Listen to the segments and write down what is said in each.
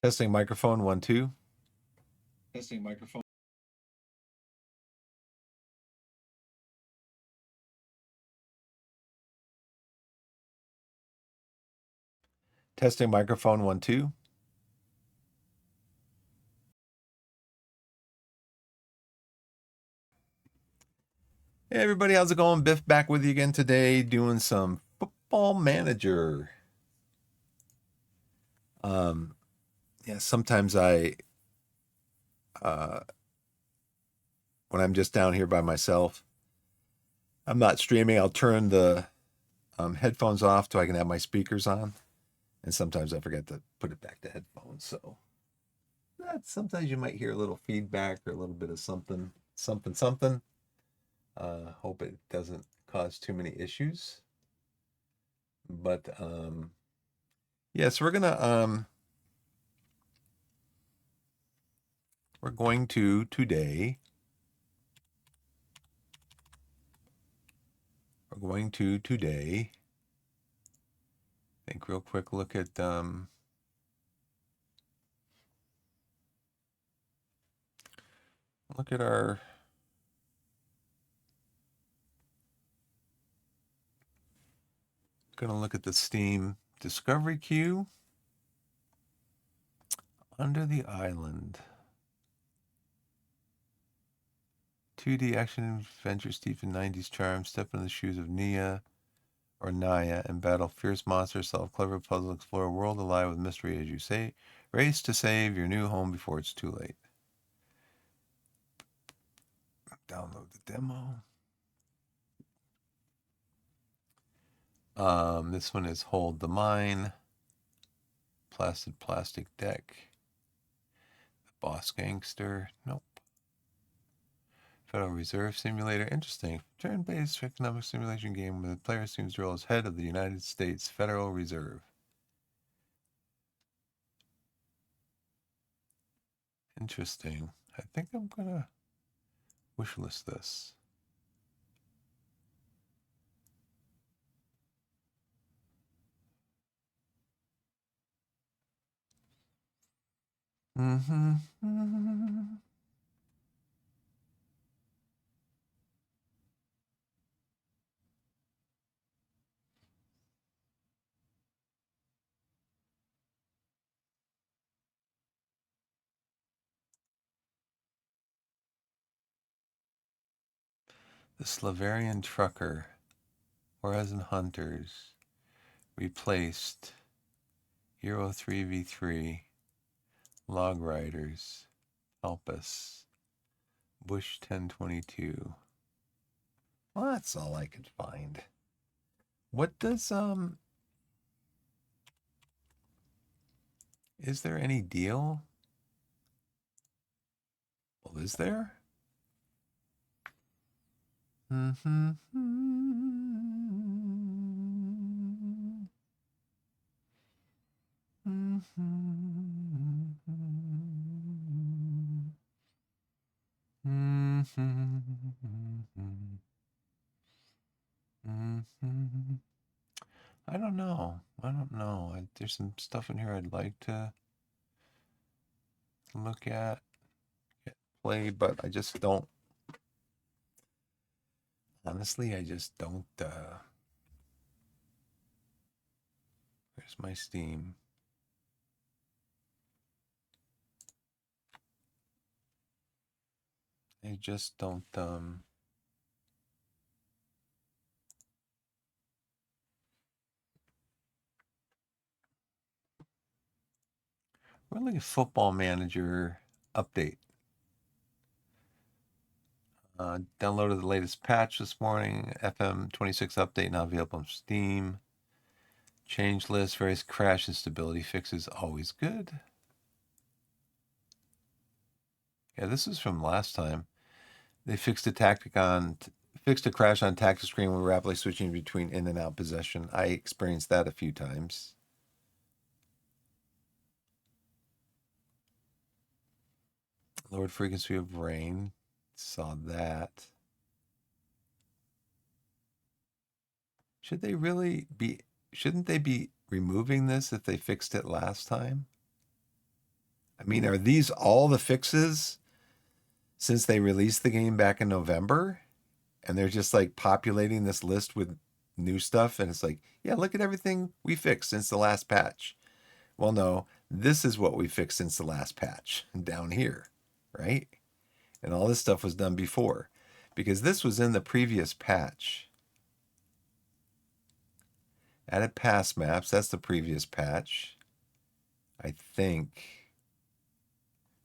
Testing microphone 1 2. Testing microphone. Testing microphone 1 2. Hey everybody, how's it going? Biff back with you again today, doing some Football Manager. Yeah, sometimes when I'm just down here by myself, I'm not streaming. I'll turn the headphones off so I can have my speakers on, and sometimes I forget to put it back to headphones. So sometimes you might hear a little feedback or a little bit of something. Hope it doesn't cause too many issues. But yes, we're going to today. Think real quick. Look at our. Going to look at the Steam Discovery queue. Under the Island. 2D action adventure steeped in 90s charm. Step in the shoes of Nia or Naya and battle fierce monsters. Solve clever puzzles. Explore a world alive with mystery as you say. Race to save your new home before it's too late. Download the demo. This one is Hold the Mine. Placid Plastic Deck. The Boss Gangster. Nope. Federal Reserve Simulator. Interesting. Turn-based economic simulation game where the player assumes the role as head of the United States Federal Reserve. Interesting. I think I'm going to wishlist this. The Slavarian Trucker, Horizon Hunters, replaced Euro 3v3, Log Riders, Help Us, Bush 1022. Well, that's all I could find. What does, is there any deal? Well, is there? I don't know. There's some stuff in here I'd like to look at, play, but I just don't. Honestly, I just don't. Where's my Steam? I just don't. Really, a Football Manager update. Downloaded the latest patch this morning. FM26 update now available on Steam. Change list, various crash and stability fixes, always good. Yeah, this is from last time. They fixed a crash on tactic screen when rapidly switching between in and out possession. I experienced that a few times. Lowered frequency of rain. Saw that. Shouldn't they be removing this if they fixed it last time? I mean, are these all the fixes since they released the game back in November? And they're just like populating this list with new stuff. And it's like, yeah, look at everything we fixed since the last patch. Well, no, this is what we fixed since the last patch down here, right? And all this stuff was done before because this was in the previous patch. Added pass maps, that's the previous patch, I think.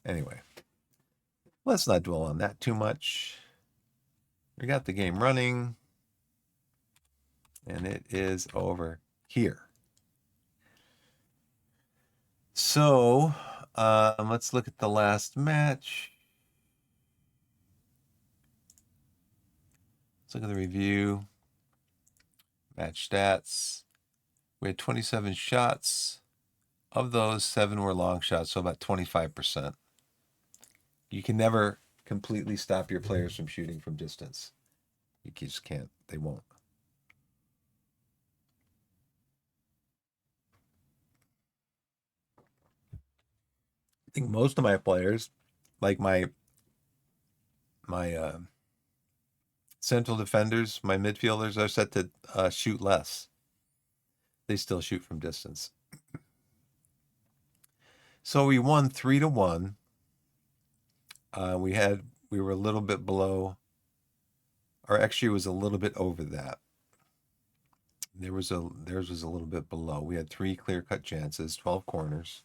Anyway, let's not dwell on that too much. We got the game running, and it is over here. So let's look at the last match. Let's look at the review. Match stats. We had 27 shots. Of those, 7 were long shots, so about 25%. You can never completely stop your players from shooting from distance. You just can't. They won't. I think most of my players, like my central defenders, my midfielders, are set to shoot less. They still shoot from distance. So we won 3-1. We were a little bit below. Our XG was a little bit over that. Theirs was a little bit below. We had 3 clear-cut chances, 12 corners.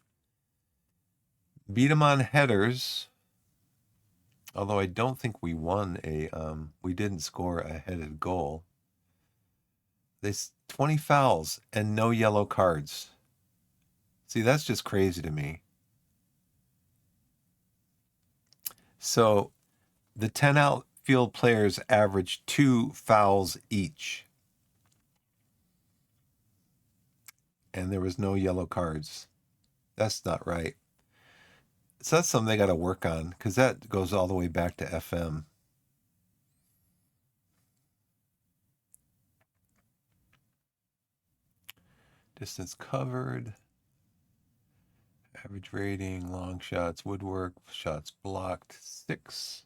Beat them on headers. Although I don't think we won we didn't score a headed goal. 20 fouls and no yellow cards. See, that's just crazy to me. So the 10 outfield players averaged 2 fouls each. And there was no yellow cards. That's not right. So that's something they got to work on because that goes all the way back to FM. Distance covered. Average rating, long shots, woodwork, shots blocked, 6.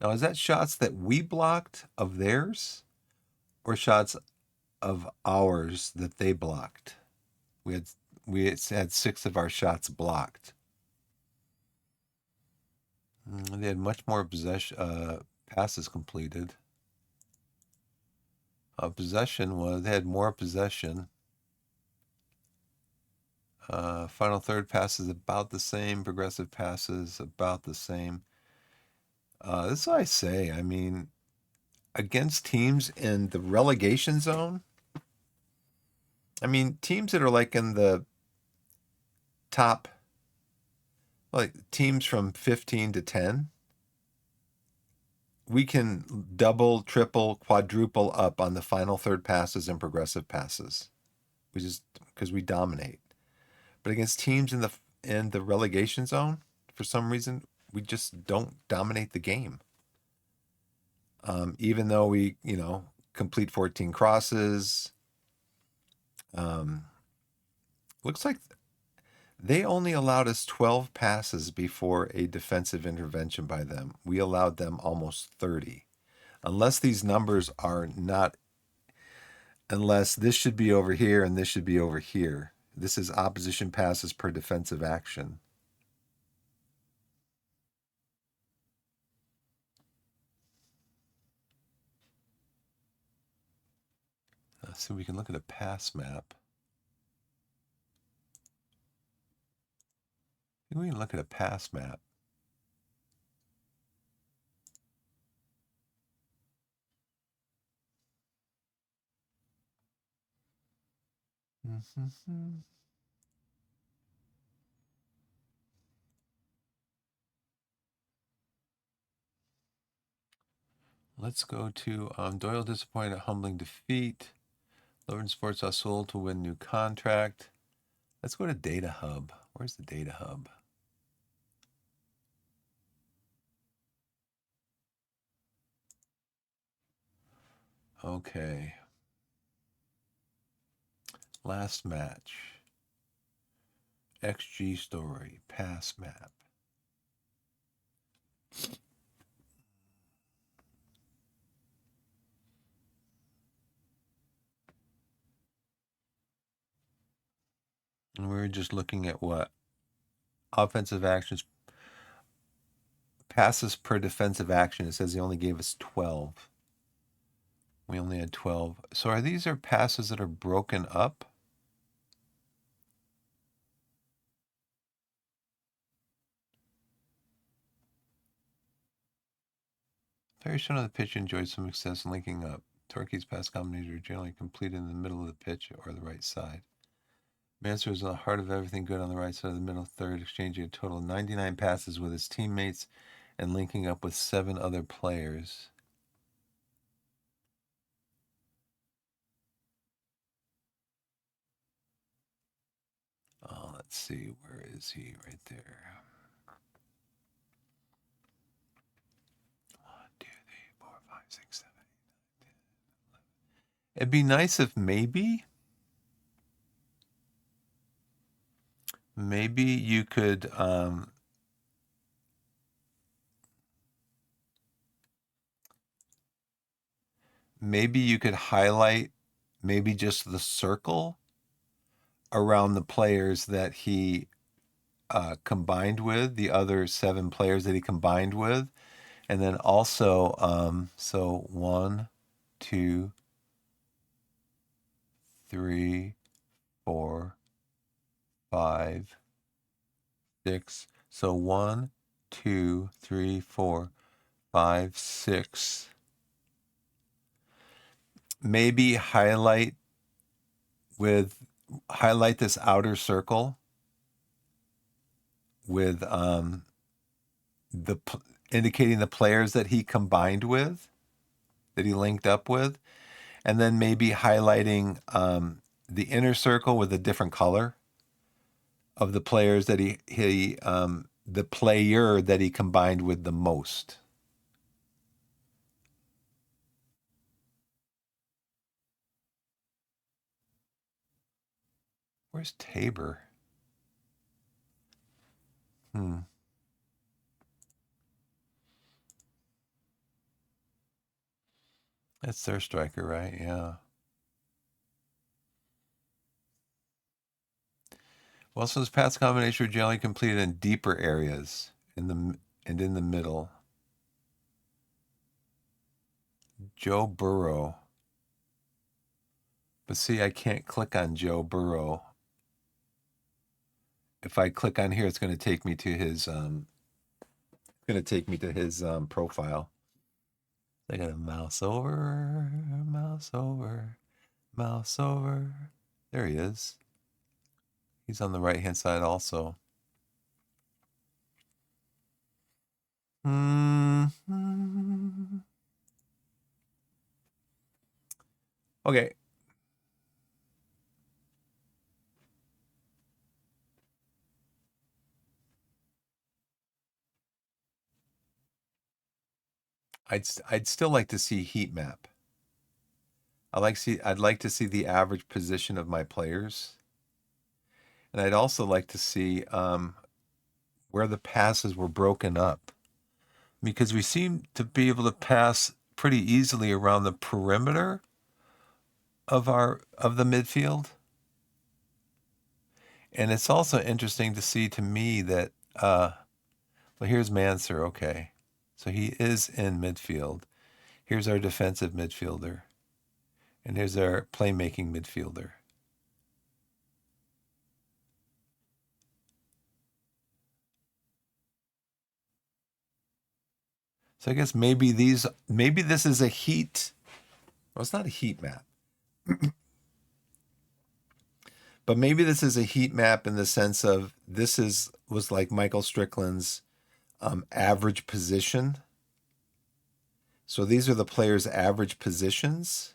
Now, is that shots that we blocked of theirs or shots of ours that they blocked? We had 6 of our shots blocked. They had much more passes completed. They had more possession. Final third passes about the same. Progressive passes about the same. This is what I say. I mean, against teams in the relegation zone, I mean, teams that are like in the top, like teams from 15 to 10, we can double, triple, quadruple up on the final third passes and progressive passes. We just, because we dominate. But against teams in the relegation zone, for some reason, we just don't dominate the game. Even though we, complete 14 crosses. Looks like they only allowed us 12 passes before a defensive intervention by them. We allowed them almost 30. Unless these numbers are not, unless this should be over here and this should be over here. This is opposition passes per defensive action. So we can look at a pass map. I think we can look at a pass map. Let's go to Doyle disappointed at humbling defeat. Lovren Sports Azul to win new contract. Let's go to Data Hub. Where's the Data Hub? Okay. Last match. XG story, pass map. And we're just looking at what? Offensive actions, passes per defensive action. It says he only gave us 12. We only had 12. So are these passes that are broken up? Players shown on the pitch enjoyed some success linking up. Torquay's pass combinations are generally completed in the middle of the pitch or the right side. Mansur was in the heart of everything good on the right side of the middle third, exchanging a total of 99 passes with his teammates and linking up with 7 other players. Oh, let's see. Where is he? Right there. 1, 2, 3, 4, 5, 6, 7, 8, 9, 10, 11. It'd be nice if maybe you could maybe you could highlight maybe just the circle around the players that he combined with, the other 7 players that he combined with. And then also, so 1, 2, 3, 4, 5, 6. So 1, 2, 3, 4, 5, 6. Maybe highlight this outer circle with indicating the players that he combined with, that he linked up with, and then maybe highlighting the inner circle with a different color of the players that the player that he combined with the most. Where's Tabor? That's their striker, right? Yeah. Well, so his pass combination are generally completed in deeper areas in the middle. Joe Burrow. But see, I can't click on Joe Burrow. If I click on here, it's going to take me to his profile. I got to mouse over. There he is. He's on the right-hand side also. Okay. I'd still like to see heat map. I'd like to see the average position of my players. And I'd also like to see where the passes were broken up. Because we seem to be able to pass pretty easily around the perimeter of the midfield. And it's also interesting to see to me that well, here's Mansur, okay. So he is in midfield. Here's our defensive midfielder. And here's our playmaking midfielder. So I guess maybe this is a heat. Well, it's not a heat map. But maybe this is a heat map in the sense of was like Michael Strickland's average position. So these are the players' average positions,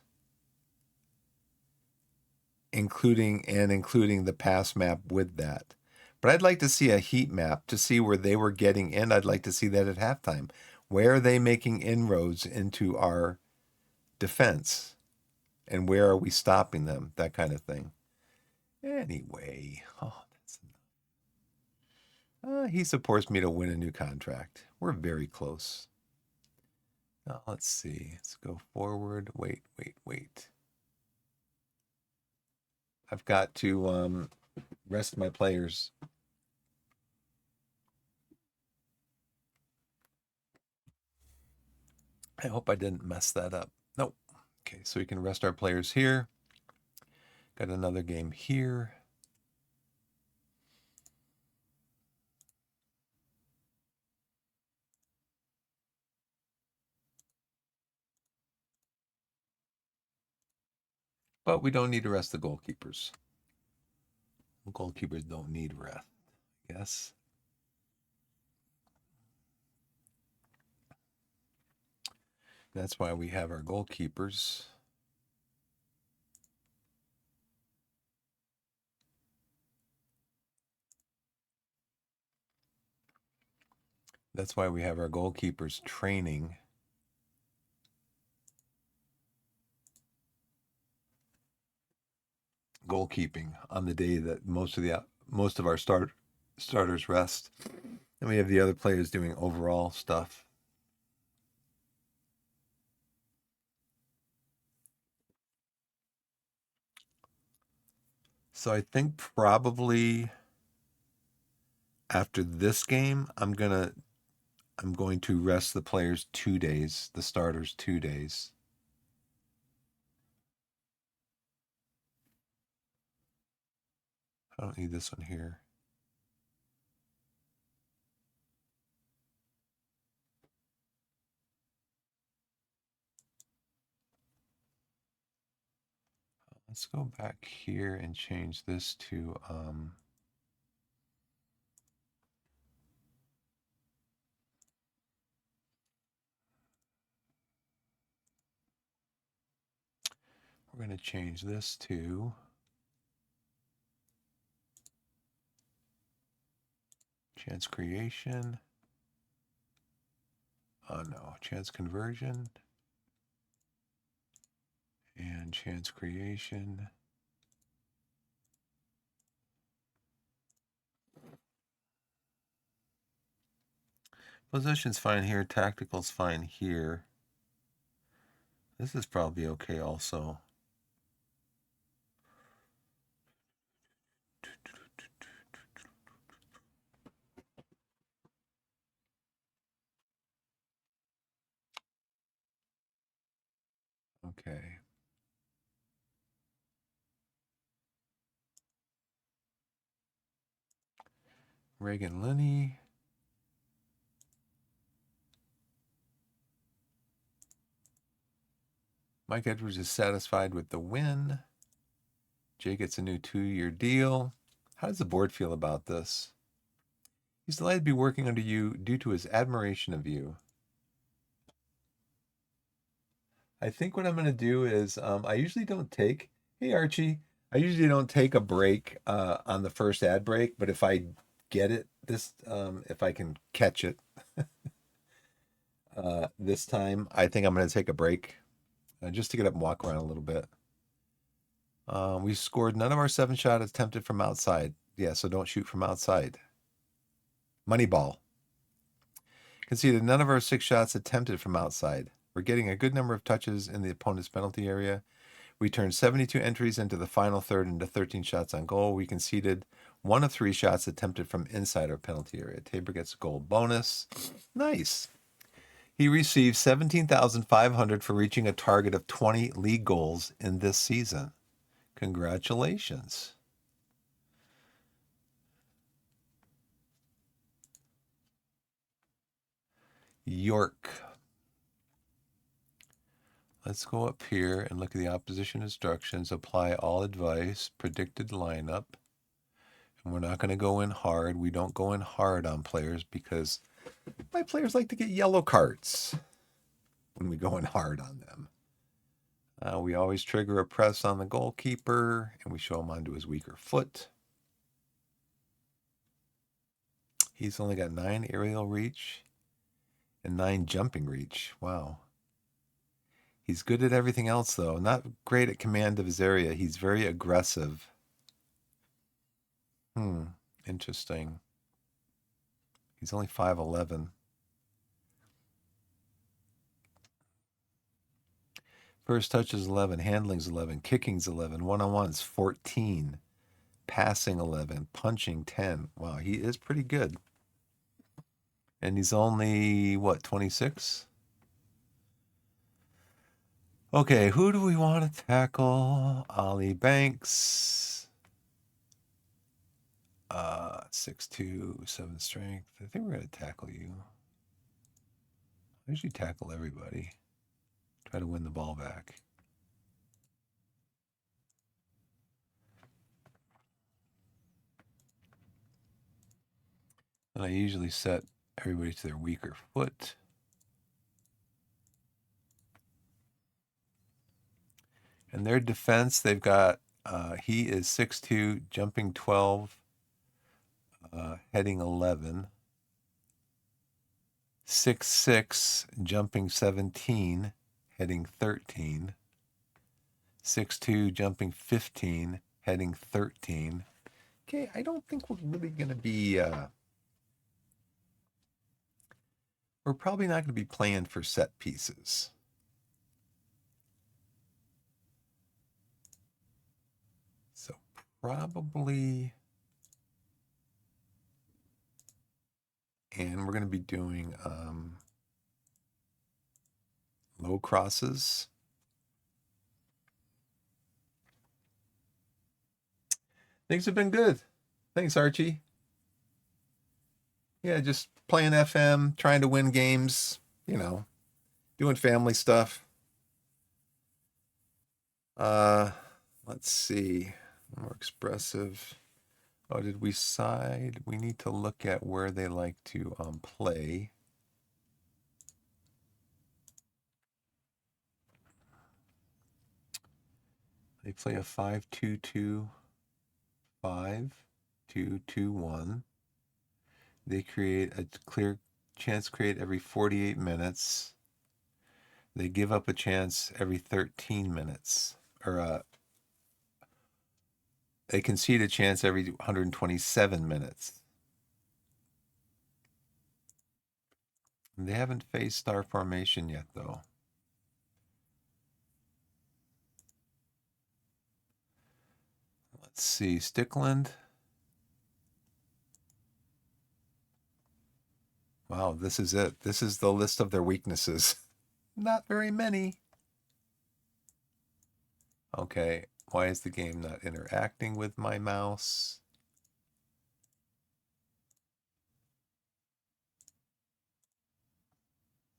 including the pass map with that. But I'd like to see a heat map to see where they were getting in. I'd like to see that at halftime. Where are they making inroads into our defense? And where are we stopping them? That kind of thing. Anyway, that's enough. He supports me to win a new contract. We're very close. Now, let's see. Let's go forward. Wait. I've got to rest my players. I hope I didn't mess that up. Nope. Okay, so we can rest our players here. Got another game here. But we don't need to rest the goalkeepers. The goalkeepers don't need rest, yes. That's why we have our goalkeepers. That's why we have our goalkeepers training. Goalkeeping on the day that most of our starters rest. And we have the other players doing overall stuff. So I think probably after this game, I'm going to rest the players 2 days, the starters 2 days. I don't need this one here. Let's go back here and change this to we're going to change this to chance creation. Oh no, chance conversion and chance creation. Position's fine here, tactical's fine here. This is probably okay also. Okay. Reagan Linney. Mike Edwards is satisfied with the win. Jay gets a new 2-year deal. How does the board feel about this? He's delighted to be working under you due to his admiration of you. I think what I'm going to do is I usually don't take, hey Archie, I usually don't take a break on the first ad break, but if I get it if I can catch it this time, I think I'm going to take a break just to get up and walk around a little bit. We scored none of our 7 shot attempted from outside. Yeah, so don't shoot from outside. Moneyball. Conceded none of our 6 shots attempted from outside. We're getting a good number of touches in the opponent's penalty area. We turned 72 entries into the final third into 13 shots on goal. We conceded 1 of 3 shots attempted from inside our penalty area. Tabor gets a goal bonus. Nice. He received 17,500 for reaching a target of 20 league goals in this season. Congratulations. York. Let's go up here and look at the opposition instructions. Apply all advice, predicted lineup. And we're not going to go in hard. We don't go in hard on players because my players like to get yellow cards when we go in hard on them. We always trigger a press on the goalkeeper and we show him onto his weaker foot. He's only got 9 aerial reach and 9 jumping reach. Wow. He's good at everything else, though. Not great at command of his area. He's very aggressive. Interesting. He's only 5'11". First touch is 11, handling's 11, kicking's 11, one-on-one's 14, passing 11, punching 10. Wow, he is pretty good. And he's only, what, 26? Okay, who do we want to tackle? Ollie Banks. 6'2", 7 strength. I think we're going to tackle you. I usually tackle everybody. Try to win the ball back. And I usually set everybody to their weaker foot. And their defense, they've got, he is 6'2", jumping 12, heading 11. 6'6", jumping 17, heading 13. 6'2", jumping 15, heading 13. Okay, I don't think we're really going to be... we're probably not going to be playing for set pieces. So probably... And we're going to be doing low crosses. Things have been good. Thanks, Archie. Yeah, just playing FM, trying to win games, you know, doing family stuff. Let's see. More expressive. Oh, did we side? We need to look at where they like to play. They play a 5-2-2, 5-2-2-1. They create a clear chance create every 48 minutes. They give up a chance every 13 minutes. Or they concede a chance every 127 minutes. They haven't faced star formation yet, though. Let's see, Stickland. Wow, this is it. This is the list of their weaknesses. Not very many. Okay, why is the game not interacting with my mouse?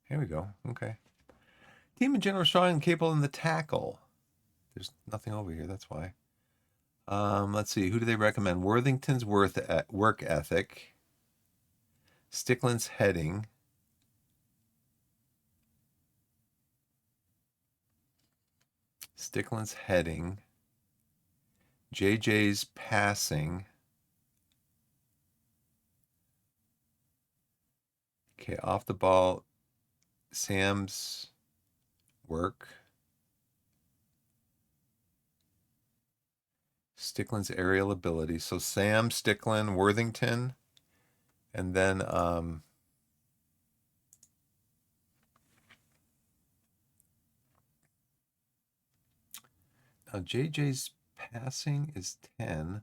Here we go. Okay. Team in general strong and capable in the tackle. There's nothing over here, that's why. Let's see, who do they recommend? Worthington's work ethic. Stickland's heading. Stickland's heading. JJ's passing. Okay, off the ball, Sam's work. Stickland's aerial ability. So Sam, Stickland, Worthington, and then now JJ's passing is 10.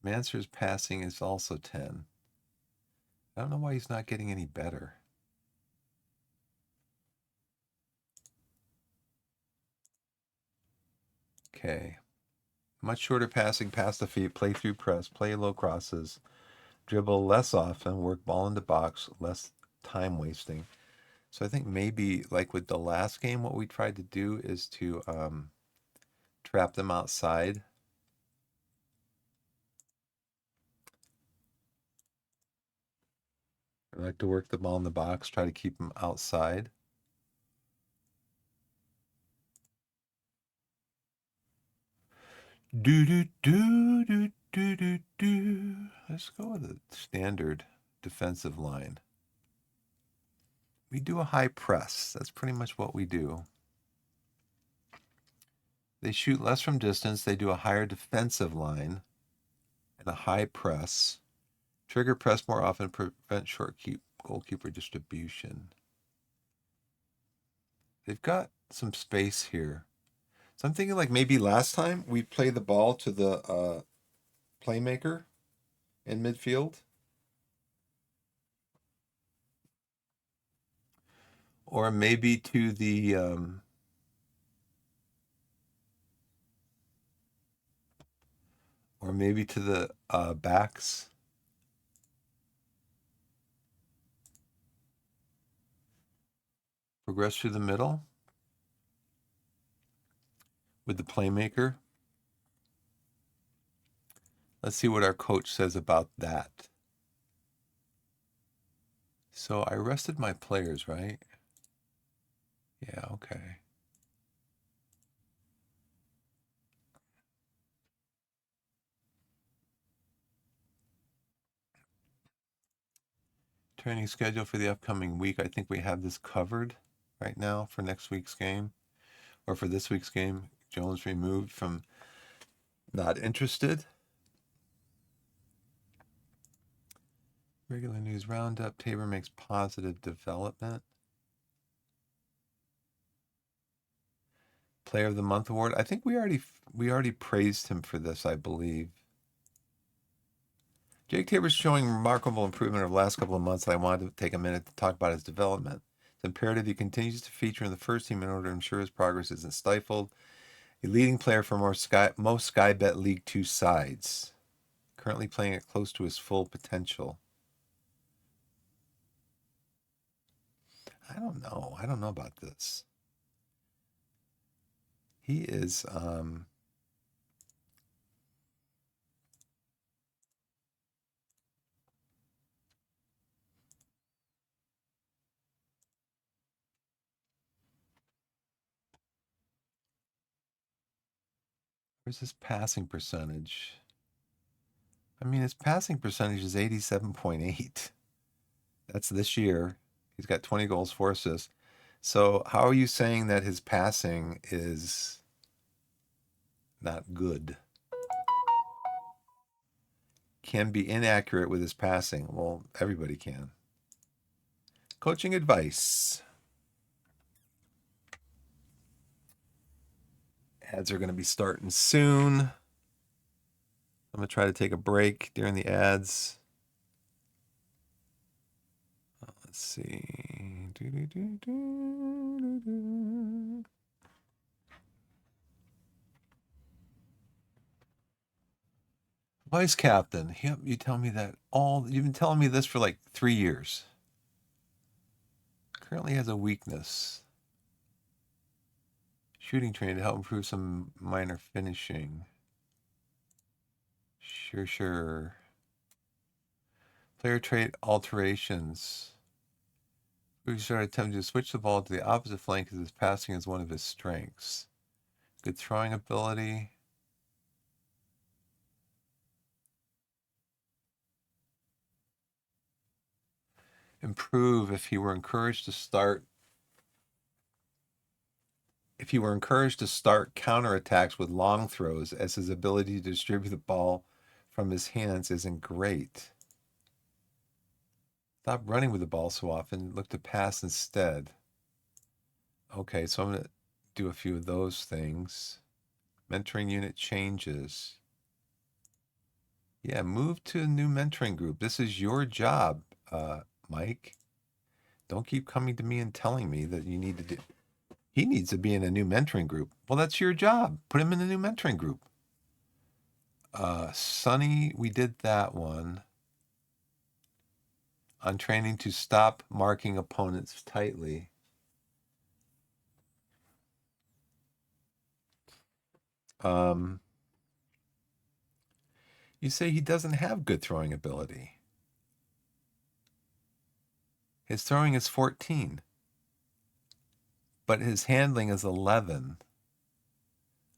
Mansur's passing is also 10. I don't know why he's not getting any better. Okay. Much shorter passing, pass the feet, play through press, play low crosses, dribble less often, work ball into box, less time wasting. So I think maybe like with the last game, what we tried to do is to trap them outside. I like to work the ball in the box, try to keep them outside. Do do do do do do do. Let's go with a standard defensive line. We do a high press. That's pretty much what we do. They shoot less from distance. They do a higher defensive line and a high press. Trigger press more often, prevent goalkeeper distribution. They've got some space here. So I'm thinking like maybe last time we play the ball to the playmaker in midfield. Or maybe to the backs. Progress through the middle with the playmaker. Let's see what our coach says about that. So I rested my players, right? Yeah, okay. Training schedule for the upcoming week. I think we have this covered right now for next week's game, or for this week's game. Jones removed from not interested. Regular news roundup. Tabor makes positive development. Player of the Month award. I think we already praised him for this, I believe. Jake Tabor's showing remarkable improvement over the last couple of months, and I wanted to take a minute to talk about his development. It's imperative he continues to feature in the first team in order to ensure his progress isn't stifled. A leading player for most Sky Bet League 2 sides. Currently playing it close to his full potential. I don't know. I don't know about this. He is where's his passing percentage? I mean, his passing percentage is 87.8. That's this year. He's got 20 goals, 4 assists. So how are you saying that his passing is not good? Can be inaccurate with his passing. Well, everybody can. Coaching advice. Ads are going to be starting soon. I'm going to try to take a break during the ads. Let's see. Vice captain. Yep, you tell me that you've been telling me this for like 3 years. Currently has a weakness. Shooting training to help improve some minor finishing. Sure. Player trait alterations. We started attempting to switch the ball to the opposite flank because his passing is one of his strengths. Good throwing ability. Improve if he were encouraged to start counterattacks with long throws, as his ability to distribute the ball from his hands isn't great. Stop running with the ball so often. Look to pass instead. Okay, so I'm going to do a few of those things. Mentoring unit changes. Yeah, move to a new mentoring group. This is your job, Mike. Don't keep coming to me and telling me that you need to do. He needs to be in a new mentoring group. Well, that's your job. Put him in a new mentoring group. Sonny, we did that one. On training to stop marking opponents tightly. You say he doesn't have good throwing ability. His throwing is 14, but his handling is 11.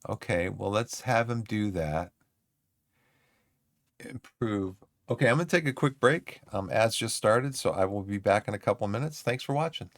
Okay, well, let's have him do that. Improve. Okay, I'm going to take a quick break. Ads just started, so I will be back in a couple minutes. Thanks for watching.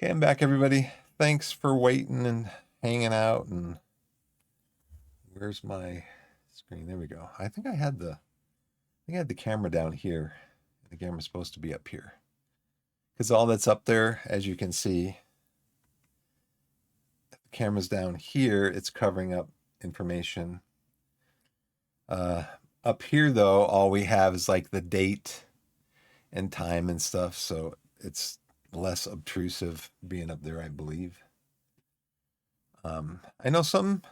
Okay, I'm back, everybody. Thanks for waiting and hanging out. And where's my screen? There we go. I think I had the camera down here. The camera's supposed to be up here. Because all that's up there, as you can see, if the camera's down here, it's covering up information. Up here, though, all we have is like the date and time and stuff. So it's less obtrusive being up there, I believe. I know some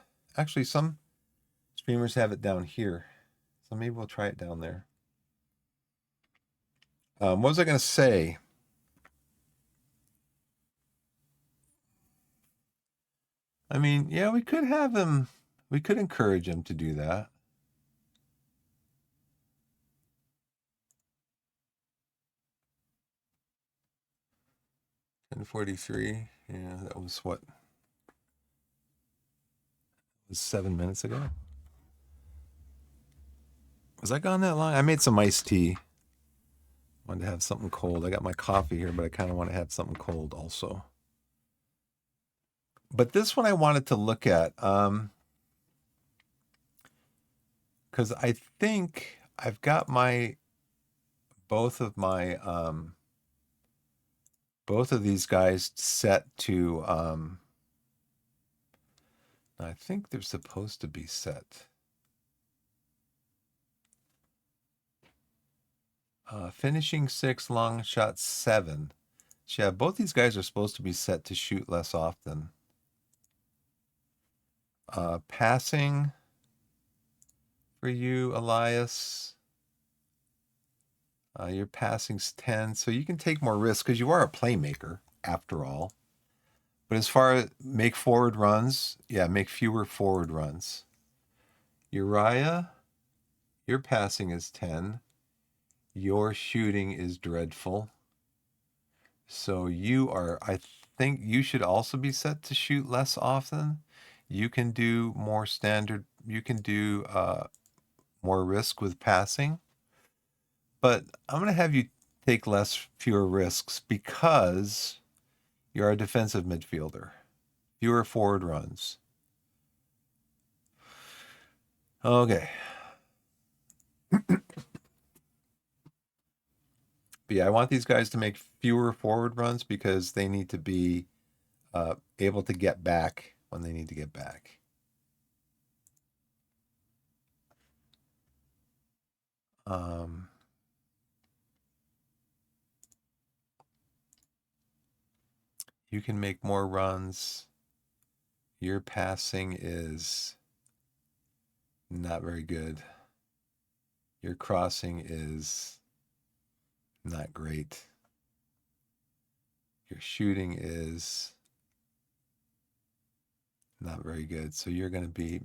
streamers have it down here. So maybe we'll try it down there. What was I going to say? I mean, yeah, we could have him. We could encourage him to do that. $10:43. Yeah, that was what? It was 7 minutes ago. Was I gone that long? I made some iced tea. Wanted to have something cold. I got my coffee here, but I kind of want to have something cold also. But this one I wanted to look at, because I think I've got both of these guys set to, I think they're supposed to be set. Finishing 6, long shot 7. So yeah, both these guys are supposed to be set to shoot less often. Passing for you, Elias. Your passing's 10, so you can take more risks because you are a playmaker after all. But as far as make forward runs, yeah, make fewer forward runs. Uriah, your passing is 10. Your shooting is dreadful. So I think you should also be set to shoot less often. You can do more standard, you can do more risk with passing. But I'm going to have you take fewer risks because you're a defensive midfielder. Fewer forward runs. Okay. But yeah, I want these guys to make fewer forward runs because they need to be able to get back when they need to get back. You can make more runs. Your passing is not very good. Your crossing is not great. Your shooting is not very good. So you're going to be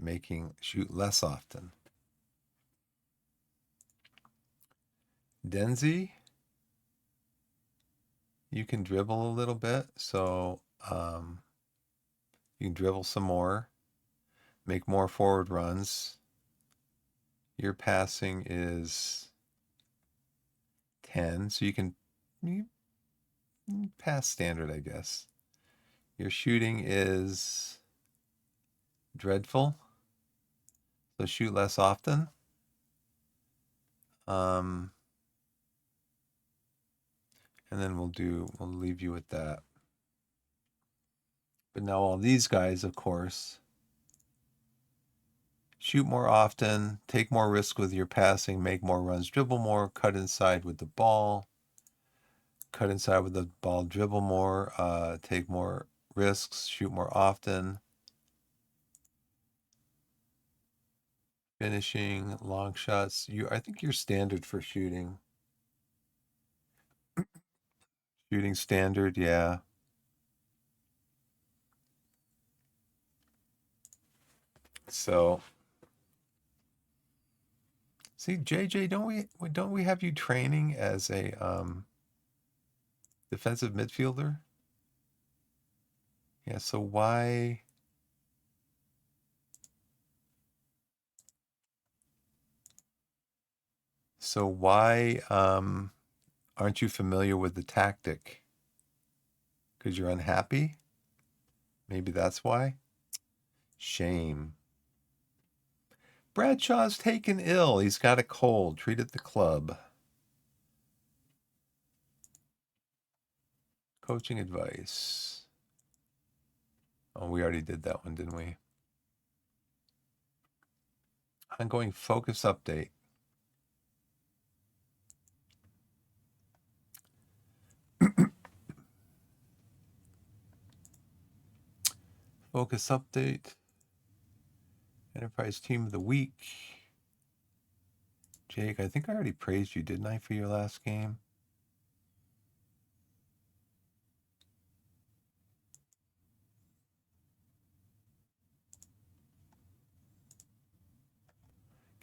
shoot less often. Denzi, you can dribble a little bit. So you can dribble some more, make more forward runs. Your passing is 10. So you can pass standard, I guess. Your shooting is dreadful. So shoot less often. And then we'll leave you with that. But now all these guys, of course, shoot more often, take more risk with your passing, make more runs, dribble more, cut inside with the ball, dribble more, take more risks, shoot more often. Finishing, long shots. I think you're standard for shooting. Shooting standard, yeah. So, see, JJ, don't we have you training as a defensive midfielder? Yeah, so why aren't you familiar with the tactic? Because you're unhappy? Maybe that's why? Shame. Bradshaw's taken ill. He's got a cold. Treat at the club. Coaching advice. Oh, we already did that one, didn't we? Ongoing focus update. Focus update. Enterprise Team of the Week. Jake, I think I already praised you, didn't I, for your last game?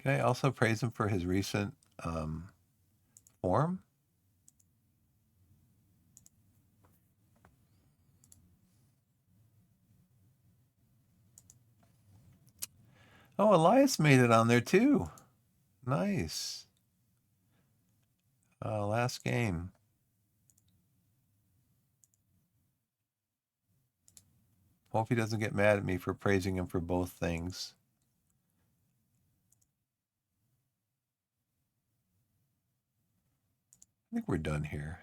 Can I also praise him for his recent form? Oh, Elias made it on there too. Nice. Last game. Hope he doesn't get mad at me for praising him for both things. I think we're done here.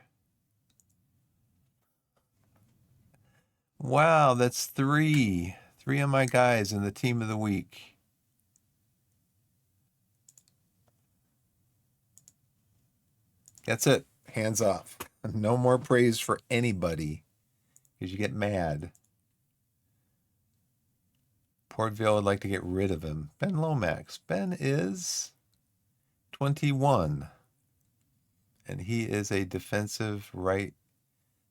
Wow, that's 3. 3 of my guys in the team of the week. That's it. Hands off. No more praise for anybody because you get mad. Portville would like to get rid of him. Ben Lomax. Ben is 21. And he is a defensive right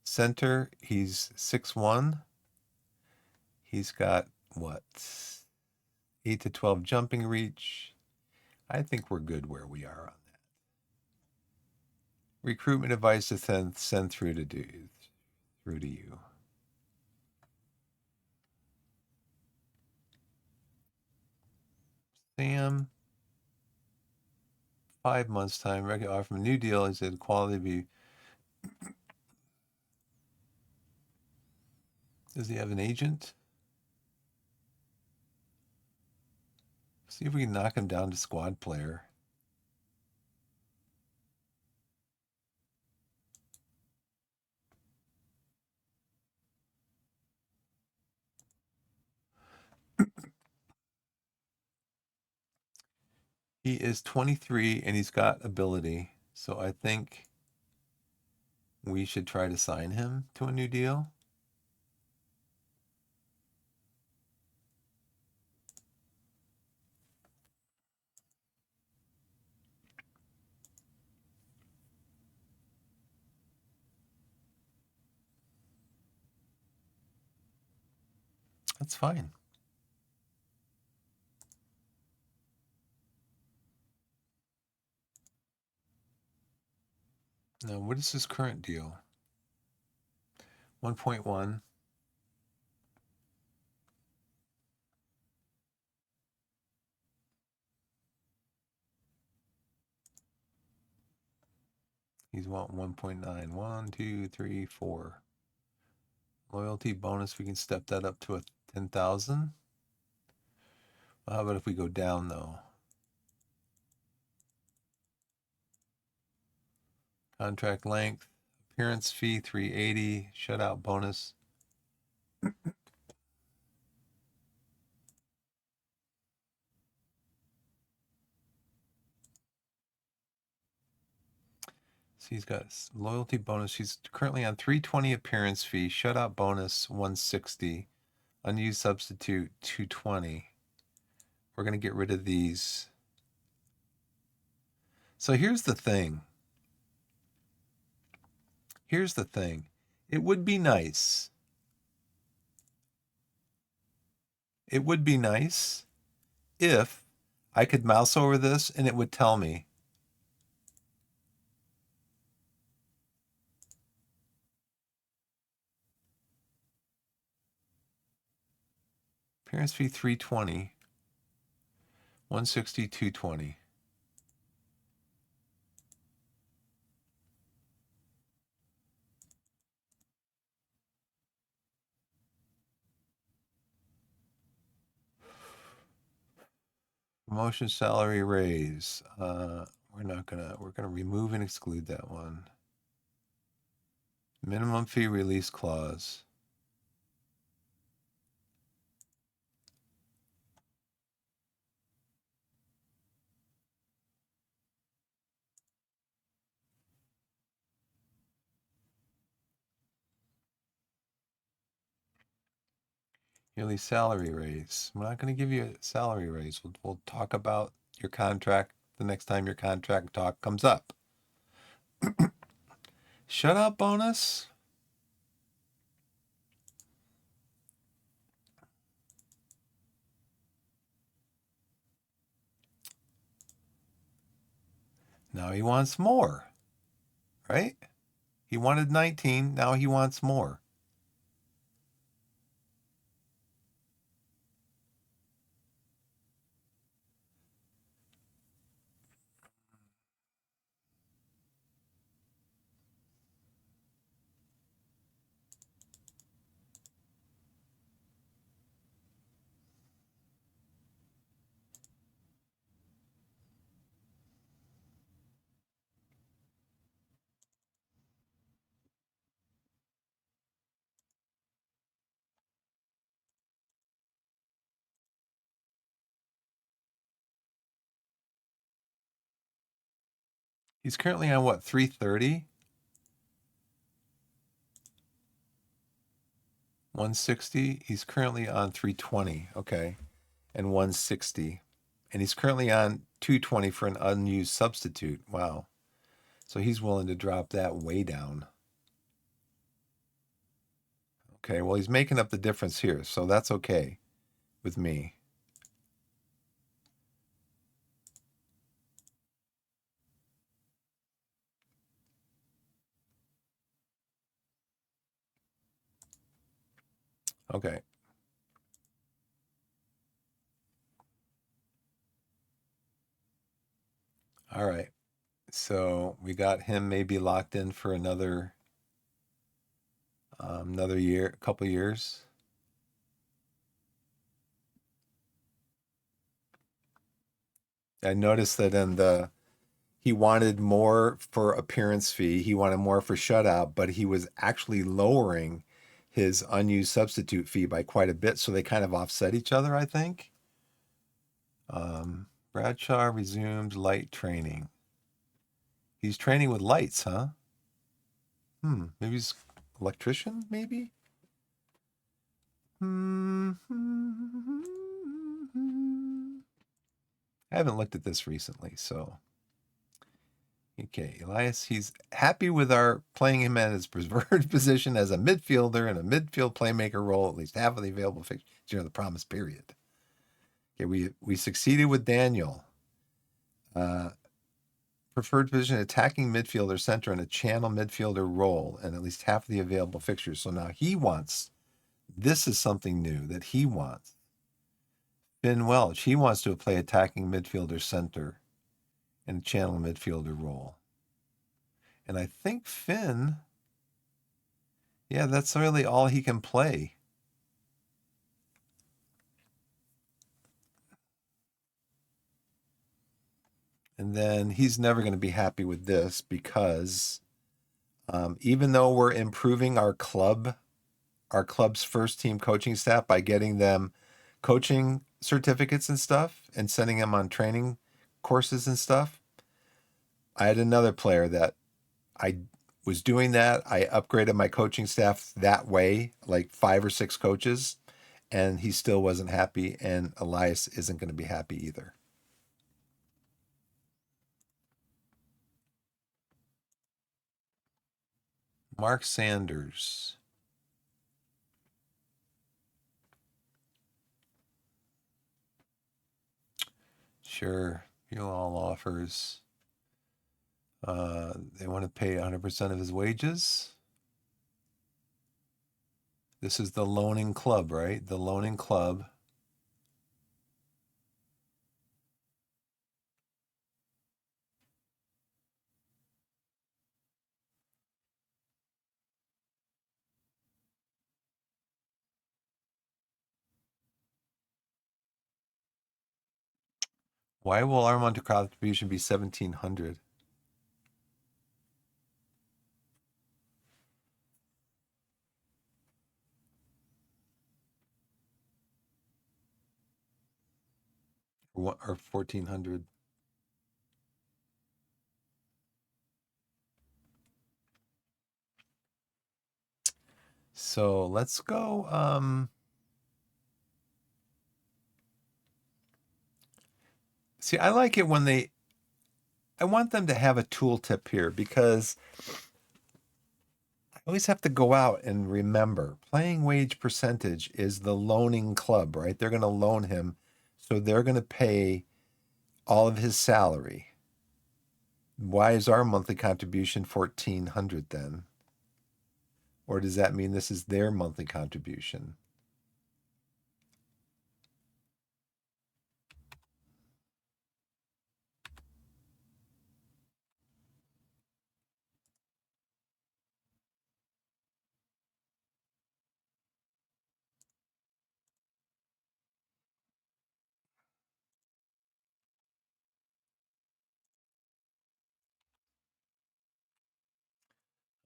center. He's 6'1". He's got, what, 8 to 12 jumping reach. I think we're good where we are on that. Recruitment advice to send through to you. Sam, 5 months time. Regular offer from a new deal. He said quality be. Does he have an agent? See if we can knock him down to squad player. He is 23 and he's got ability. So I think we should try to sign him to a new deal. That's fine. Now, what is his current deal? 1.1. He's want 1.9. 1, 2, 3, 4. Loyalty bonus, we can step that up to a 10,000. Well, how about if we go down though? Contract length, appearance fee 380, shutout bonus. So he's got loyalty bonus. He's currently on 320 appearance fee, shutout bonus 160, unused substitute 220. We're going to get rid of these. So here's the thing. Here's the thing. It would be nice. It would be nice if I could mouse over this and it would tell me appearance fee 320, 160, 220. Promotion salary raise. We're gonna remove and exclude that one. Minimum fee release clause. Yearly salary raise. We're not going to give you a salary raise. We'll talk about your contract the next time your contract talk comes up. Shut up bonus. Now he wants more, right? He wanted 19. Now he wants more. He's currently on what, 330? 160? He's currently on 320. Okay. And 160. And he's currently on 220 for an unused substitute. Wow. So he's willing to drop that way down. Okay, well, he's making up the difference here, so that's okay with me. Okay. All right. So we got him maybe locked in for another year, a couple years. I noticed that he wanted more for appearance fee. He wanted more for shutout, but he was actually lowering his unused substitute fee by quite a bit. So they kind of offset each other, I think. Bradshaw resumed light training. He's training with lights, huh? Maybe he's electrician, maybe? I haven't looked at this recently, so. Okay, Elias, he's happy with our playing him at his preferred position as a midfielder and a midfield playmaker role, at least half of the available fixtures during the promised period. Okay, we succeeded with Daniel. Preferred position, attacking midfielder, center, and a channel midfielder role, and at least half of the available fixtures. So now he wants, this is something new that he wants. Finn Welch, he wants to play attacking midfielder, center, and a channel midfielder role. And I think Finn, yeah, that's really all he can play. And then he's never going to be happy with this because even though we're improving our club's first team coaching staff by getting them coaching certificates and stuff and sending them on training courses and stuff, I had another player that I was doing that. I upgraded my coaching staff that way, like 5 or 6 coaches, and he still wasn't happy. And Elias isn't going to be happy either. Mark Sanders. Sure. Fuel all offers. They want to pay 100% of his wages. This is the loaning club, right? The loaning club. Why will our monthly contribution be 1,700? Or 1,400? So let's go. See, I like it when I want them to have a tooltip here because I always have to go out and remember playing wage percentage is the loaning club, right? They're going to loan him. So they're going to pay all of his salary. Why is our monthly contribution 1,400 then? Or does that mean this is their monthly contribution?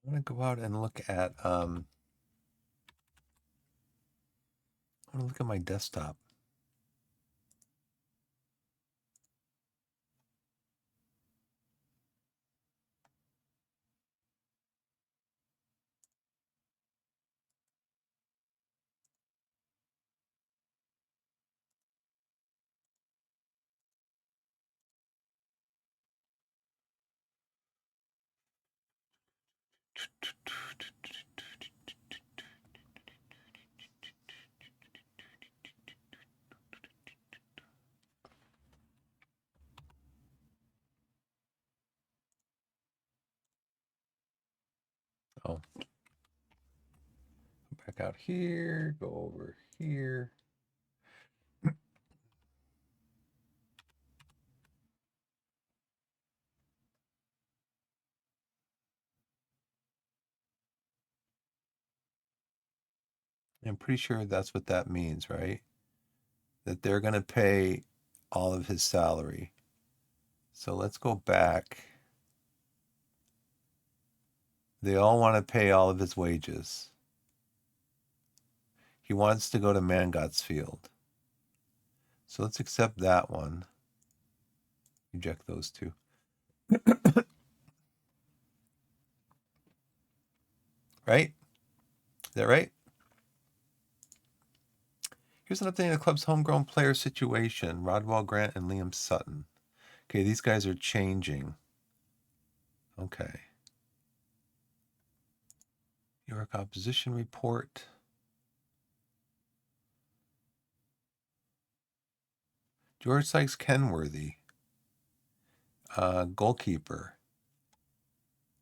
I'm going to go out and look at I want to look at my desktop. Oh, back out here, go over here. I'm pretty sure that's what that means, right? That they're going to pay all of his salary. So let's go back. They all want to pay all of his wages. He wants to go to Mangotsfield. So let's accept that one. Reject those two. Right? Is that right? Here's an update on the club's homegrown player situation. Rodwell Grant and Liam Sutton. Okay, these guys are changing. Okay. York opposition report. George Sykes Kenworthy. Goalkeeper.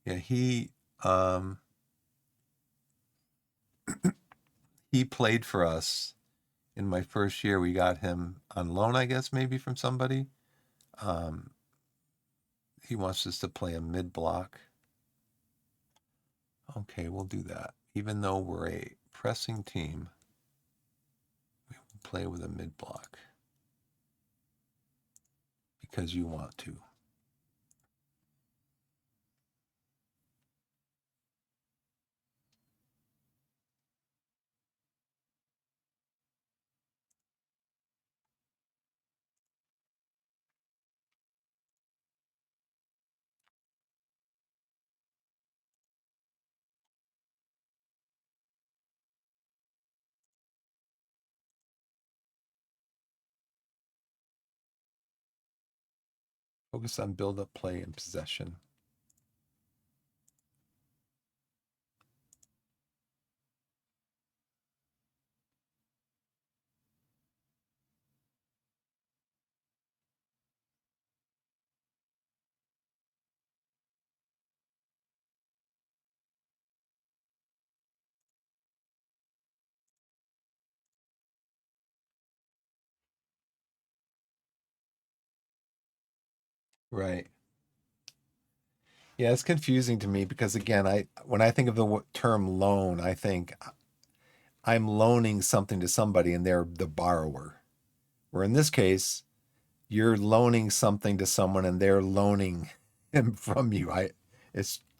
Yeah, he played for us in my first year. We got him on loan, I guess, maybe from somebody. He wants us to play a mid-block. Okay, we'll do that. Even though we're a pressing team, we will play with a mid-block because you want to. Focus on build-up play and possession. Right. Yeah, it's confusing to me because again, when I think of the term loan, I think I'm loaning something to somebody and they're the borrower. Where in this case, you're loaning something to someone and they're loaning him from you. I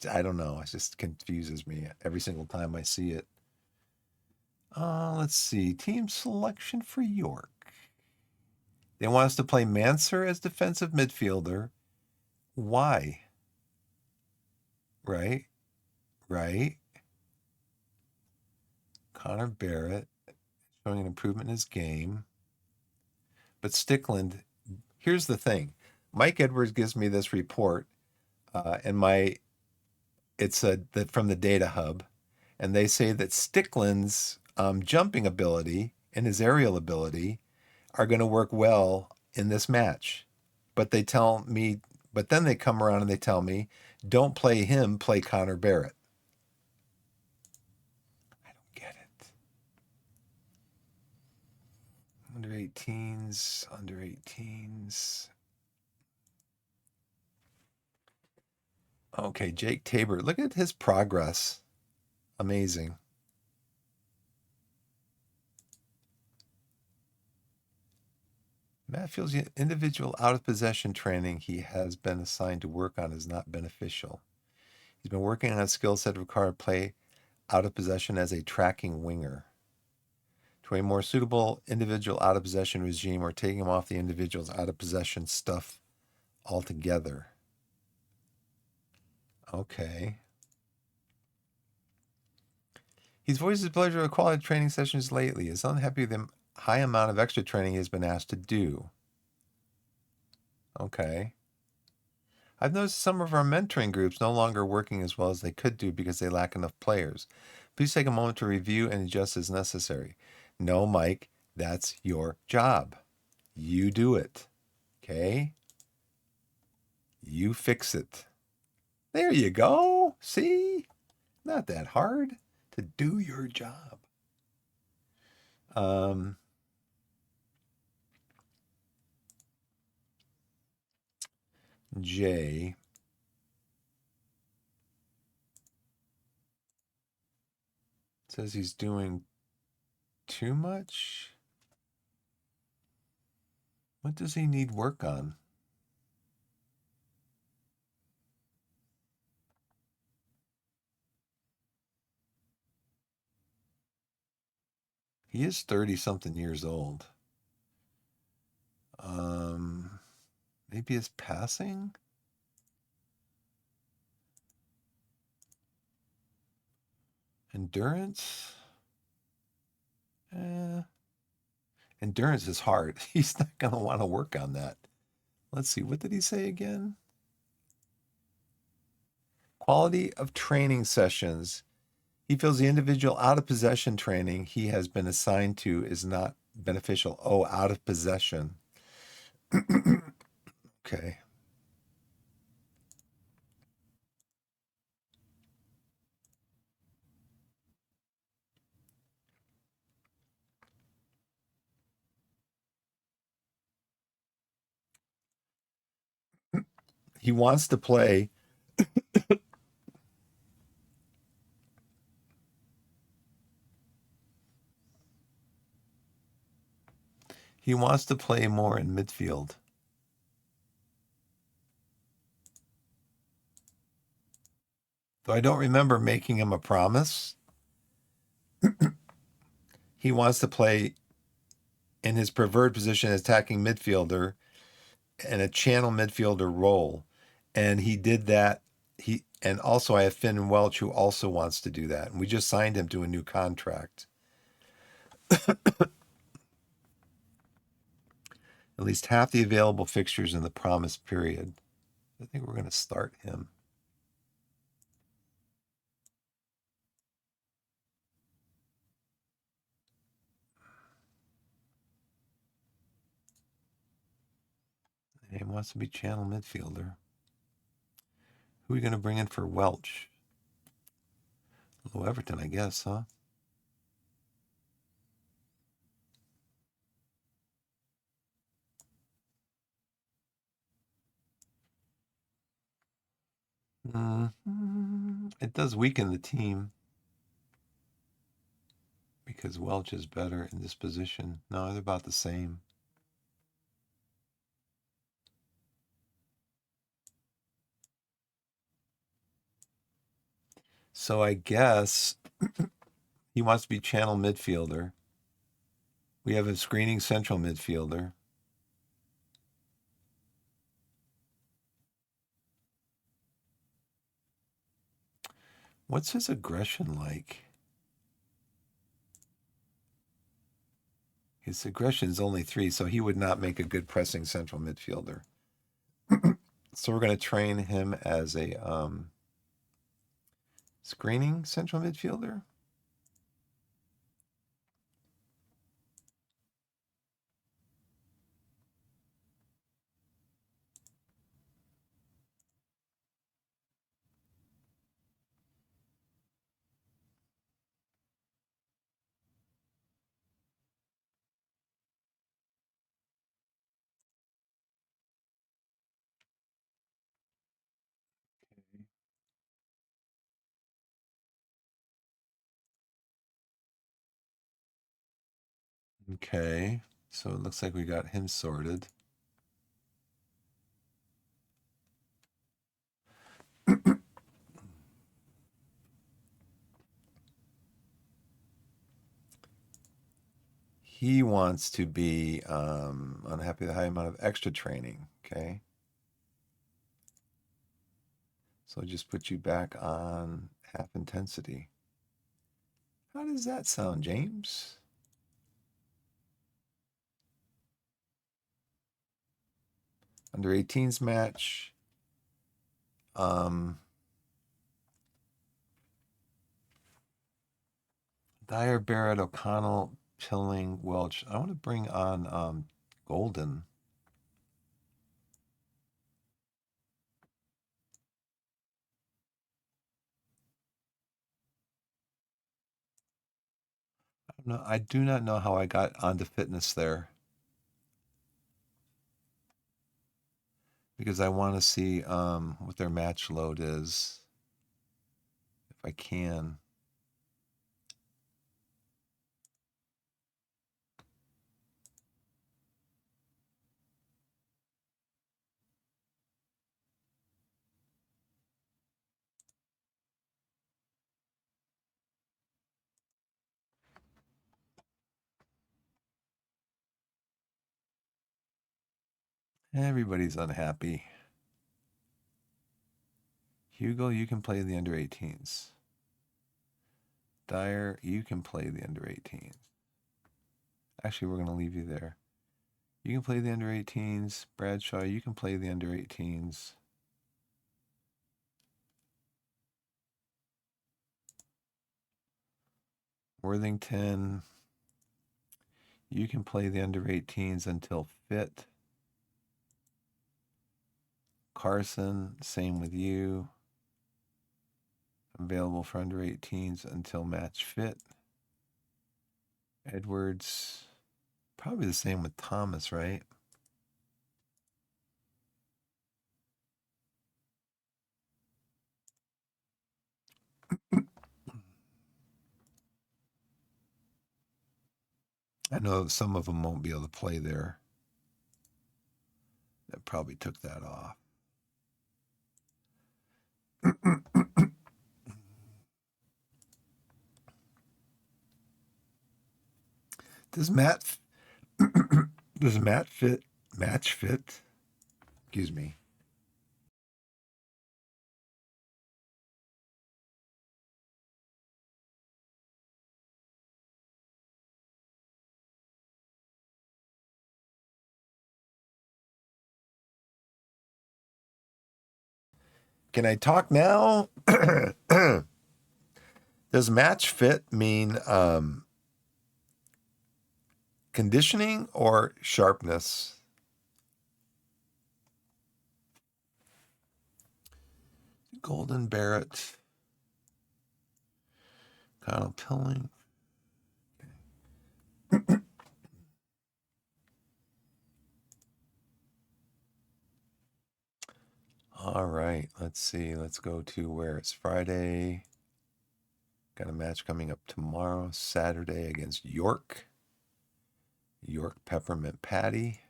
don't know. It just confuses me every single time I see it. Let's see. Team selection for York. They want us to play Manser as defensive midfielder. Why? Right? Connor Barrett showing an improvement in his game. But Stickland, here's the thing. Mike Edwards gives me this report, and it's from the Data Hub, and they say that Stickland's jumping ability and his aerial ability are going to work well in this match. But then they come around and they tell me, don't play him, play Connor Barrett. I don't get it. Under 18s. Okay, Jake Tabor. Look at his progress. Amazing. Matt feels the individual out of possession training he has been assigned to work on is not beneficial. He's been working on a skill set required to play out of possession as a tracking winger. To a more suitable individual out of possession regime, or taking him off the individual's out of possession stuff altogether. Okay. He's voiced his pleasure of quality training sessions lately. Is unhappy with the high amount of extra training he has been asked to do. Okay. I've noticed some of our mentoring groups no longer working as well as they could do because they lack enough players. Please take a moment to review and adjust as necessary. No, Mike, that's your job. You do it. Okay? You fix it. There you go. See? Not that hard to do your job. Jay says he's doing too much. What does he need work on? He is 30-something years old. Maybe his passing? Endurance? Endurance is hard. He's not going to want to work on that. Let's see. What did he say again? Quality of training sessions. He feels the individual out of possession training he has been assigned to is not beneficial. Oh, out of possession. Okay. He wants to play. He wants to play more in midfield. Though I don't remember making him a promise. He wants to play in his preferred position as attacking midfielder and a channel midfielder role. And he did that. And also I have Finn Welch who also wants to do that. And we just signed him to a new contract. At least half the available fixtures in the promised period. I think we're going to start him. He wants to be channel midfielder. Who are we going to bring in for Welch? Low Everton, I guess, huh? It does weaken the team because Welch is better in this position. No, they're about the same. So I guess he wants to be channel midfielder. We have a screening central midfielder. What's his aggression like? His aggression is only 3, so he would not make a good pressing central midfielder. So we're going to train him as a screening central midfielder. Okay, so it looks like we got him sorted. He wants to be unhappy with the high amount of extra training. Okay, so just put you back on half intensity. How does that sound, James? Under 18s match. Dyer, Barrett, O'Connell, Pilling, Welch. I want to bring on Golden. I don't know. I do not know how I got onto fitness there. Because I want to see what their match load is. If I can. Everybody's unhappy. Hugo, you can play the under 18s. Dyer, you can play the under 18s. Actually, we're going to leave you there. You can play the under 18s. Bradshaw, you can play the under 18s. Worthington, you can play the under 18s until fit. Carson, same with you. Available for under 18s until match fit. Edwards, probably the same with Thomas, right? I know some of them won't be able to play there. That probably took that off. Does Matt fit match fit? Excuse me. Can I talk now? Does match fit mean conditioning or sharpness? Golden, Barrett, Kyle Pilling. All right, let's see. Let's go to where it's Friday. Got a match coming up tomorrow, Saturday against York. York Peppermint Patty.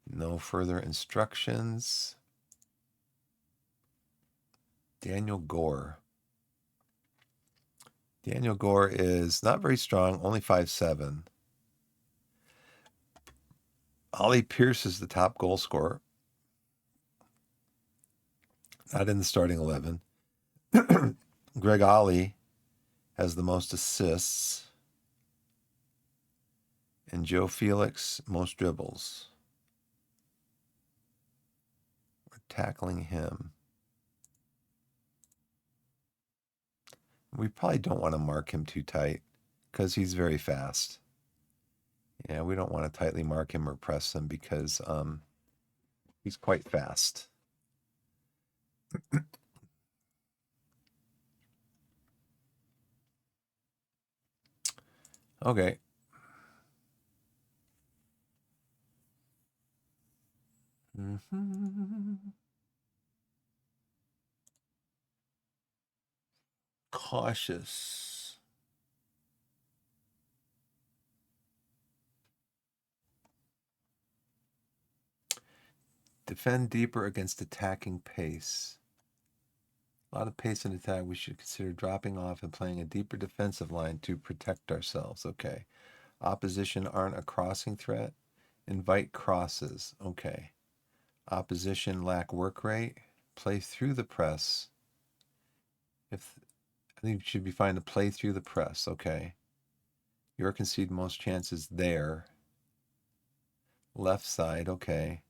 No further instructions. Daniel Gore. Daniel Gore is not very strong, only 5'7". Ollie Pierce is the top goal scorer. Not in the starting 11. Greg Ollie has the most assists. And Joe Felix, most dribbles. We're tackling him. We probably don't want to mark him too tight because he's very fast. Yeah, we don't want to tightly mark him or press him because he's quite fast. Okay. Cautious. Defend deeper against attacking pace. A lot of pace and attack. We should consider dropping off and playing a deeper defensive line to protect ourselves. Okay. Opposition aren't a crossing threat. Invite crosses. Okay. Opposition lack work rate. Play through the press. I think it should be fine to play through the press. Okay. You're concede most chances there. Left side. Okay.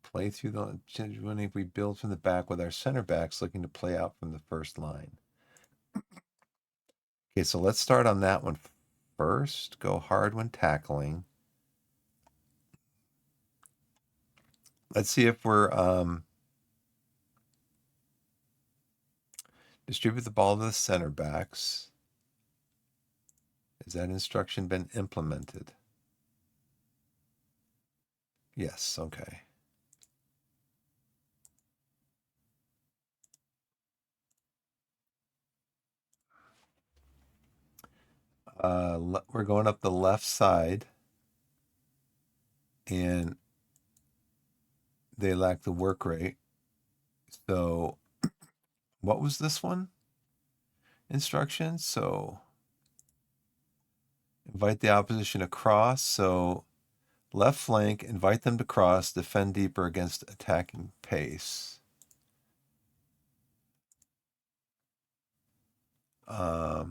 Play through the, if we build from the back with our center backs looking to play out from the first line. Okay, so let's start on that one first. Go hard when tackling. Let's see if we're distribute the ball to the center backs. Has that instruction been implemented? Yes, okay. We're going up the left side, and they lack the work rate. So what was this one? Instruction. So invite the opposition across. So left flank, invite them to cross, defend deeper against attacking pace. What are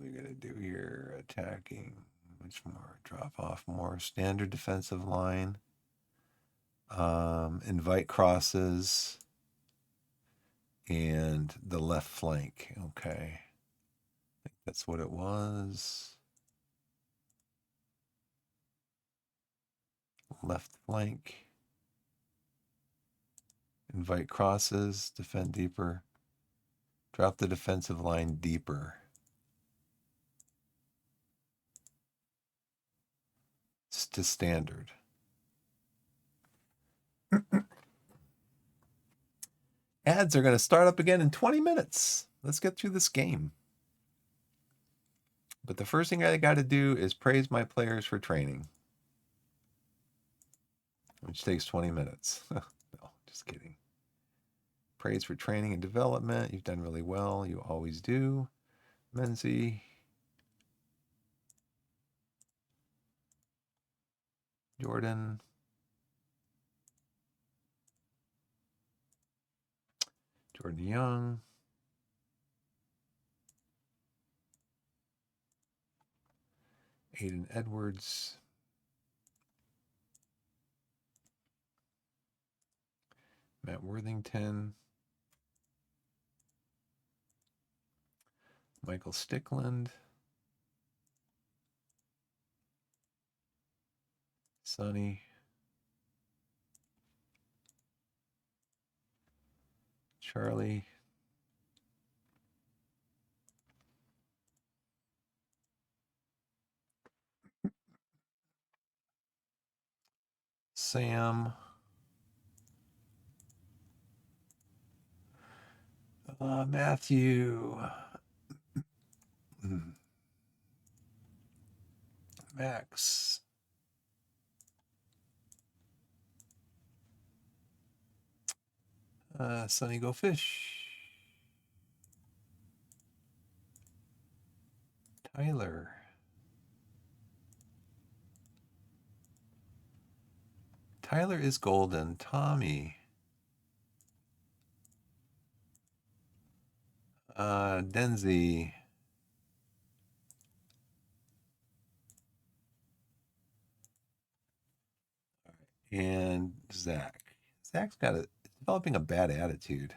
we going to do here? Attacking. Much more. Drop off more. Standard defensive line. Invite crosses. And the left flank. Okay. I think that's what it was. Left flank. Invite crosses. Defend deeper. Drop the defensive line deeper. It's to standard. Ads are going to start up again in 20 minutes. Let's get through this game. But the first thing I got to do is praise my players for training, which takes 20 minutes. No, just kidding. Praise for training and development. You've done really well. You always do. Menzie. Jordan. Jordan Young. Aiden Edwards. Matt Worthington. Michael Stickland. Sonny. Charlie. Sam. Matthew. Max. Sonny, go fish. Tyler. Tyler is golden. Tommy. Denzi. And Zach. Zach's developing a bad attitude.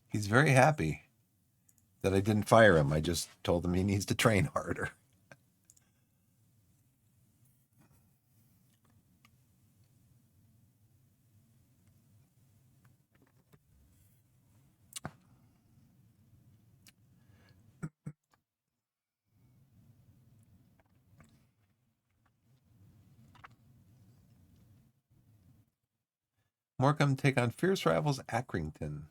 He's very happy that I didn't fire him. I just told him he needs to train harder. Morecambe take on fierce rivals Accrington.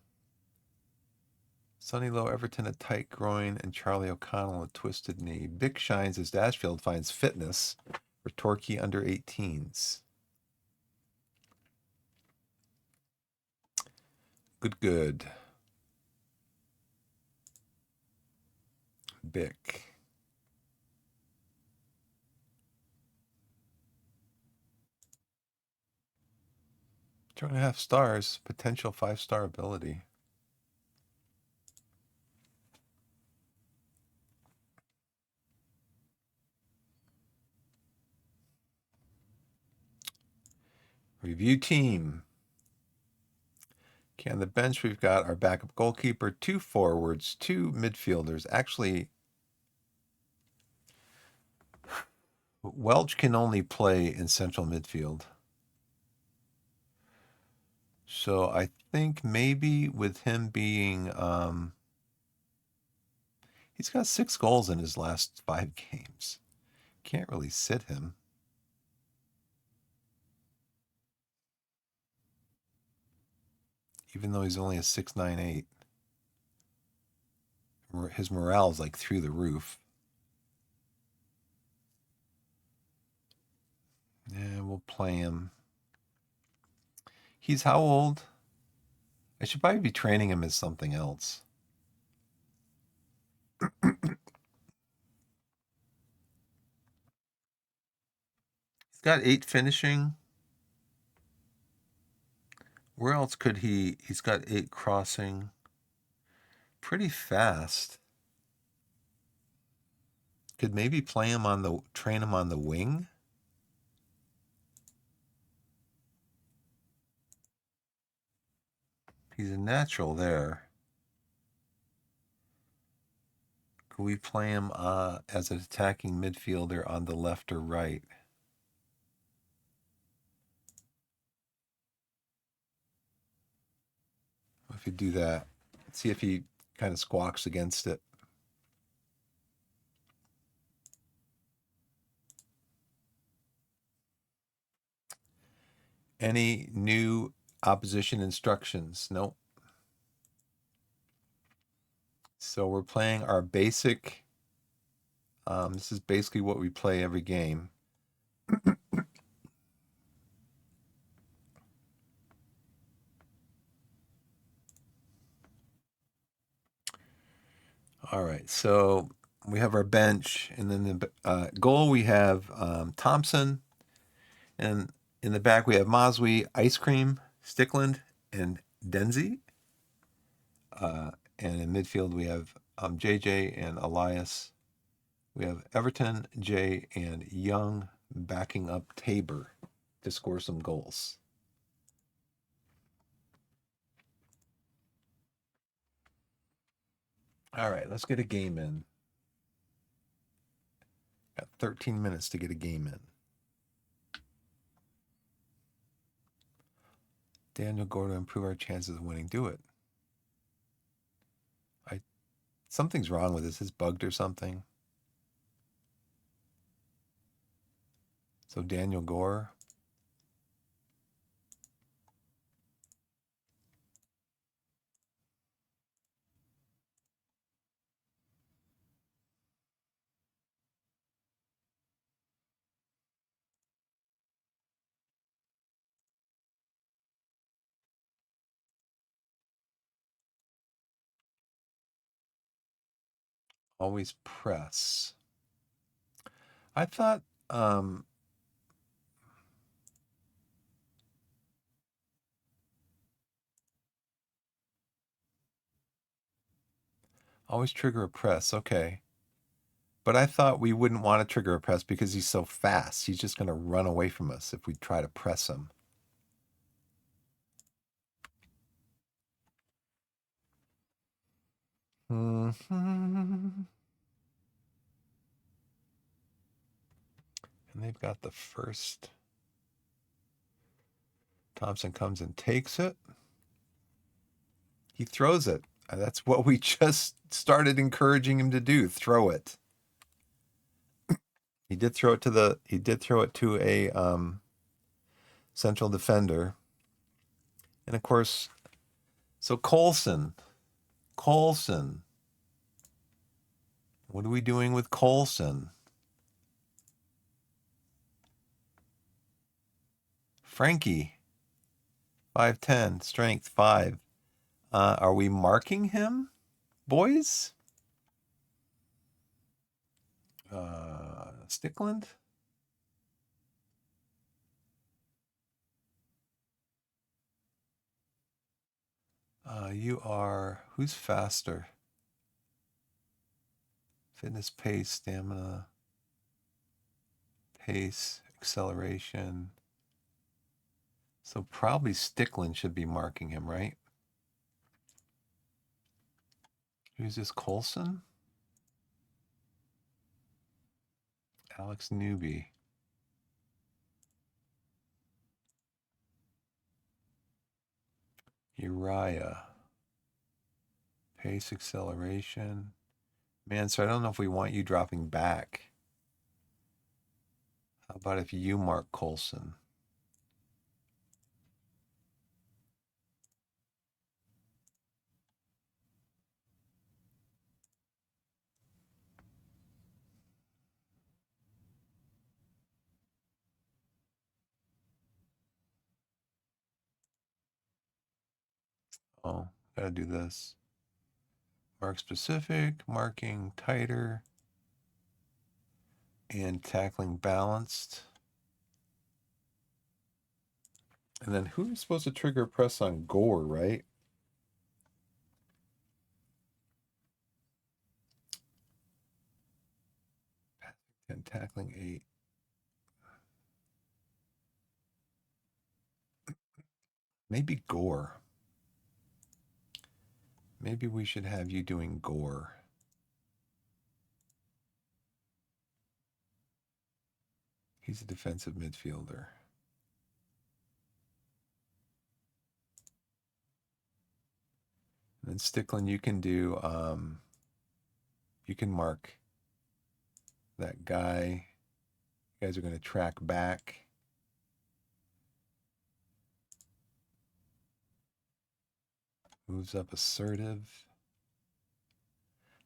Sonny Lowe Everton a tight groin and Charlie O'Connell a twisted knee. Vic shines as Dashfield finds fitness for Torquay under 18s. Good. Bick. 2.5 stars, potential 5-star ability. Review team. Okay, on the bench, we've got our backup goalkeeper, 2 forwards, 2 midfielders. Actually, Welch can only play in central midfield. So I think maybe with him being, he's got 6 goals in his last 5 games. Can't really sit him. Even though he's only a 6'9", 8. His morale is like through the roof. Yeah, we'll play him. He's how old? I should probably be training him as something else. He's got 8 finishing. Where else could he's got 8 crossing. Pretty fast. Could maybe train him on the wing. He's a natural there. Could we play him as an attacking midfielder on the left or right? If you do that, see if he kind of squawks against it. Any new opposition instructions? Nope. So we're playing our basic. This is basically what we play every game. All right, so we have our bench, and then the goal we have Thompson, and in the back we have Moswy, Ice Cream, Stickland, and Denzi. And in midfield we have JJ and Elias. We have Everton, Jay, and Young backing up Tabor to score some goals. All right, let's get a game in. Got 13 minutes to get a game in. Daniel Gore to improve our chances of winning. Do it. Something's wrong with this. It's bugged or something. So Daniel Gore. Always press. I thought always trigger a press. Okay. But I thought we wouldn't want to trigger a press because he's so fast. He's just going to run away from us if we try to press him. And they've got the first. Thompson comes and takes it. He throws it. That's what we just started encouraging him to do. Throw it. He did throw it to a central defender. And of course, so Coulson. What are we doing with Coulson? Frankie. 5'10", strength 5. Are we marking him, boys? Stickland? You are, who's faster? Fitness, pace, stamina, pace, acceleration. So probably Stickland should be marking him, right? Who's this, Coulson? Alex Newby. Uriah. Pace, acceleration. Man, so I don't know if we want you dropping back. How about if you mark Coulson? Oh, gotta do this. Mark specific, marking tighter, and tackling balanced. And then who's supposed to trigger press on Gore, right? And tackling 8. Maybe Gore. Maybe we should have you doing Gore. He's a defensive midfielder. And then Stickland, you can do, you can mark that guy. You guys are going to track back. Moves up assertive.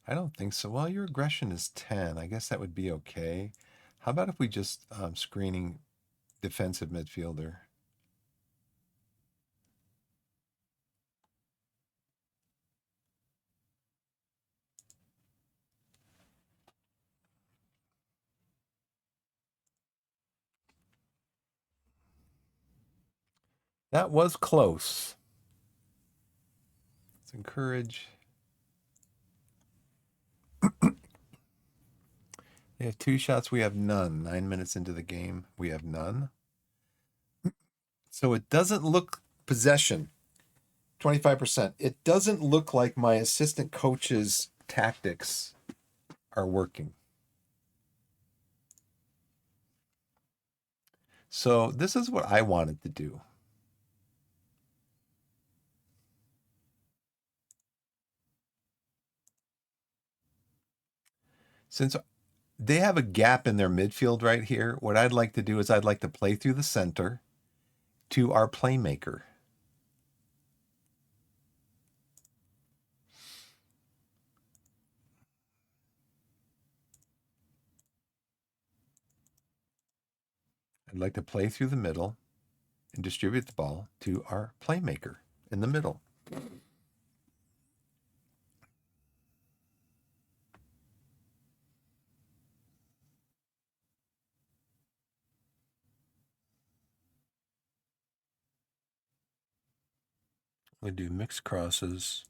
I don't think so. Well, your aggression is 10. I guess that would be okay. How about if we just screening defensive midfielder? That was close. Let's encourage. They have 2 shots. We have none. 9 minutes into the game, we have none. So it doesn't look possession. 25%. It doesn't look like my assistant coach's tactics are working. So this is what I wanted to do. Since they have a gap in their midfield right here, what I'd like to do is I'd like to play through the center to our playmaker. I'd like to play through the middle and distribute the ball to our playmaker in the middle. We do mixed crosses.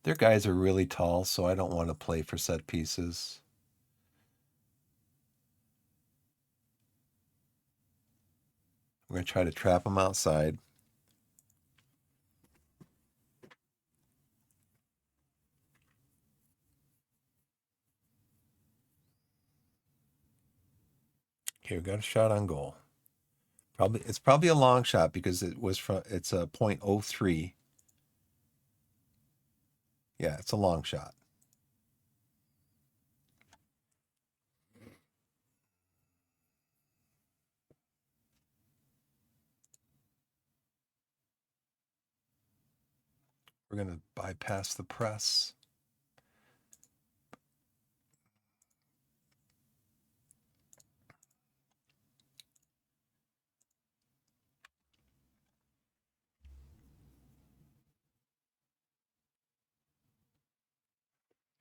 Their guys are really tall, so I don't want to play for set pieces. We're going to try to trap them outside. Okay, we got a shot on goal. It's probably a long shot because it's a .03. Yeah, it's a long shot. We're going to bypass the press.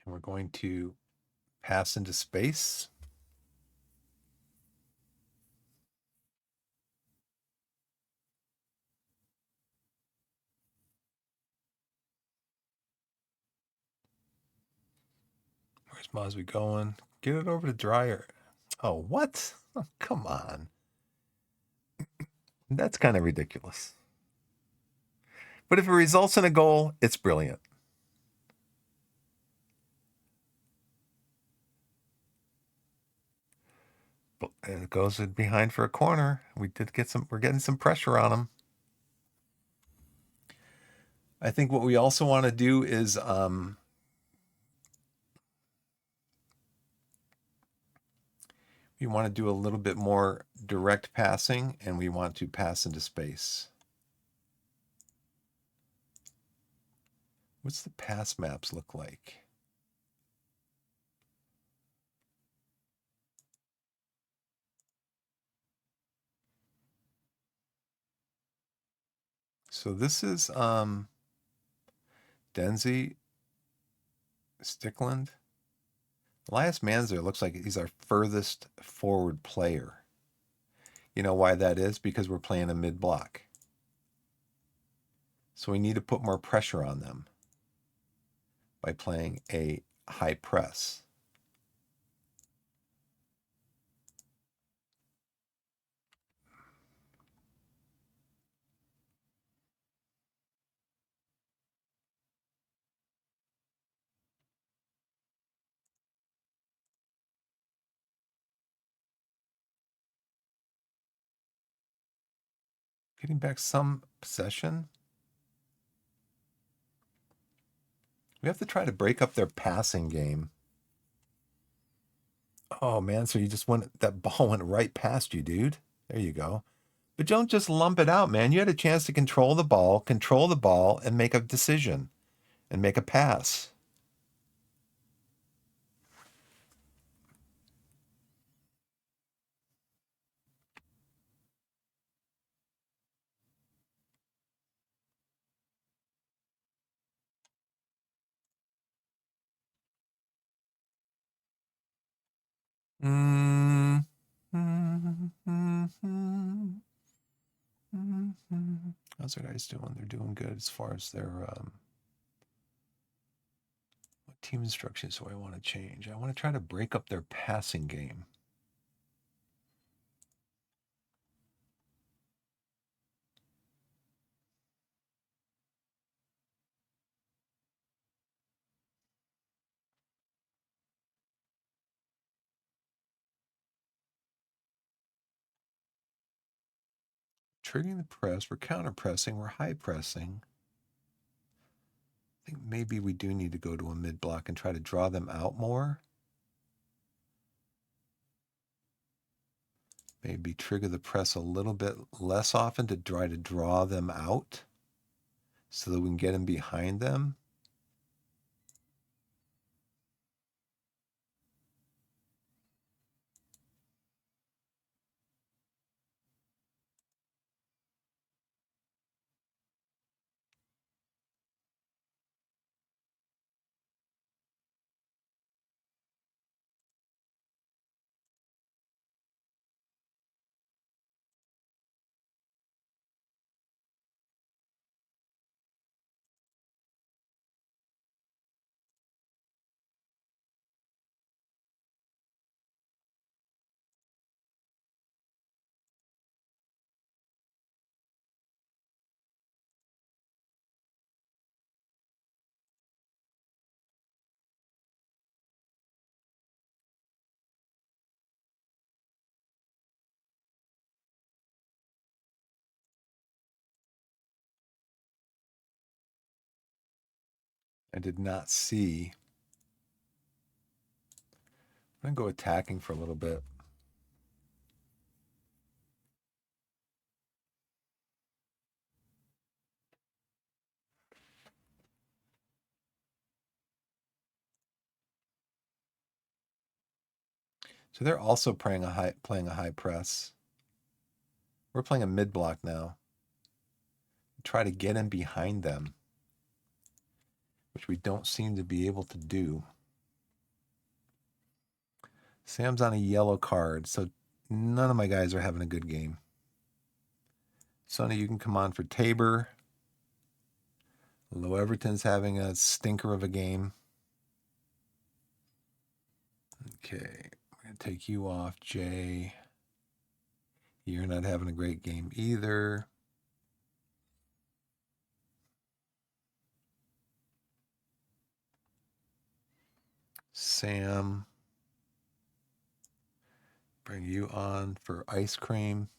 And we're going to pass into space. Where's Mosby going? Get it over to Dryer. Oh, what? Oh, come on. That's kind of ridiculous. But if it results in a goal, it's brilliant. And it goes behind for a corner. We're getting some pressure on them. I think what we also want to do is we want to do a little bit more direct passing, and we want to pass into space. What's the pass maps look like? So this is Denzi, Stickland. Elias Manzer looks like he's our furthest forward player. You know why that is? Because we're playing a mid-block. So we need to put more pressure on them by playing a high press. Getting back some possession. We have to try to break up their passing game. Oh, man, so that ball went right past you, dude. There you go. But don't just lump it out, man. You had a chance to control the ball, and make a decision and make a pass. Mm-hmm. How's our guys doing? They're doing good as far as their what team instructions do I want to change? I want to try to break up their passing game. Triggering the press, we're counter pressing, we're high pressing. I think maybe we do need to go to a mid block and try to draw them out more. Maybe trigger the press a little bit less often to try to draw them out so that we can get them behind them. I did not see. I'm going to go attacking for a little bit. So they're also playing a high press. We're playing a mid block now. Try to get in behind them, which we don't seem to be able to do. Sam's on a yellow card, so none of my guys are having a good game. Sonny, you can come on for Tabor. Low Everton's having a stinker of a game. Okay, we're going to take you off, Jay. You're not having a great game either. Sam, bring you on for ice cream.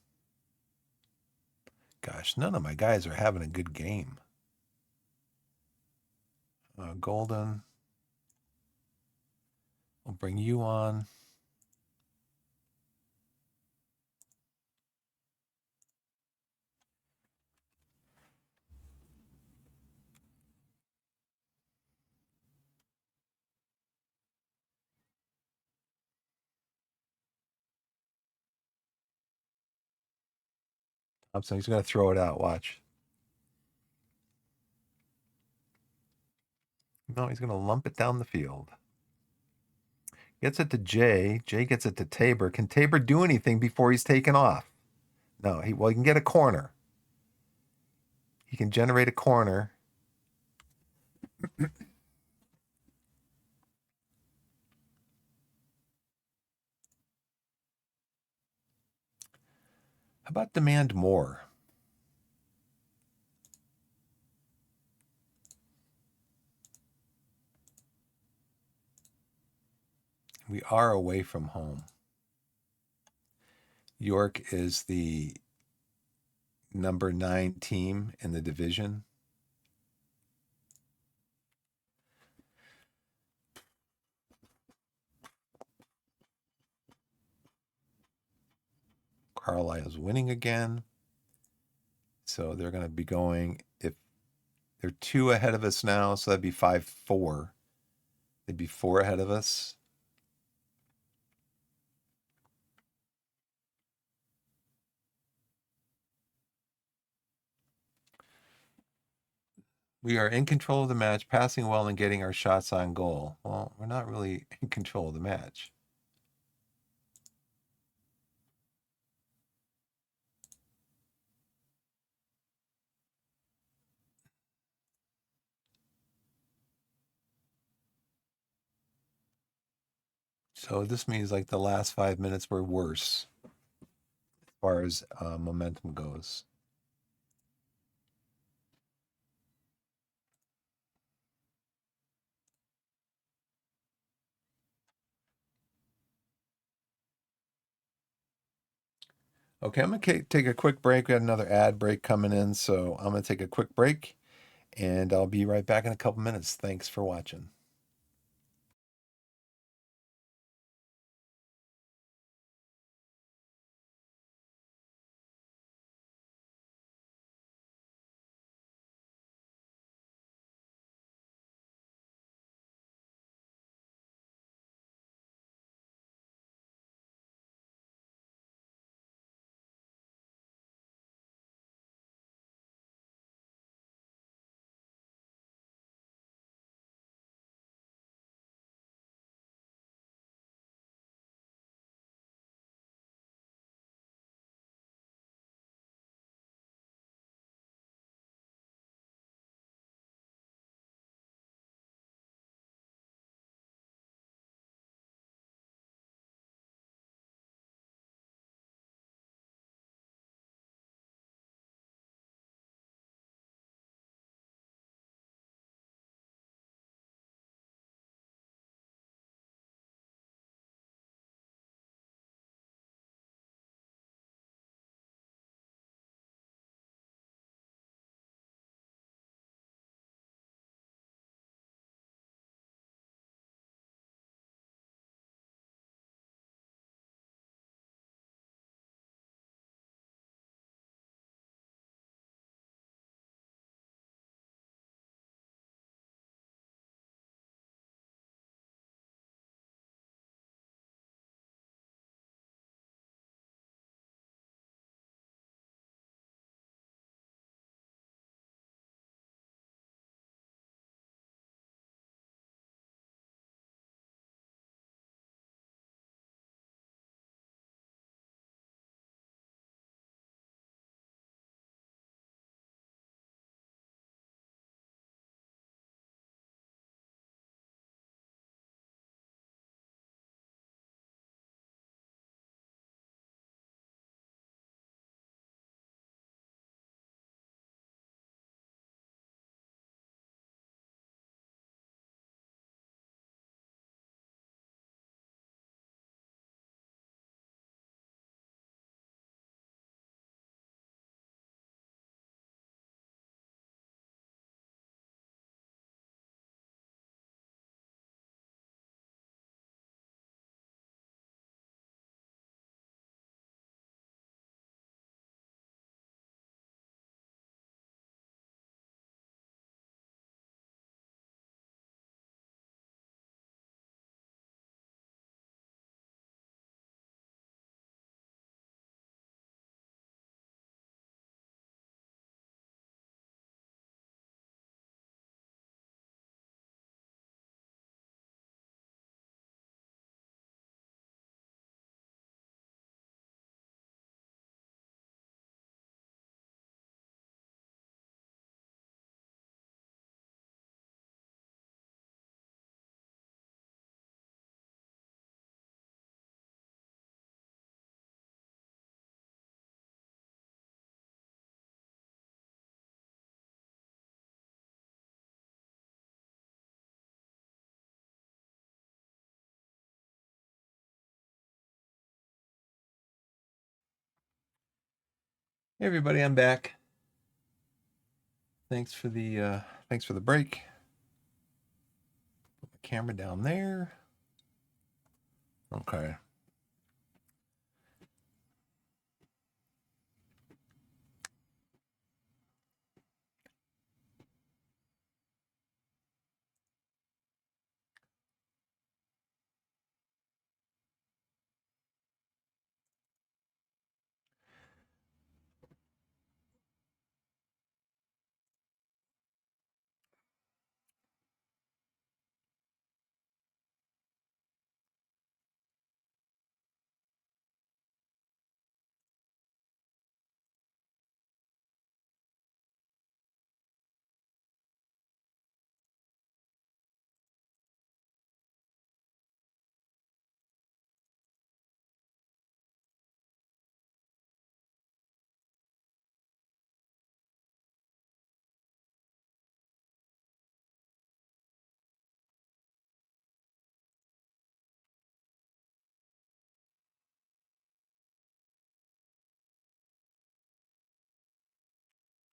Gosh, none of my guys are having a good game. Golden, we'll bring you on. Thompson, he's going to throw it out. Watch. No, he's going to lump it down the field. Gets it to Jay. Jay gets it to Tabor. Can Tabor do anything before he's taken off? No, he can get a corner. He can generate a corner. How about demand more? We are away from home. York is the number 9 team in the division. Carlisle's winning again. So they're going to be going, if they're 2 ahead of us now, so that'd be 5-4. They'd be 4 ahead of us. We are in control of the match, passing well and getting our shots on goal. Well, we're not really in control of the match. So this means like the last 5 minutes were worse as far as momentum goes. Okay, I'm going to take a quick break. We had another ad break coming in, so I'm going to take a quick break, and I'll be right back in a couple minutes. Thanks for watching. Hey everybody, I'm back. Thanks for the break. Put the camera down there. Okay.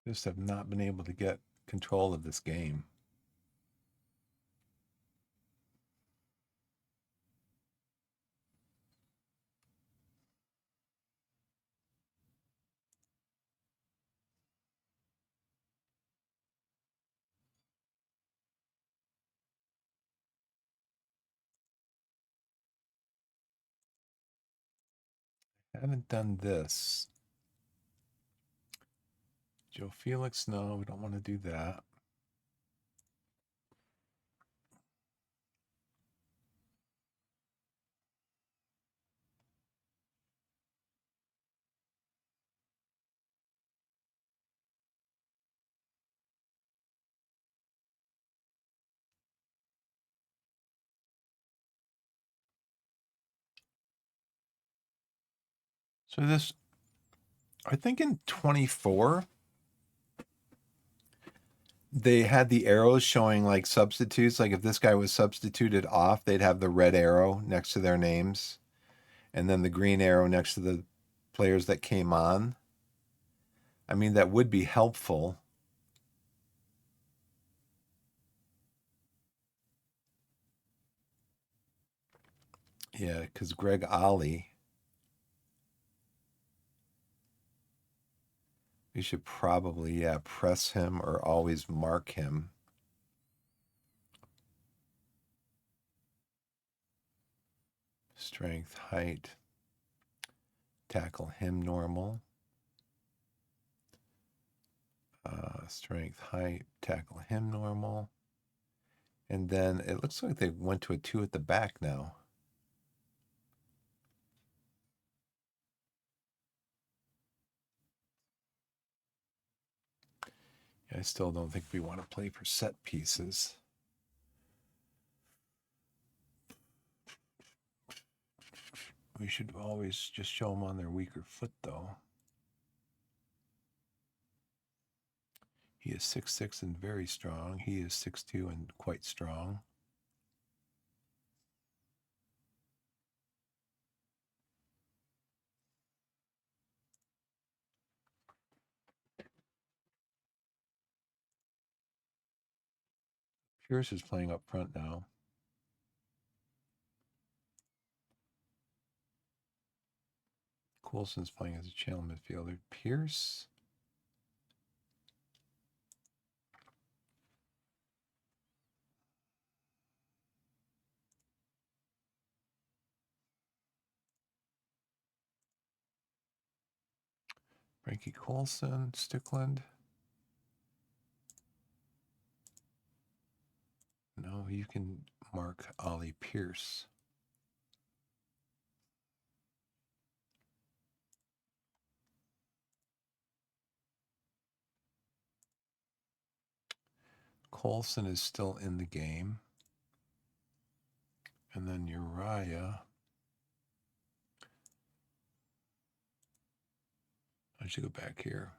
Just have not been able to get control of this game. I haven't done this. Joe Felix, no, we don't want to do that. So this, I think in 24, they had the arrows showing like substitutes. Like if this guy was substituted off, they'd have the red arrow next to their names and then the green arrow next to the players that came on. I mean, that would be helpful. Yeah, because Greg Ollie, we should probably, press him or always mark him. Strength, height, tackle him normal. Strength, height, tackle him normal. And then it looks like they went to a 2 at the back now. I still don't think we want to play for set pieces. We should always just show them on their weaker foot, though. He is 6'6" and very strong. He is 6'2" and quite strong. Pierce is playing up front now. Coulson's playing as a channel midfielder. Pierce. Frankie Coulson, Stickland. No, you can mark Ollie Pierce. Coulson is still in the game. And then Uriah. I should go back here.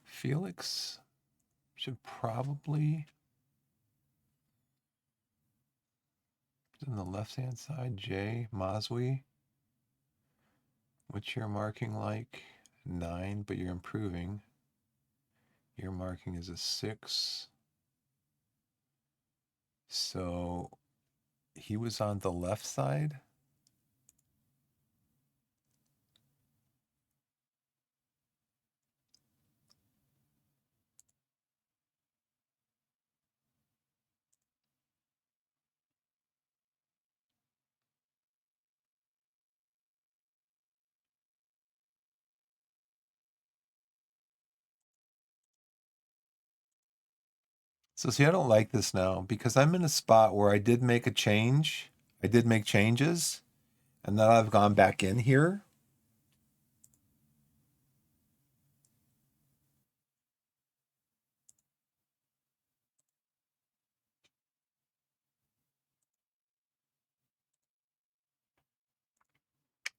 Felix should probably on the left-hand side, J, Maswi. What's your marking like? 9, but you're improving. Your marking is a 6. So he was on the left side. So see, I don't like this now because I'm in a spot where I did make a change. I did make changes, and then I've gone back in here.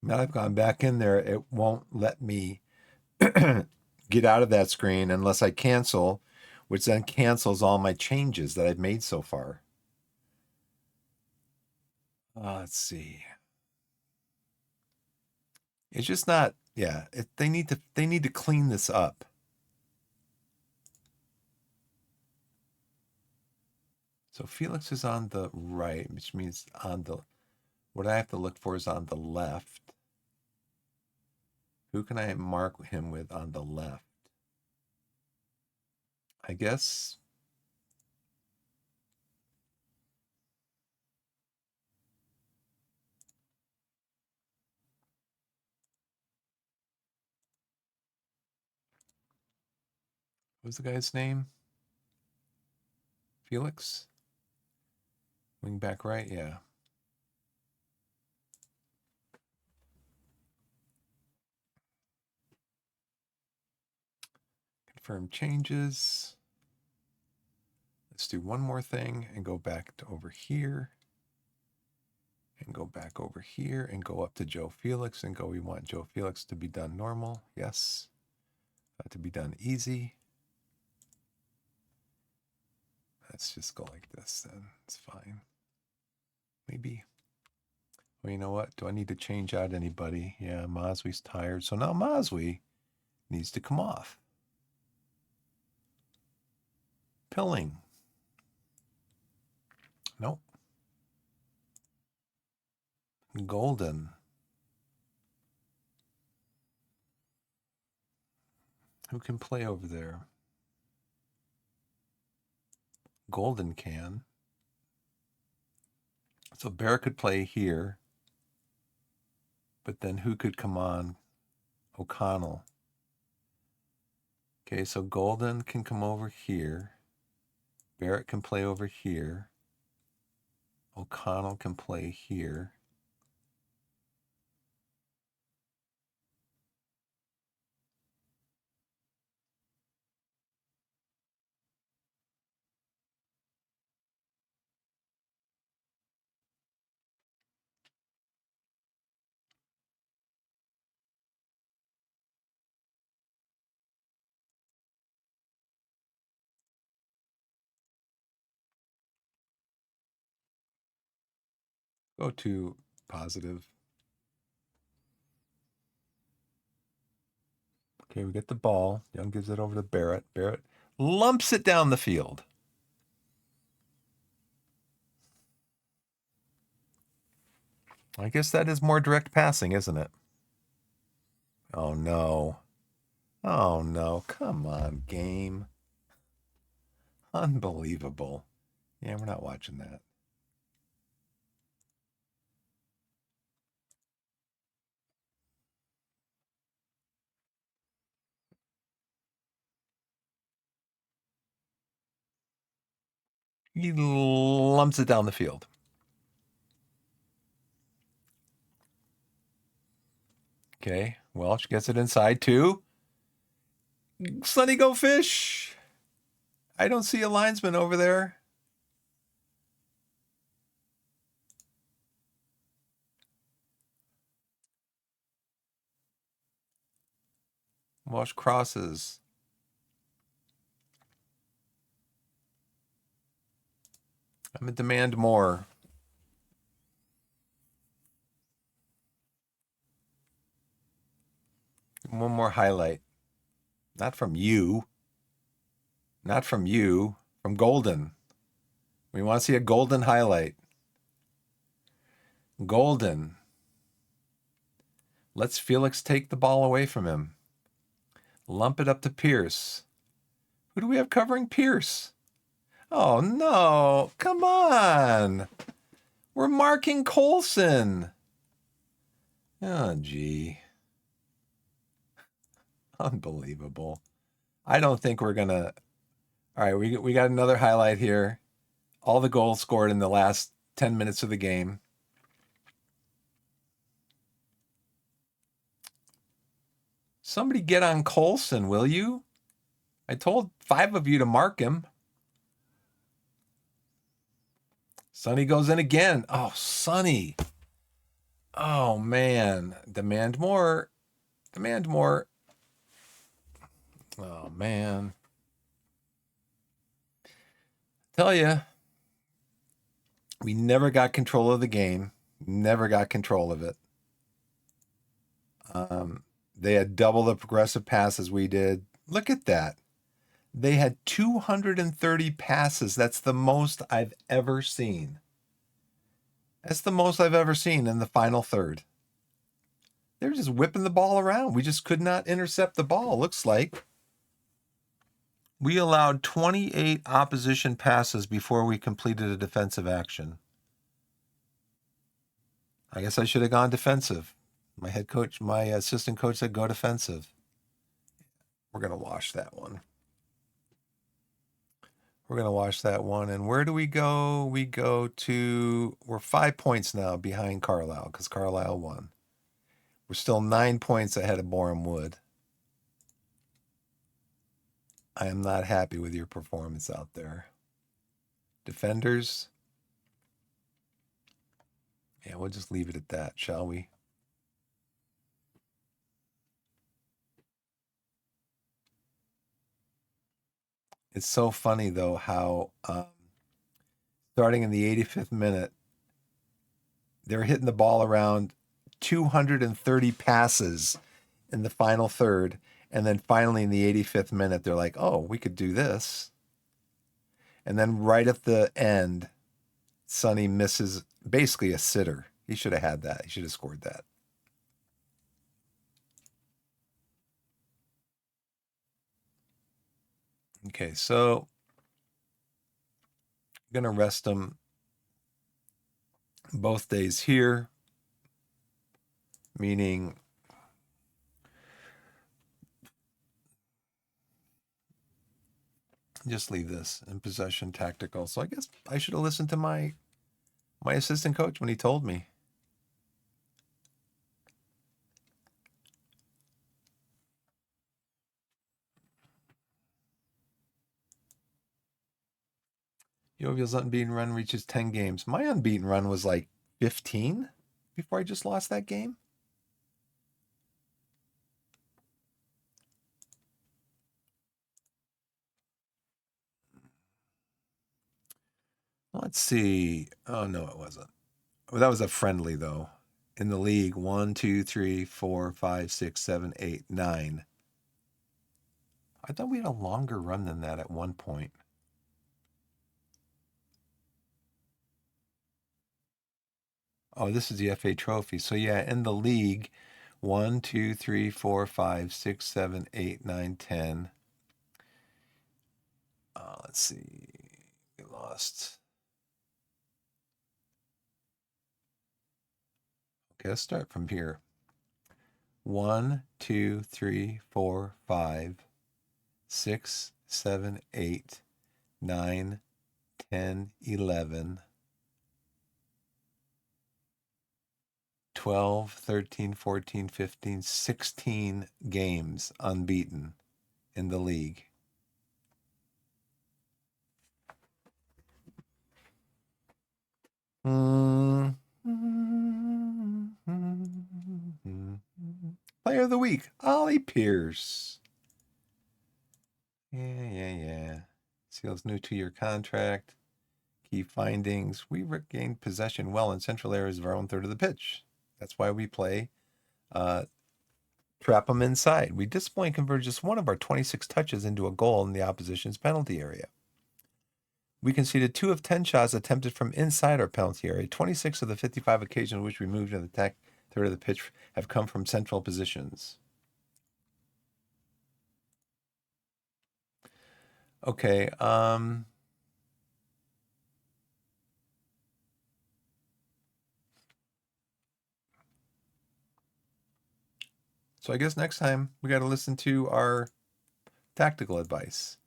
Now I've gone back in there. It won't let me get out of that screen unless I cancel, which then cancels all my changes that I've made so far. Let's see. It's just not, yeah, they need to clean this up. So Felix is on the right, which means on the, what I have to look for is on the left. Who can I mark him with on the left? I guess what's the guy's name? Felix? Wing back right, yeah. Confirm changes. Let's do one more thing and go back to over here. And go back over here and go up to Joe Felix and go, we want Joe Felix to be done normal. Yes. To be done easy. Let's just go like this then. It's fine. Maybe. Well, you know what? Do I need to change out anybody? Yeah, Maswi's tired. So now Maswi needs to come off. Pilling. Nope. Golden. Who can play over there? Golden can. So Bear could play here. But then who could come on? O'Connell. Okay, so Golden can come over here. Barrett can play over here. O'Connell can play here. Go to positive. Okay, we get the ball. Young gives it over to Barrett. Barrett lumps it down the field. I guess that is more direct passing, isn't it? Oh, no. Oh, no. Come on, game. Unbelievable. Yeah, we're not watching that. He lumps it down the field. Okay, Welch gets it inside too. Sonny, go fish. I don't see a linesman over there. Welch crosses. I'm gonna demand more. One more highlight. Not from you. Not from you. From Golden. We want to see a Golden highlight. Golden. Lets Felix take the ball away from him. Lump it up to Pierce. Who do we have covering Pierce? Oh, no. Come on. We're marking Coulson. Oh, gee. Unbelievable. I don't think we're going to... All right, we got another highlight here. All the goals scored in the last 10 minutes of the game. Somebody get on Coulson, will you? I told 5 of you to mark him. Sonny goes in again. Oh, Sonny. Oh, man. Demand more. Demand more. Oh, man. Tell you, we never got control of the game. Never got control of it. They had double the progressive passes we did. Look at that. They had 230 passes. That's the most I've ever seen. That's the most I've ever seen in the final third. They're just whipping the ball around. We just could not intercept the ball, looks like. We allowed 28 opposition passes before we completed a defensive action. I guess I should have gone defensive. My head coach, my assistant coach said go defensive. We're going to wash that one. We're going to wash that one. And where do we go? We go to, we're 5 points now behind Carlisle because Carlisle won. We're still 9 points ahead of Boreham Wood. I am not happy with your performance out there. Defenders. Yeah, we'll just leave it at that, shall we? It's so funny, though, how starting in the 85th minute, they're hitting the ball around 230 passes in the final third. And then finally in the 85th minute, they're like, oh, we could do this. And then right at the end, Sonny misses basically a sitter. He should have had that. He should have scored that. Okay, so I'm going to rest them both days here, meaning just leave this in possession tactical. So I guess I should have listened to my assistant coach when he told me. Yeovil's unbeaten run reaches 10 games. My unbeaten run was like 15 before I just lost that game. Let's see. Oh, no, it wasn't. Well, that was a friendly, though. In the league, 1, 2, 3, 4, 5, 6, 7, 8, 9. I thought we had a longer run than that at one point. Oh, this is the FA trophy. So, yeah, in the league, 1, 2, 3, 4, 5, 6, 7, 8, 9, 10. Let's see. We lost. Okay, let's start from here. 1, 2, 3, 4, 5, 6, 7, 8, 9, 10, 11, 12, 13, 14, 15, 16 games unbeaten in the league. Player of the week, Ollie Pierce. Yeah. Seals new 2-year contract. Key findings. We regained possession well in central areas of our own third of the pitch. That's why we play Trap them inside. We disciplined converted just one of our 26 touches into a goal in the opposition's penalty area. We conceded 2 of 10 shots attempted from inside our penalty area. 26 of the 55 occasions which we moved in the attack third of the pitch have come from central positions. Okay, so I guess next time we got to listen to our tactical advice,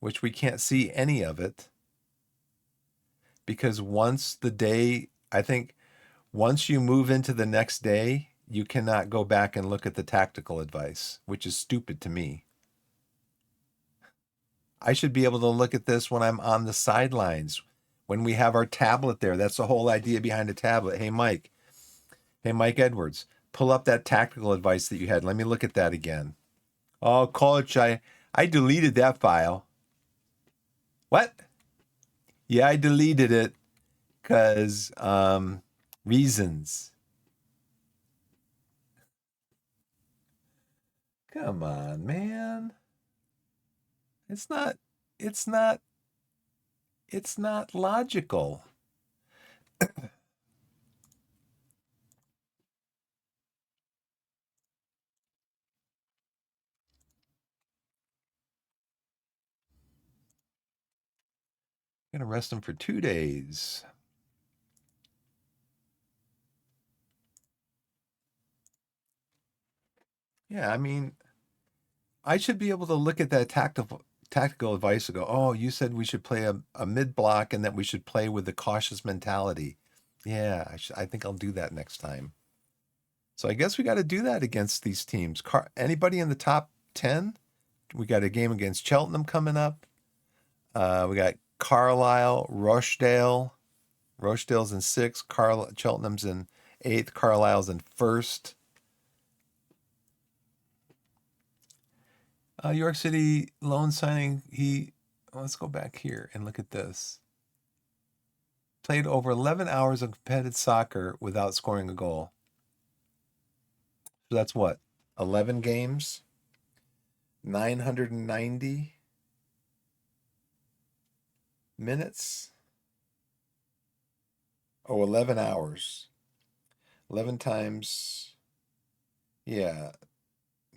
which we can't see any of it because once you move into the next day, you cannot go back and look at the tactical advice, which is stupid to me. I should be able to look at this when I'm on the sidelines, when we have our tablet there. That's the whole idea behind a tablet. Hey, Mike Edwards, pull up that tactical advice that you had. Let me look at that again. Oh, coach, I deleted that file. What? Yeah, I deleted it because reasons. Come on, man. It's not logical. I'm gonna arrest him for 2 days. Yeah, I mean, I should be able to look at that tactical advice and go, oh, you said we should play a mid block and that we should play with the cautious mentality. Yeah, I think I'll do that next time. So I guess we got to do that against these teams. Anybody in the top 10? We got a game against Cheltenham coming up. We got Carlisle, Rochdale. Rochdale's in 6th. Cheltenham's in 8th. Carlisle's in 1st. York City loan signing. Let's go back here and look at this. Played over 11 hours of competitive soccer without scoring a goal. So that's what? 11 games? 990 minutes? Oh, 11 hours. 11 times, yeah,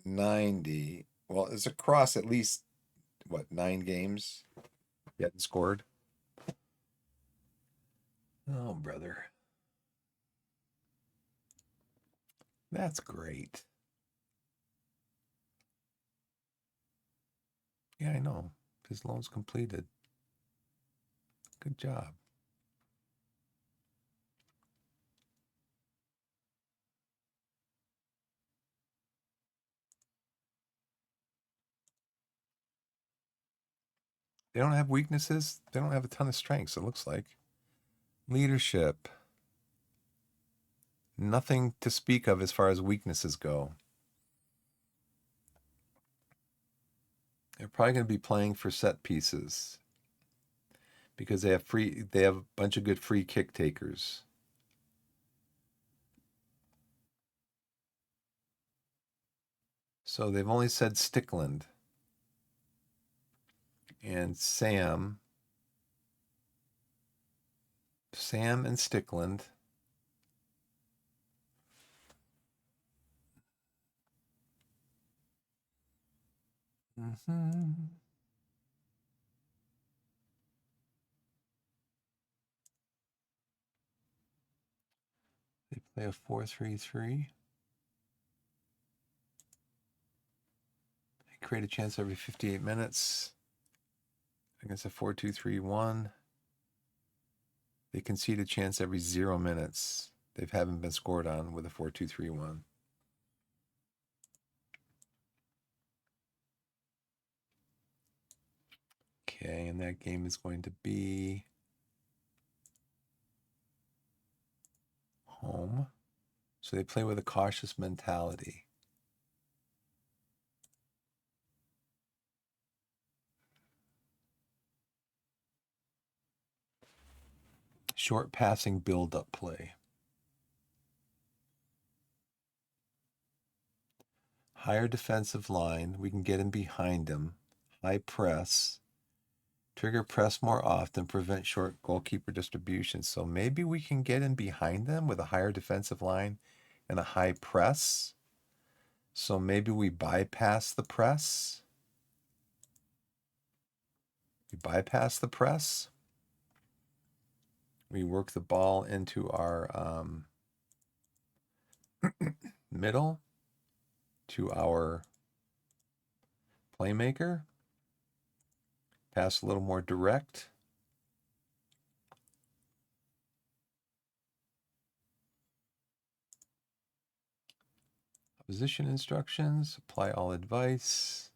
90. Well, it's across at least, 9 games? He hadn't scored. Oh, brother. That's great. Yeah, I know. His loan's completed. Good job. They don't have weaknesses. They don't have a ton of strengths, it looks like. Leadership. Nothing to speak of as far as weaknesses go. They're probably going to be playing for set pieces because they have a bunch of good free kick takers. So they've only said Stickland and Sam and Stickland. They play a 4-3-3. They create a chance every 58 minutes against a 4-2-3-1. They concede a chance every 0 minutes. They haven't been scored on with a 4-2-3-1. Okay, and that game is going to be home. So they play with a cautious mentality. Short passing build-up play. Higher defensive line. We can get in behind him. High press. Trigger press more often. Prevent short goalkeeper distribution. So maybe we can get in behind them with a higher defensive line and a high press. So maybe we bypass the press. We bypass the press. We work the ball into our middle to our playmaker. Pass a little more direct. Position instructions. Apply all advice.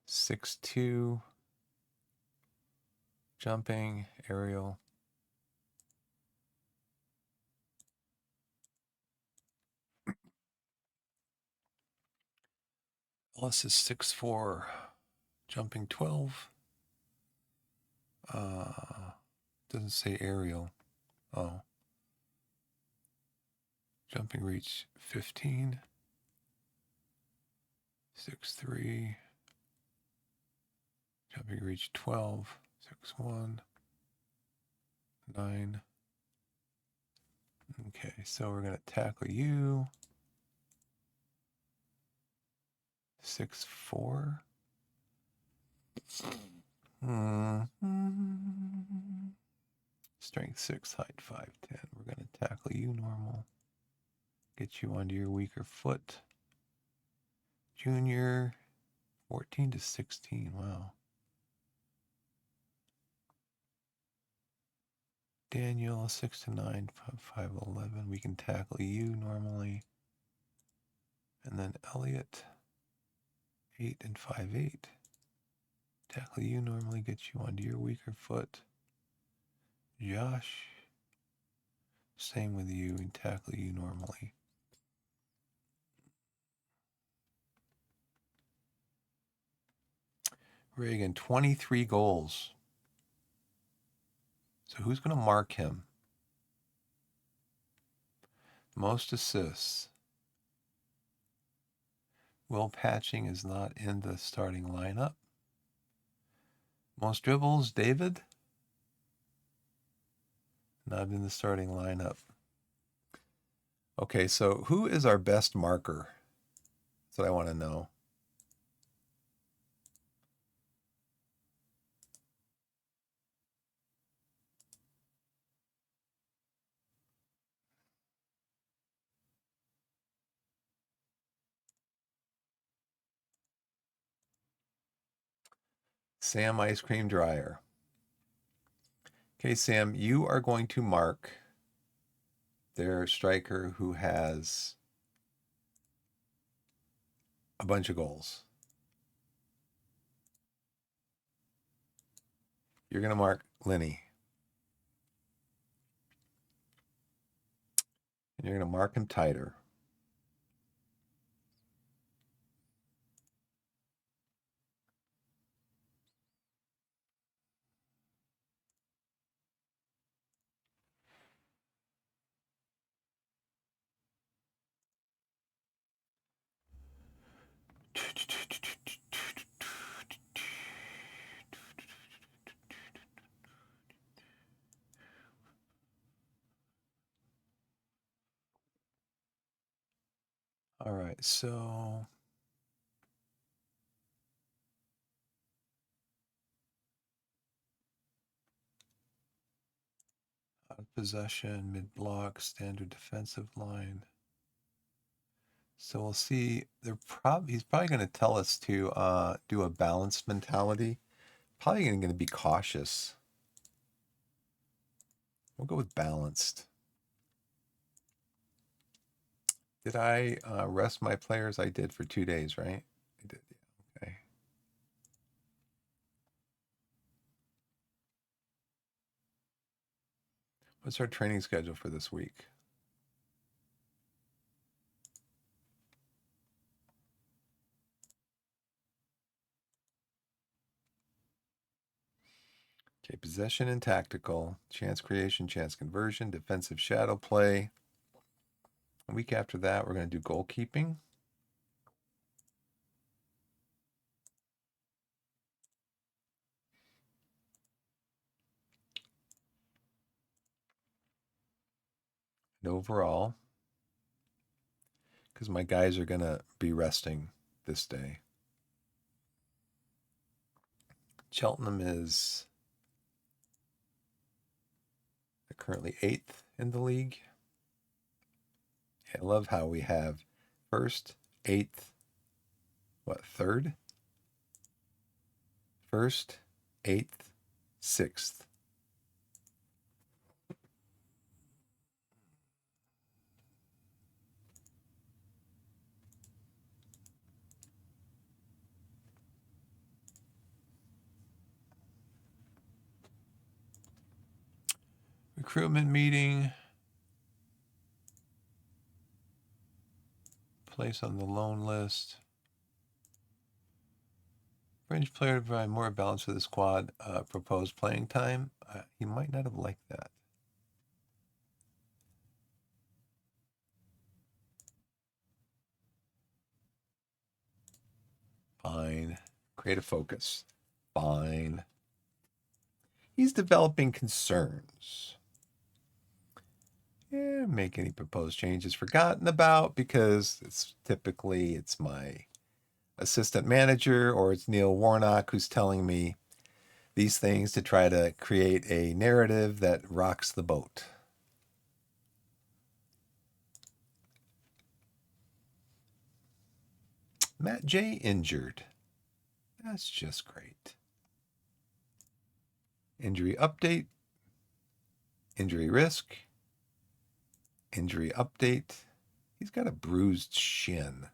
6-2. Jumping, aerial. Ellis is 6'4", jumping 12. Doesn't say aerial. Oh. Jumping reach 15. 6'3". Jumping reach 12. 6'1". 9. Okay, so we're going to tackle you. 6'4". Strength 6, height 5'10". We're going to tackle you normal. Get you onto your weaker foot. Junior, 14 to 16. Wow. Daniel, 6 to 9, 5'11". We can tackle you normally. And then Elliot, 8 and 5'8". Tackle you normally, get you onto your weaker foot. Josh, same with you, and tackle you normally. Reagan, 23 goals. So who's going to mark him? Most assists. Will Patching is not in the starting lineup. Most dribbles, David. Not in the starting lineup. Okay, so who is our best marker? That's what I want to know. Sam Ice Cream Dryer. Okay, Sam, you are going to mark their striker who has a bunch of goals. You're going to mark Lenny. And you're going to mark him tighter. All right, so out of possession, mid-block, standard defensive line. So we'll see. He's probably going to tell us to do a balanced mentality. Probably going to be cautious. We'll go with balanced. Did I rest my players? I did for 2 days, right? I did, yeah. Okay. What's our training schedule for this week? Okay, possession and tactical, chance creation, chance conversion, defensive shadow play. A week after that, we're going to do goalkeeping. And overall, because my guys are going to be resting this day. Cheltenham is currently 8th in the league. I love how we have 1st, 8th, what, 3rd? 1st, 8th, 6th. Recruitment meeting. Place on the loan list. Fringe player to provide more balance for the squad. Proposed playing time. He might not have liked that. Fine. Create a focus. Fine. He's developing concerns. Make any proposed changes forgotten about because it's typically my assistant manager or it's Neil Warnock who's telling me these things to try to create a narrative that rocks the boat. Matt J. injured. That's just great. Injury update. Injury risk. Injury update. He's got a bruised shin.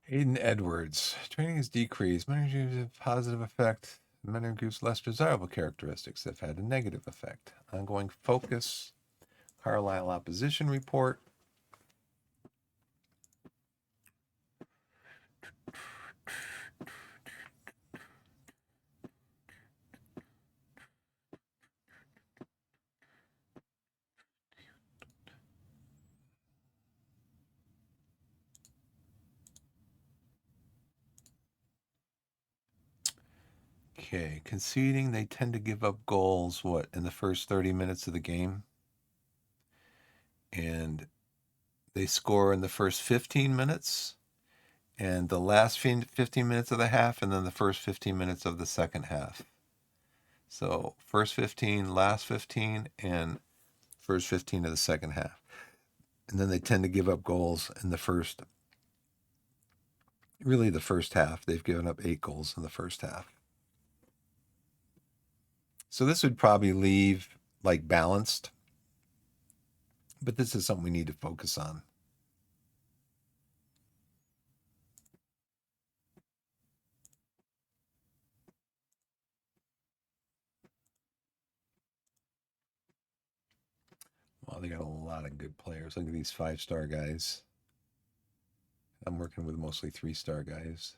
Aiden Edwards. Training has decreased. Managers have a positive effect. Many groups less desirable characteristics have had a negative effect. Ongoing focus. Carlisle opposition report. Okay, conceding, they tend to give up goals, in the first 30 minutes of the game? And they score in the first 15 minutes, and the last 15 minutes of the half, and then the first 15 minutes of the second half. So first 15, last 15, and first 15 of the second half. And then they tend to give up goals in the first half. They've given up 8 goals in the first half. So this would probably leave like balanced, but this is something we need to focus on. Well, they got a lot of good players. Look at these 5-star guys. I'm working with mostly 3-star guys.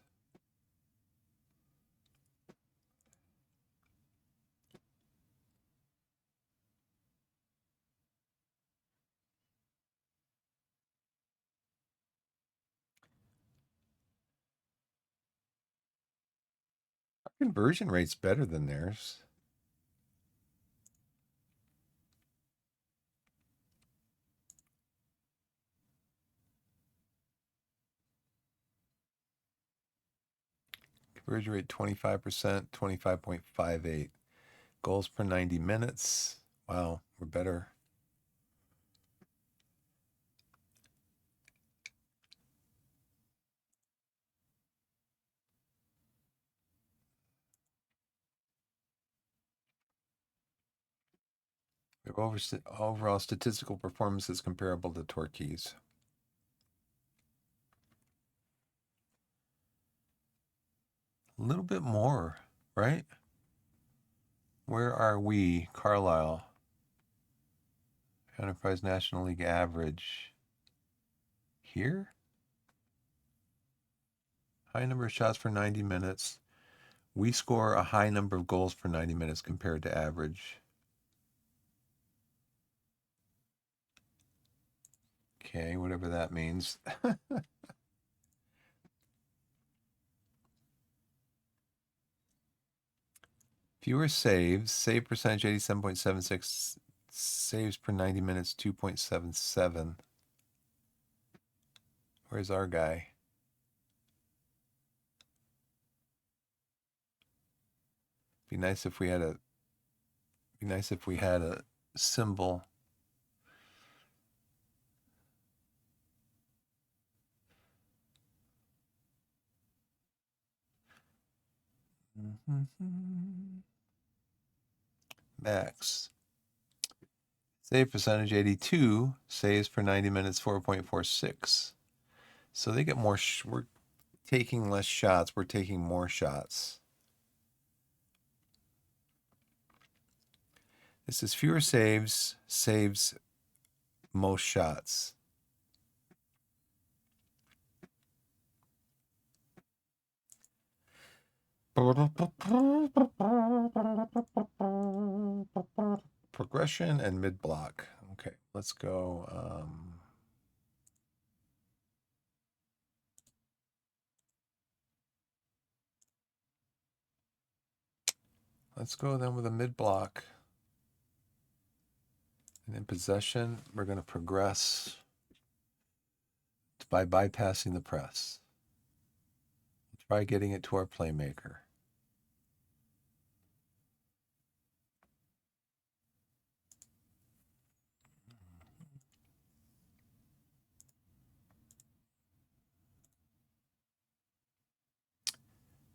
Our conversion rate's better than theirs. Conversion rate 25%, 25.58. Goals per 90 minutes. Wow, we're better. Their overall statistical performance is comparable to Torquay's. A little bit more, right? Where are we? Carlisle. Enterprise National League average. Here? High number of shots for 90 minutes. We score a high number of goals for 90 minutes compared to average. Okay, whatever that means. Fewer saves. Save percentage 87.76. Saves per 90 minutes 2.77. Where's our guy? Be nice if we had a symbol. Max. Save percentage 82. Saves per 90 minutes 4.46. So they get more. We're taking less shots. We're taking more shots. This is fewer saves. Saves most shots. Progression and mid block. Okay, let's go. Let's go then with a mid block. And in possession, we're going to progress by bypassing the press. Try getting it to our playmaker.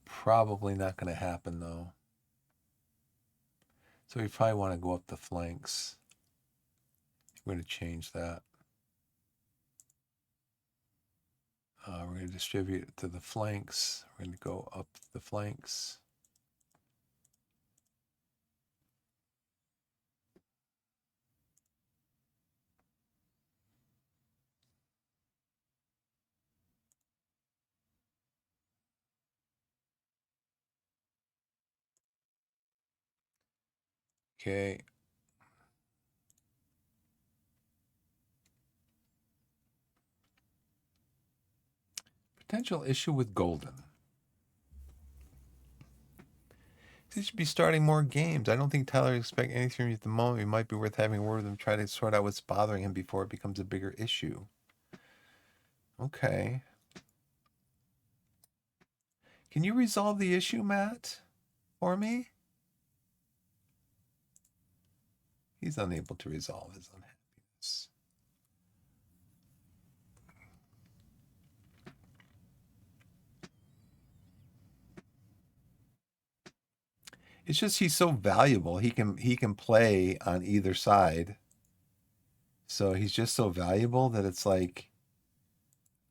Probably not going to happen though. So we probably want to go up the flanks. We're going to change that. We're going to distribute it to the flanks. We're going to go up the flanks. Okay. Potential issue with Golden. He should be starting more games. I don't think Tyler expects anything from you at the moment. It might be worth having a word with him, try to sort out what's bothering him before it becomes a bigger issue. Okay. Can you resolve the issue, Matt, for me? He's unable to resolve his unhappiness. It's just he's so valuable. He can play on either side. So he's just so valuable that it's like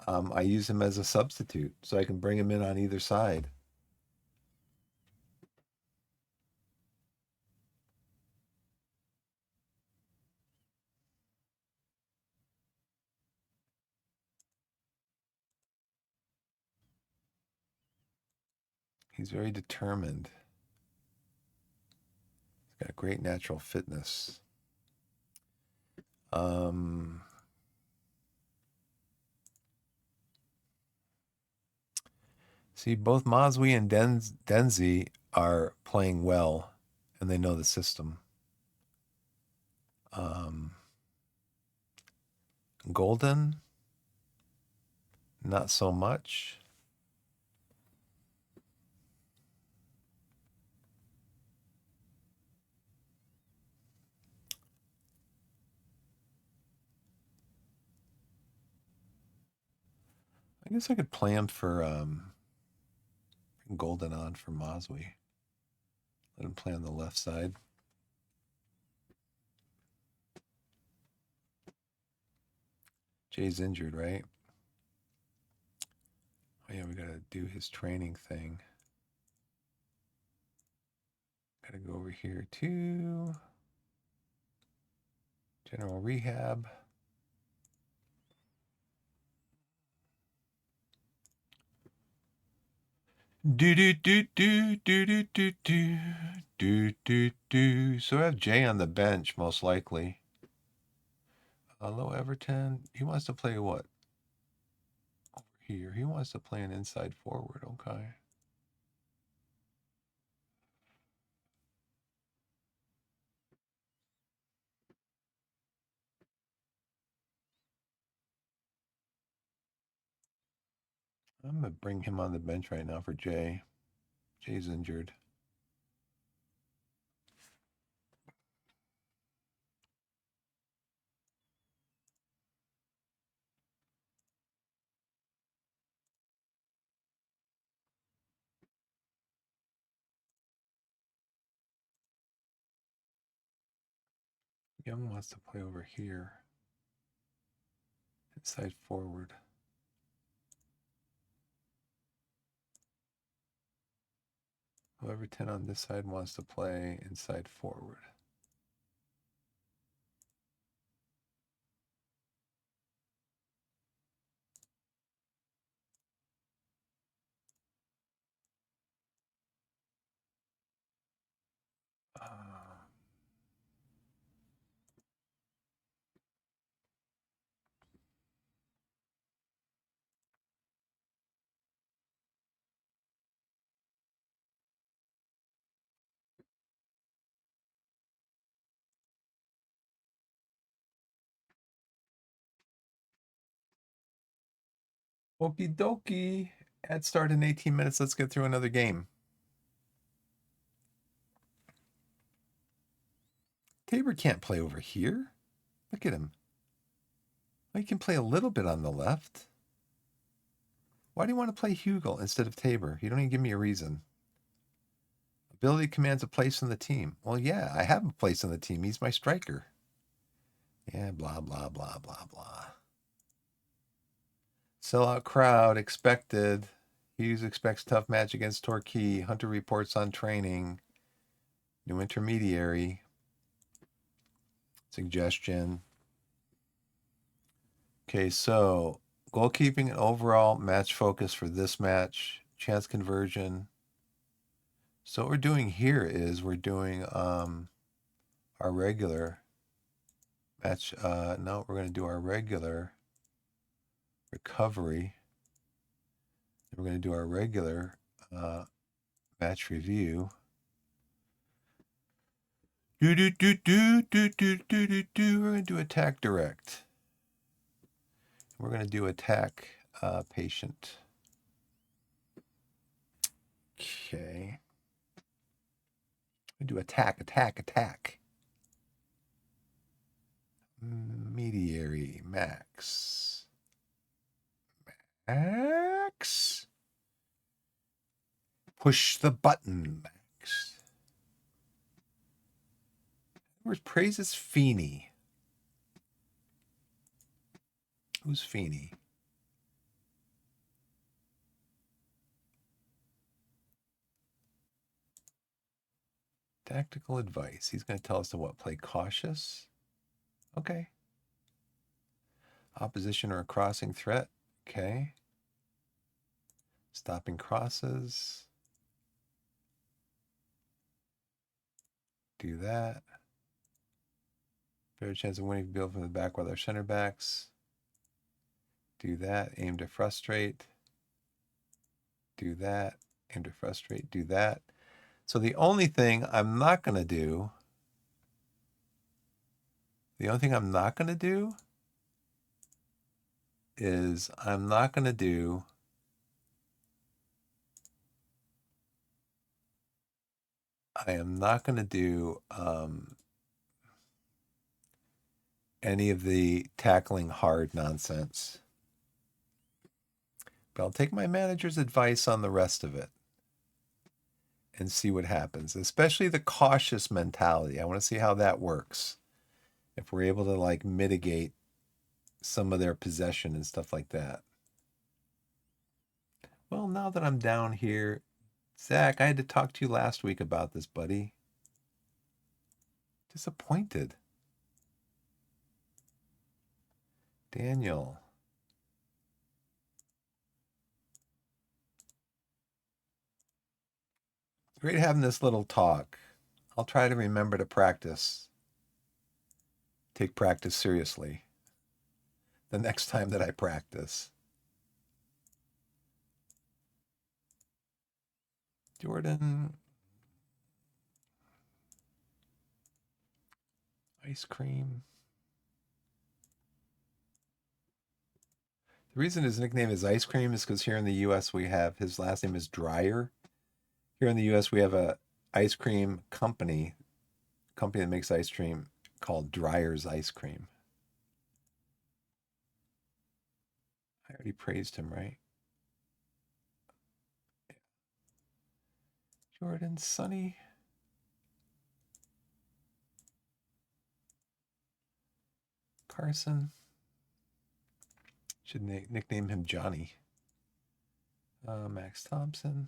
I use him as a substitute, so I can bring him in on either side. He's very determined. He's got great natural fitness. See, both Maswi and Denzi are playing well, and they know the system. Golden, not so much. I guess I could plan for Golden on for Maswi. Let him play on the left side. Jay's injured, right? Oh yeah, we gotta do his training thing. Gotta go over here to general rehab. Do do do do do do do do do do do. So I have Jay on the bench most likely. Hello, Everton. He wants to play what? Over here. He wants to play an inside forward. Okay. I'm going to bring him on the bench right now for Jay. Jay's injured. Young wants to play over here. Inside forward. Whoever 10 on this side wants to play inside forward. Okie dokie. Ad start in 18 minutes. Let's get through another game. Tabor can't play over here. Look at him. Well, he can play a little bit on the left. Why do you want to play Hugel instead of Tabor? You don't even give me a reason. Ability commands a place in the team. Well, yeah, I have a place in the team. He's my striker. Yeah, blah, blah, blah, blah, blah. Sellout crowd expected. Hughes expects tough match against Torquay. Hunter reports on training. New intermediary. Suggestion. Okay, so goalkeeping and overall match focus for this match. Chance conversion. So what we're doing here is we're doing our regular match. No, we're going to do our regular recovery. We're going to do our regular match review. We're going to do attack direct. We're going to do attack patient. Okay. We do attack. Mediary max. Push the button, Max. Where's praises Feeney? Who's Feeney? Tactical advice. He's going to tell us to what? Play cautious? Okay. Opposition or a crossing threat? Okay. Stopping crosses. Do that. Better chance of winning build from the back with our center backs. Do that. Aim to frustrate. Do that. Aim to frustrate. Do that. So the only thing I'm not going to do, is I'm not going to do any of the tackling hard nonsense. But I'll take my manager's advice on the rest of it and see what happens, especially the cautious mentality. I want to see how that works. If we're able to like mitigate some of their possession and stuff like that. Well, now that I'm down here, Zach, I had to talk to you last week about this, buddy. Disappointed. Daniel. Great having this little talk. I'll try to remember to practice. Take practice seriously. The next time that I practice. Jordan. Ice cream. The reason his nickname is Ice Cream is because here in the U.S. we have, his last name is Dryer. Here in the U.S. we have a ice cream company that makes ice cream called Dryer's Ice Cream. I already praised him, right? Jordan, Sonny. Carson. Should nickname him Johnny. Max Thompson.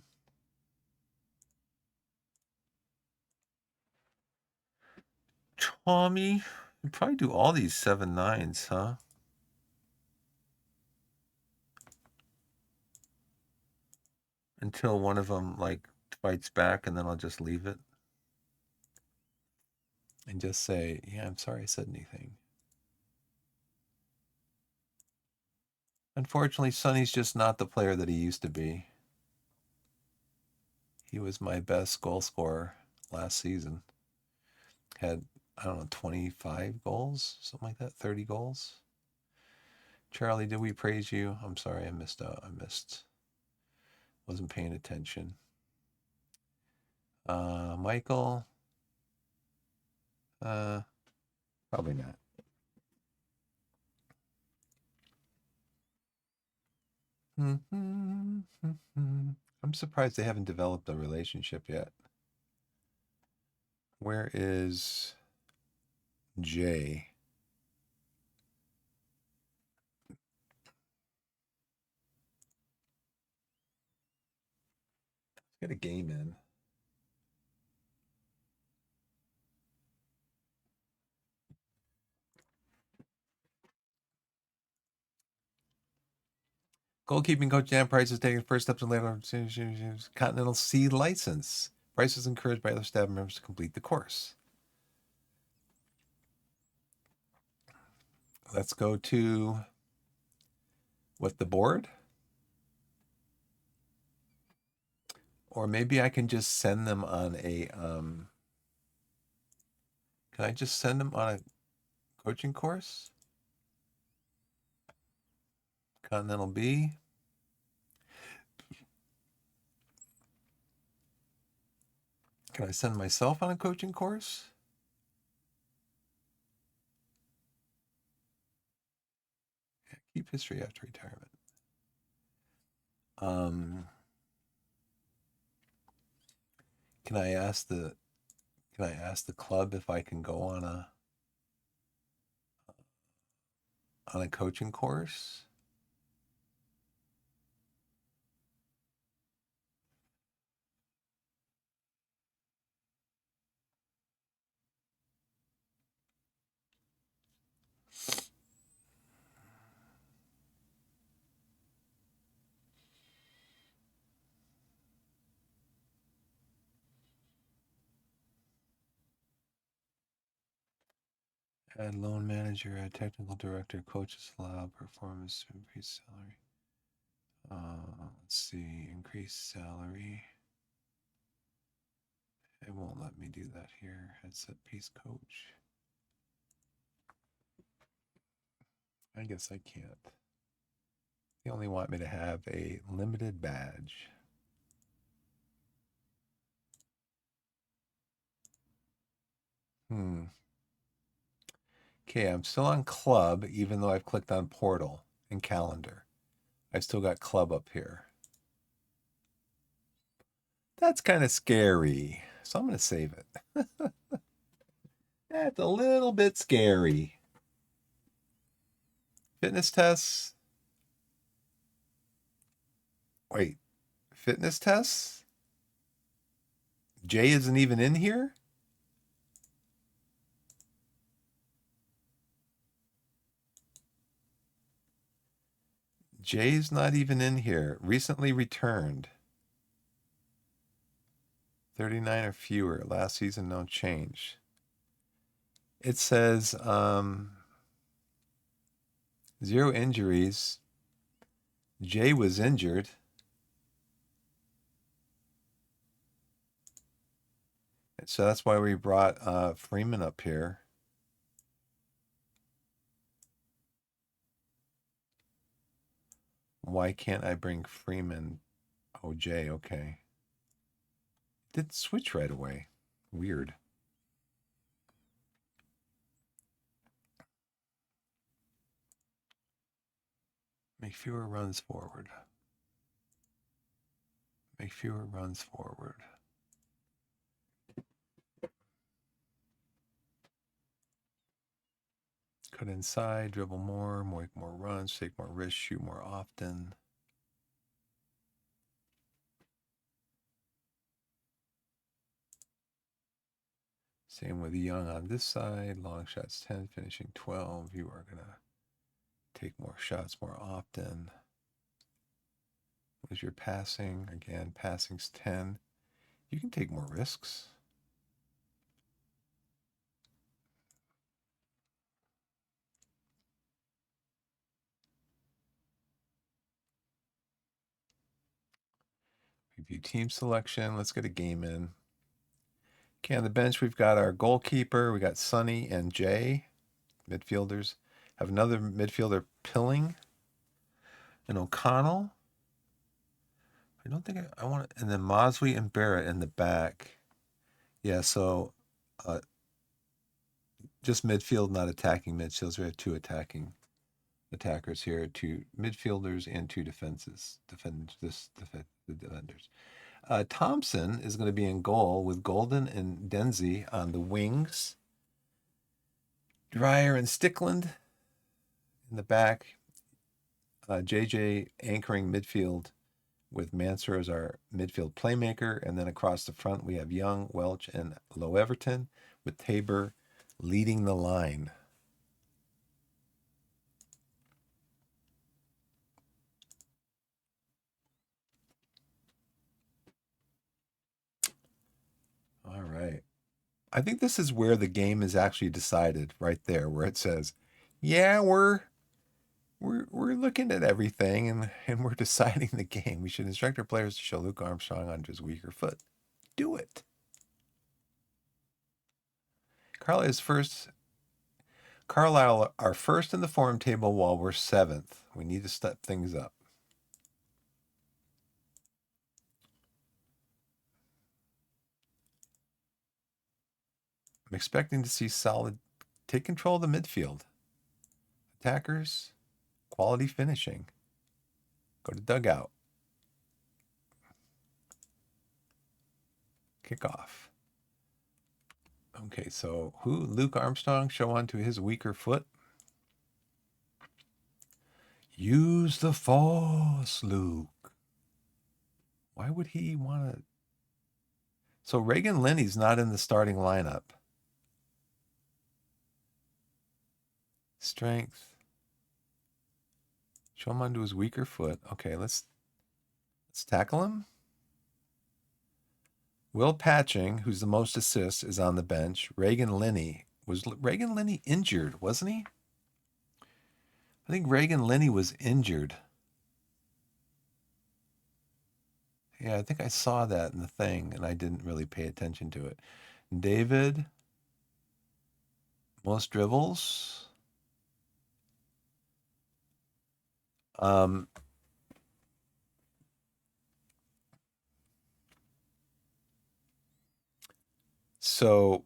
Tommy. You'd probably do all these 7-9s, huh? Until one of them like fights back, and then I'll just leave it. And just say, yeah, I'm sorry I said anything. Unfortunately, Sonny's just not the player that he used to be. He was my best goal scorer last season. Had, I don't know, 25 goals, something like that, 30 goals. Charlie, did we praise you? I'm sorry, I missed out. Wasn't paying attention. Michael, probably not. I'm surprised they haven't developed a relationship yet. Where is Jay? Let's get a game in. Goalkeeping coach Dan Price is taking first steps in later Continental C license. Price is encouraged by other staff members to complete the course. Let's go to what, the board? Or maybe I can just send them on a can I just send them on a coaching course? Continental B. Can I send myself on a coaching course? Yeah, keep history after retirement. Can I ask the club if I can go on a coaching course? Add loan manager, add technical director, coaches allow performance to increase salary. Let's see, increase salary. It won't let me do that here. Headset piece coach. I guess I can't. They only want me to have a limited badge. Okay, I'm still on club, even though I've clicked on portal and calendar. I've still got club up here. That's kind of scary. So I'm going to save it. That's a little bit scary. Fitness tests. Wait, fitness tests? Jay isn't even in here? Jay's not even in here. Recently returned. 39 or fewer. Last season, no change. It says 0 injuries. Jay was injured. So that's why we brought Freeman up here. Why can't I bring Freeman? Oh, Jay, okay. Didn't switch right away. Weird. Make fewer runs forward. Make fewer runs forward. Cut inside, dribble more, make more runs, take more risks, shoot more often. Same with Young on this side. Long shots 10, finishing 12. You are going to take more shots more often. What is your passing? Again, passing's 10. You can take more risks. Review team selection. Let's get a game in. Okay, on the bench, we've got our goalkeeper. We got Sonny and Jay, midfielders. Have another midfielder, Pilling, and O'Connell. I don't think I want to, and then Mosley and Barrett in the back. Yeah, so just midfield, not attacking midfields. We have 2 attacking attackers here, 2 midfielders and 2 defenders. Thompson is going to be in goal with Golden and Denzi on the wings. Dreyer and Stickland in the back. JJ anchoring midfield with Mansur as our midfield playmaker. And then across the front, we have Young, Welch, and Low Everton with Tabor leading the line. All right. I think this is where the game is actually decided, right there, where it says, yeah, we're looking at everything and we're deciding the game. We should instruct our players to show Luke Armstrong on his weaker foot. Do it. Carlisle are first in the form table while we're 7th. We need to step things up. I'm expecting to see solid, take control of the midfield. Attackers, quality finishing. Go to dugout. Kickoff. Okay, so Luke Armstrong show on to his weaker foot. Use the force, Luke. Why would he want to? So Reagan Linney's not in the starting lineup. Strength. Show him onto his weaker foot. Okay, let's tackle him. Will Patching, who's the most assists, is on the bench. Reagan Linney. Was Reagan Linney injured, wasn't he? I think Reagan Linney was injured. Yeah, I think I saw that in the thing, and I didn't really pay attention to it. David, most dribbles. So,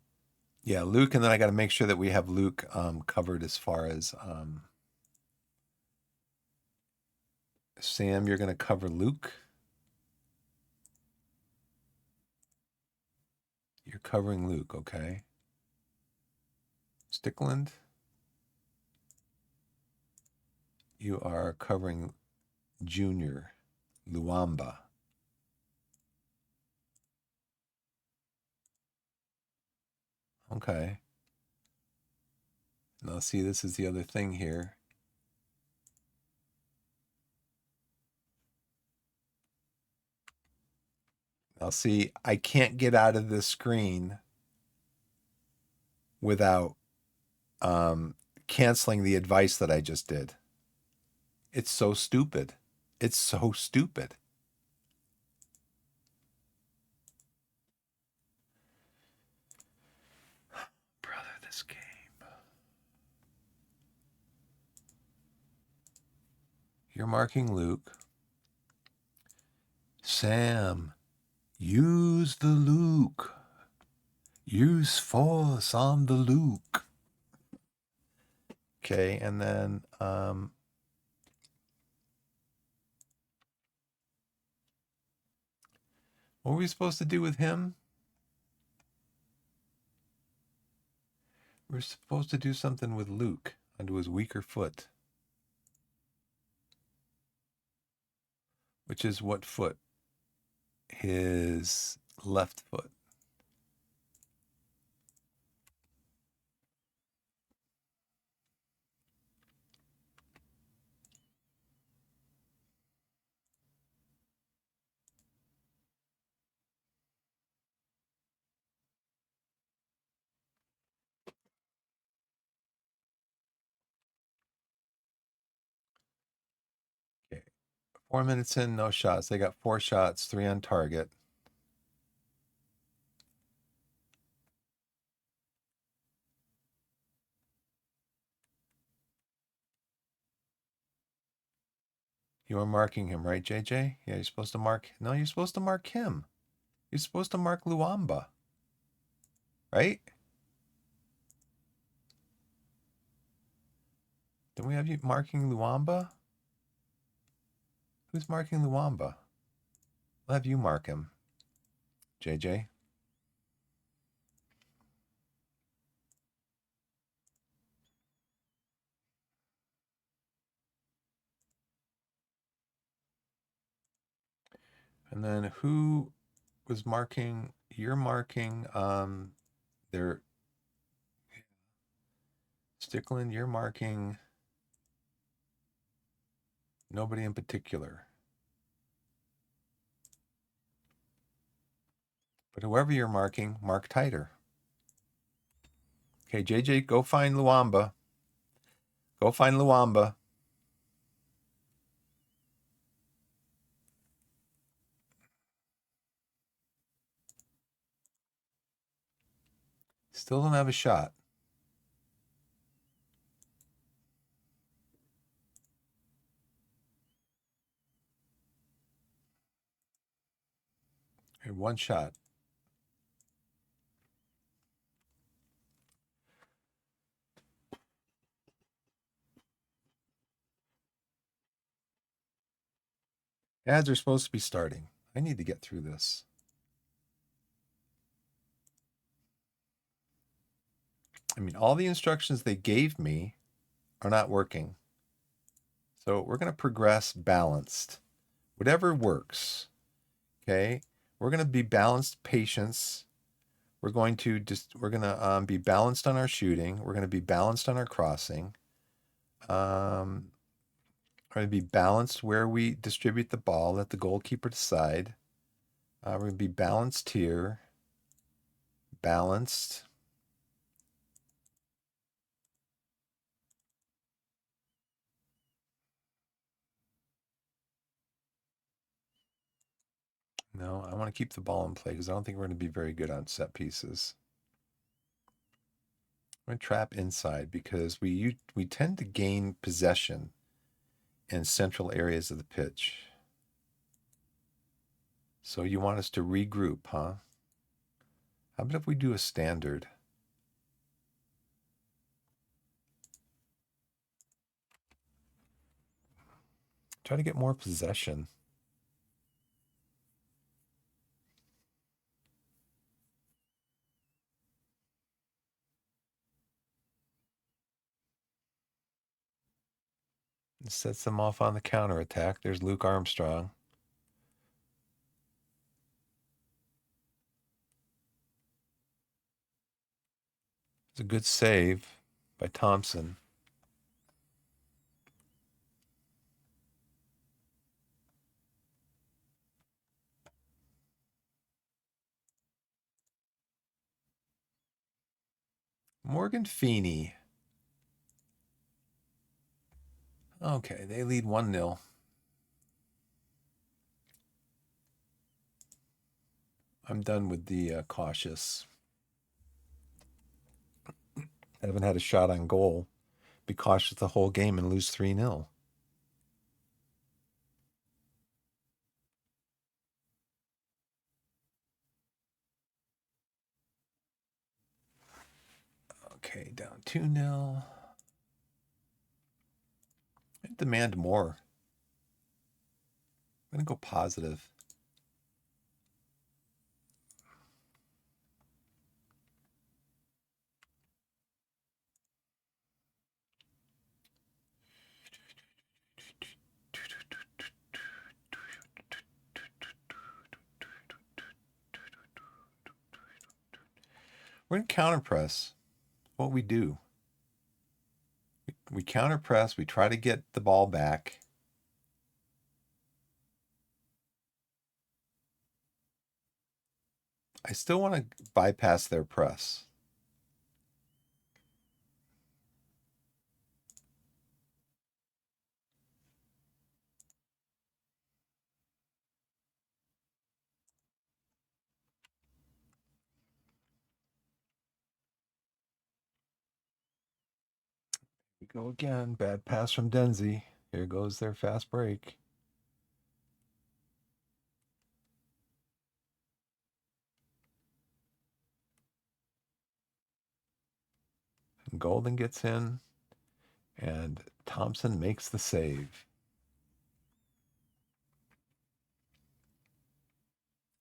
yeah, Luke, and then I got to make sure that we have Luke covered as far as Sam, you're going to cover Luke. You're covering Luke, okay. Stickland. You are covering Junior Luamba. Okay. Now see, this is the other thing here. Now, see, I can't get out of this screen without canceling the advice that I just did. It's so stupid. It's so stupid. Brother, this game. You're marking Luke. Sam, use the Luke. Use force on the Luke. Okay, and then what were we supposed to do with him? We're supposed to do something with Luke onto his weaker foot. Which is what foot? His left foot. Okay. 4 minutes in, no shots. They got 4 shots, 3 on target. You were marking him, right, JJ? Yeah, you're supposed to mark. No, you're supposed to mark him. You're supposed to mark Luamba. Right? Don't we have you marking Luamba? Who's marking Luamba? I'll have you mark him, JJ. And then who was marking? You're marking their Stickland, you're marking nobody in particular. But whoever you're marking, mark tighter. Okay, JJ, go find Luamba. Go find Luamba. Still don't have a shot. Okay, 1 shot. Ads are supposed to be starting. I need to get through this. I mean, all the instructions they gave me are not working. So we're going to progress balanced. Whatever works. Okay? We're going to be balanced patience. We're going to be balanced on our shooting. We're going to be balanced on our crossing. We're going to be balanced where we distribute the ball, let the goalkeeper decide. We're going to be balanced here. Balanced. No, I want to keep the ball in play because I don't think we're going to be very good on set pieces. I'm going to trap inside because we tend to gain possession in central areas of the pitch. So you want us to regroup, huh? How about if we do a standard? Try to get more possession. It sets them off on the counterattack. There's Luke Armstrong. It's a good save by Thompson. Morgan Feeney. Okay, they lead 1-0. I'm done with the cautious. I haven't had a shot on goal. Be cautious the whole game and lose 3-0. Okay, down 2-0. I demand more. I'm going to go positive. We're going to counter press. What we do. We counter press. We try to get the ball back. I still want to bypass their press. We go again. Bad pass from Denzi. Here goes their fast break. Golden gets in, and Thompson makes the save.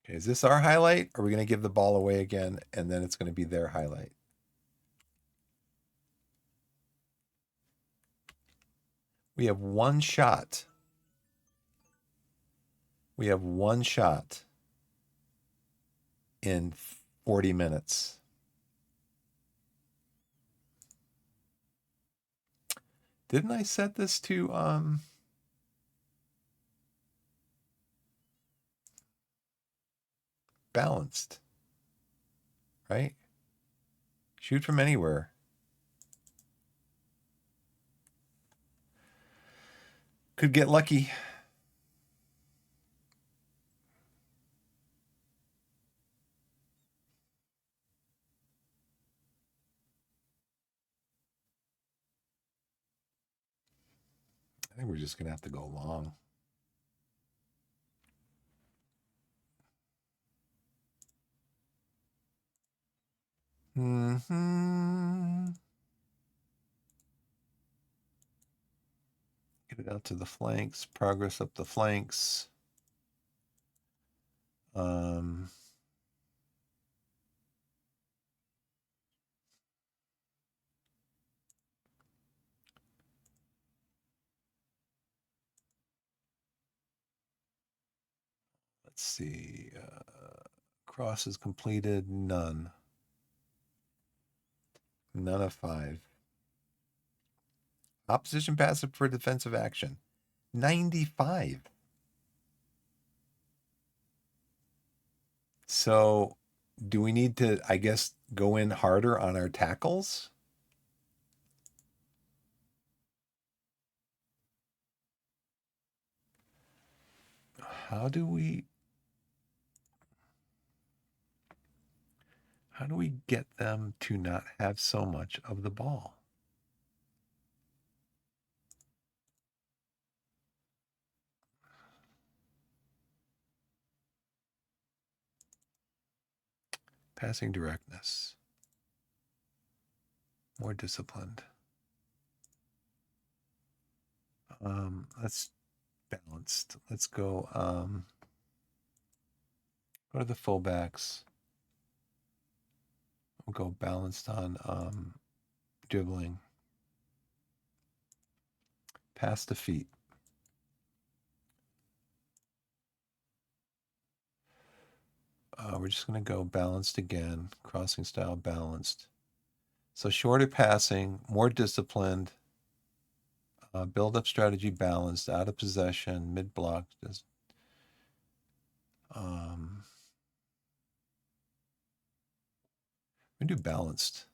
Okay, is this our highlight? Or are we going to give the ball away again, and then it's going to be their highlight? We have one shot. We have one shot in 40 minutes. Didn't I set this to balanced? Right? Shoot from anywhere. Could get lucky. I think we're just going to have to go long. Get it out to the flanks. Progress up the flanks. Let's see. Cross is completed. None. None of 5. Opposition passive for defensive action. 95. So do we need to, I guess, go in harder on our tackles? How do we get them to not have so much of the ball? Passing directness. More disciplined. Let's balanced. Let's go to the fullbacks. We'll go balanced on dribbling. Pass to feet. We're just going to go balanced again. Crossing style balanced. So shorter passing, more disciplined. Build up strategy balanced, out of possession, mid block. Just, we do balanced.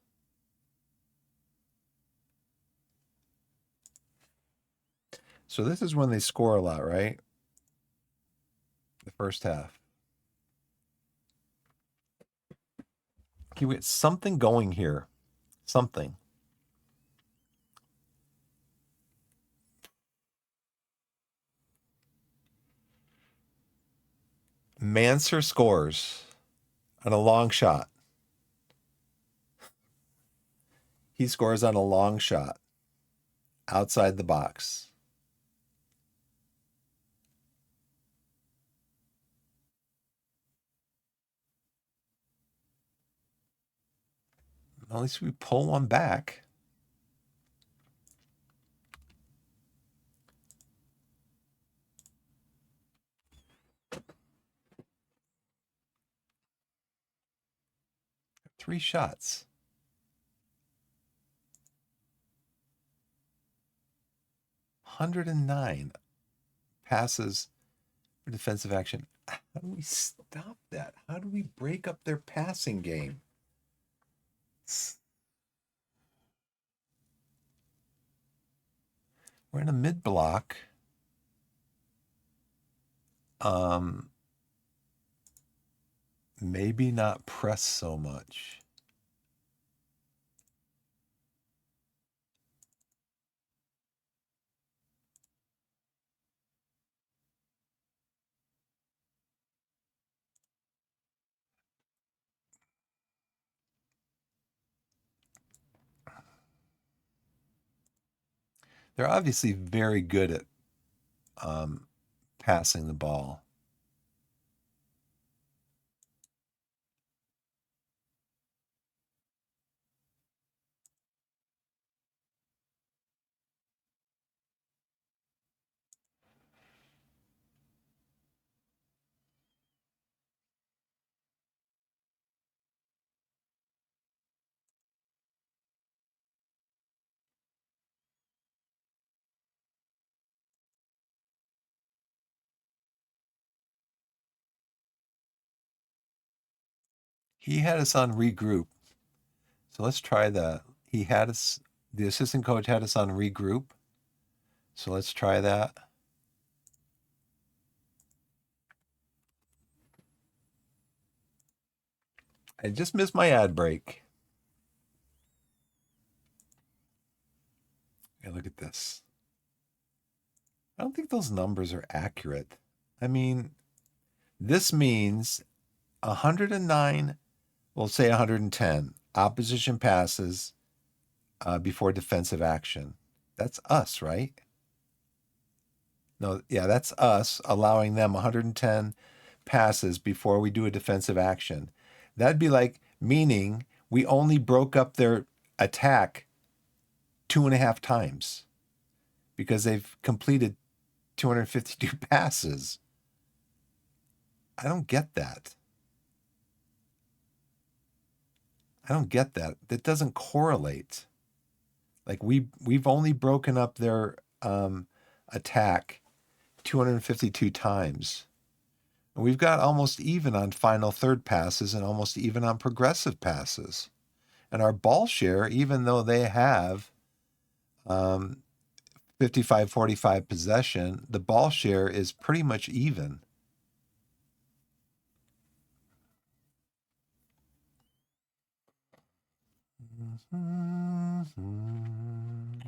So this is when they score a lot, right? The first half. Can we get something going here? Something. Manser scores on a long shot. He scores on a long shot outside the box. At least we pull one back. Three shots. $109 passes for defensive action. How do we stop that? How do we break up their passing game? We're in a mid block. Maybe not press so much. They're obviously very good at passing the ball. He had us on regroup. So let's try that. The assistant coach had us on regroup. So let's try that. I just missed my ad break. Yeah, look at this. I don't think those numbers are accurate. I mean, this means 109, we'll say 110 opposition passes before defensive action. That's us, right? No, yeah, that's us allowing them 110 passes before we do a defensive action. That'd be like meaning we only broke up their attack 2.5 times because they've completed 252 passes. I don't get that. I don't get that. That doesn't correlate. Like we've only broken up their attack 252 times. And we've got almost even on final third passes and almost even on progressive passes. And our ball share, even though they have 55-45 possession, the ball share is pretty much even.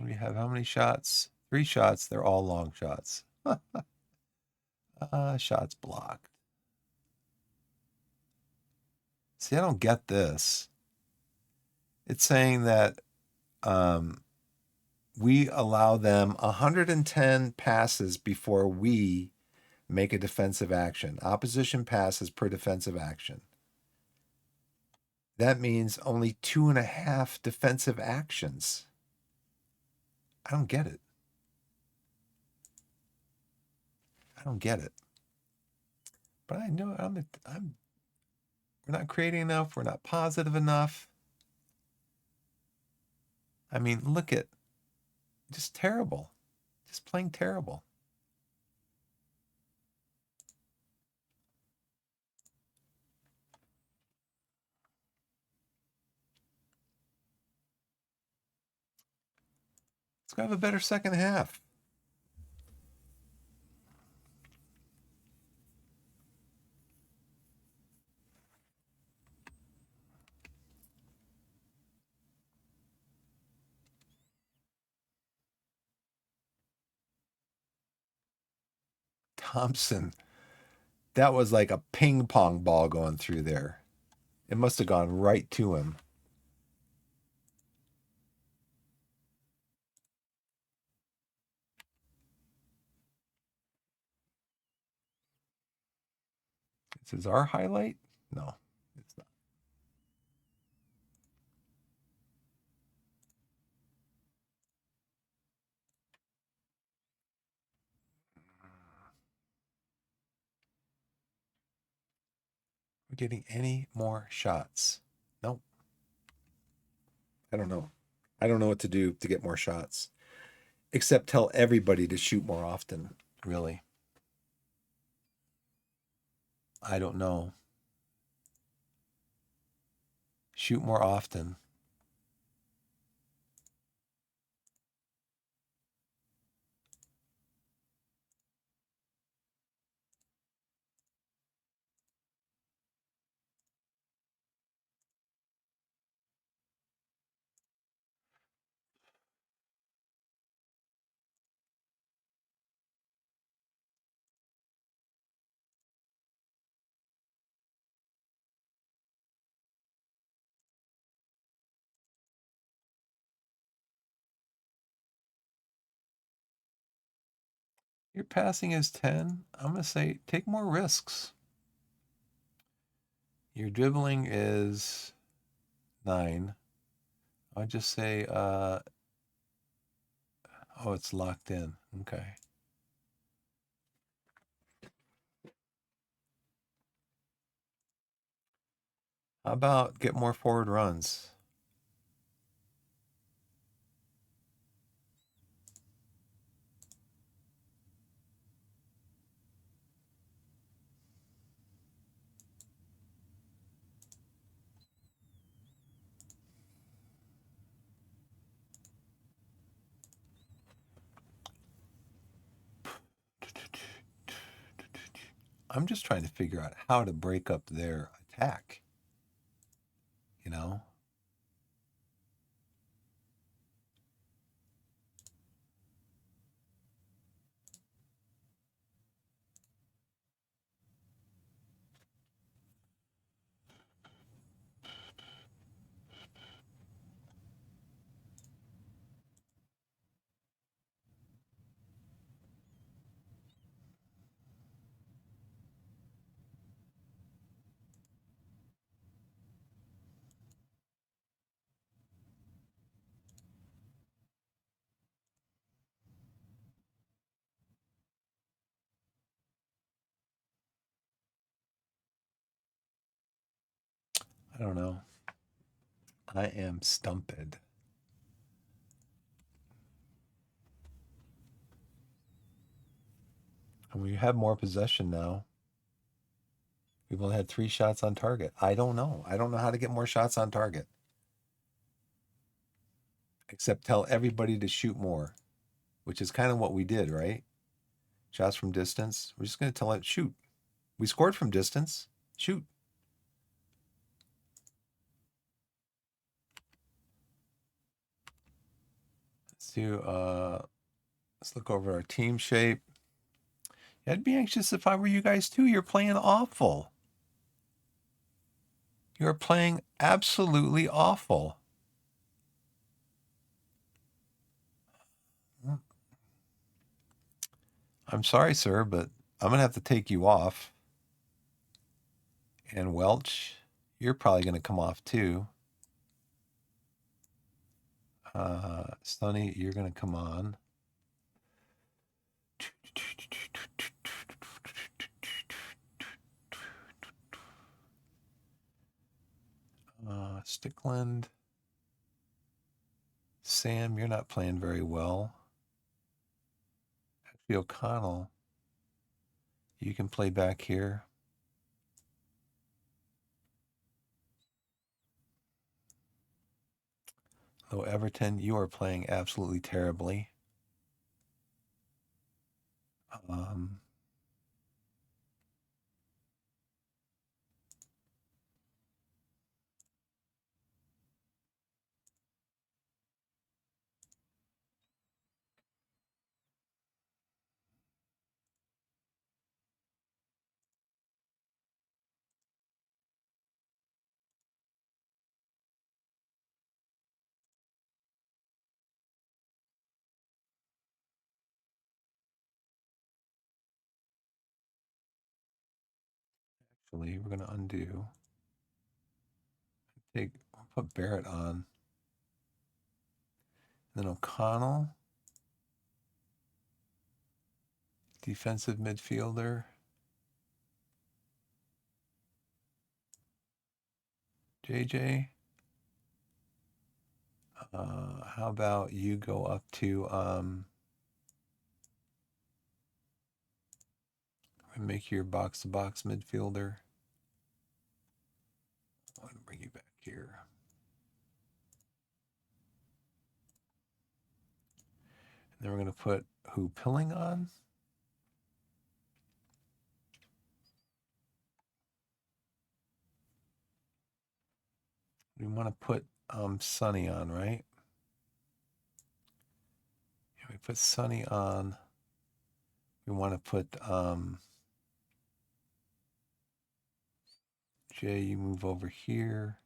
We have how many shots? 3 shots. They're all long shots. Shots blocked. See, I don't get this. It's saying that we allow them 110 passes before we make a defensive action. Opposition passes per defensive action. That means only 2.5 defensive actions. I don't get it. I don't get it. But I know we're not creating enough. We're not positive enough. I mean, look at just terrible. Just plain terrible. Let's go have a better second half. Thompson. That was like a ping pong ball going through there. It must have gone right to him. This is our highlight? No, it's not. We're getting any more shots? Nope. I don't know. I don't know what to do to get more shots, except tell everybody to shoot more often, really. I don't know. Shoot more often. Your passing is 10. I'm going to say take more risks. Your dribbling is 9. I'd just say, oh, it's locked in. Okay. How about get more forward runs? I'm just trying to figure out how to break up their attack. You know? I don't know. I am stumped. And we have more possession now. We've only had 3 shots on target. I don't know. I don't know how to get more shots on target. Except tell everybody to shoot more, which is kind of what we did, right? Shots from distance. We're just going to tell it, shoot. We scored from distance. Shoot. Let's look over our team shape. I'd be anxious if I were you guys too. You're playing awful. You're playing absolutely awful. I'm sorry, sir, but I'm going to have to take you off. And Welch, you're probably going to come off too. Sonny, you're going to come on. Stickland. Sam, you're not playing very well. Actually, O'Connell, you can play back here. Though Everton, you are playing absolutely terribly. Actually, we're going to undo. Put Barrett on. Then O'Connell. Defensive midfielder. JJ. How about you go up to make your box-to-box midfielder. I want to bring you back here. And then we're going to put who, Pilling on? We want to put Sonny on, right? Yeah, we put Sonny on. We want to put Jay, you move over here.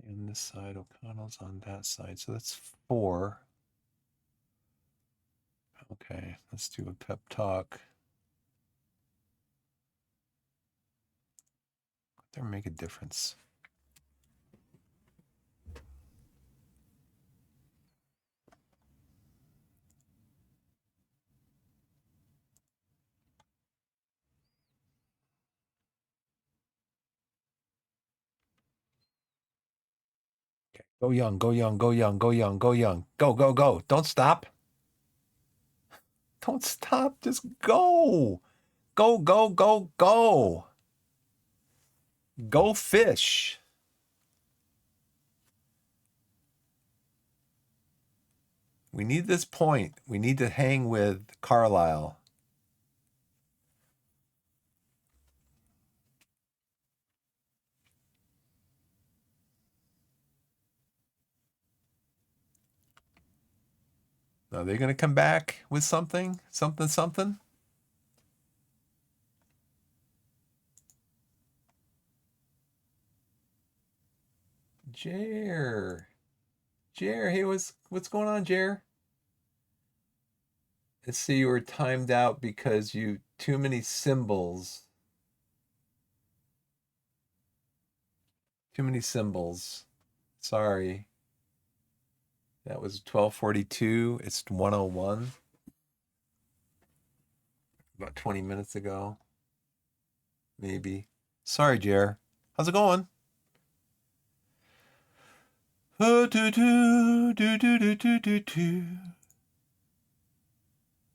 And this side, O'Connell's on that side. So that's 4. Okay, let's do a pep talk. There make a difference. Okay. Go young, go young, go young, go young, go young. Go, go, go. Don't stop. Don't stop. Just go. Go, go, go, go. Go fish. We need this point. We need to hang with Carlisle. Are they going to come back with something? Something? Jer, hey, what's going on, Jer? Let's see, you were timed out because you too many symbols. Too many symbols. Sorry. That was 12:42. It's 1:01. About 20 minutes ago. Maybe. Sorry, Jer. How's it going?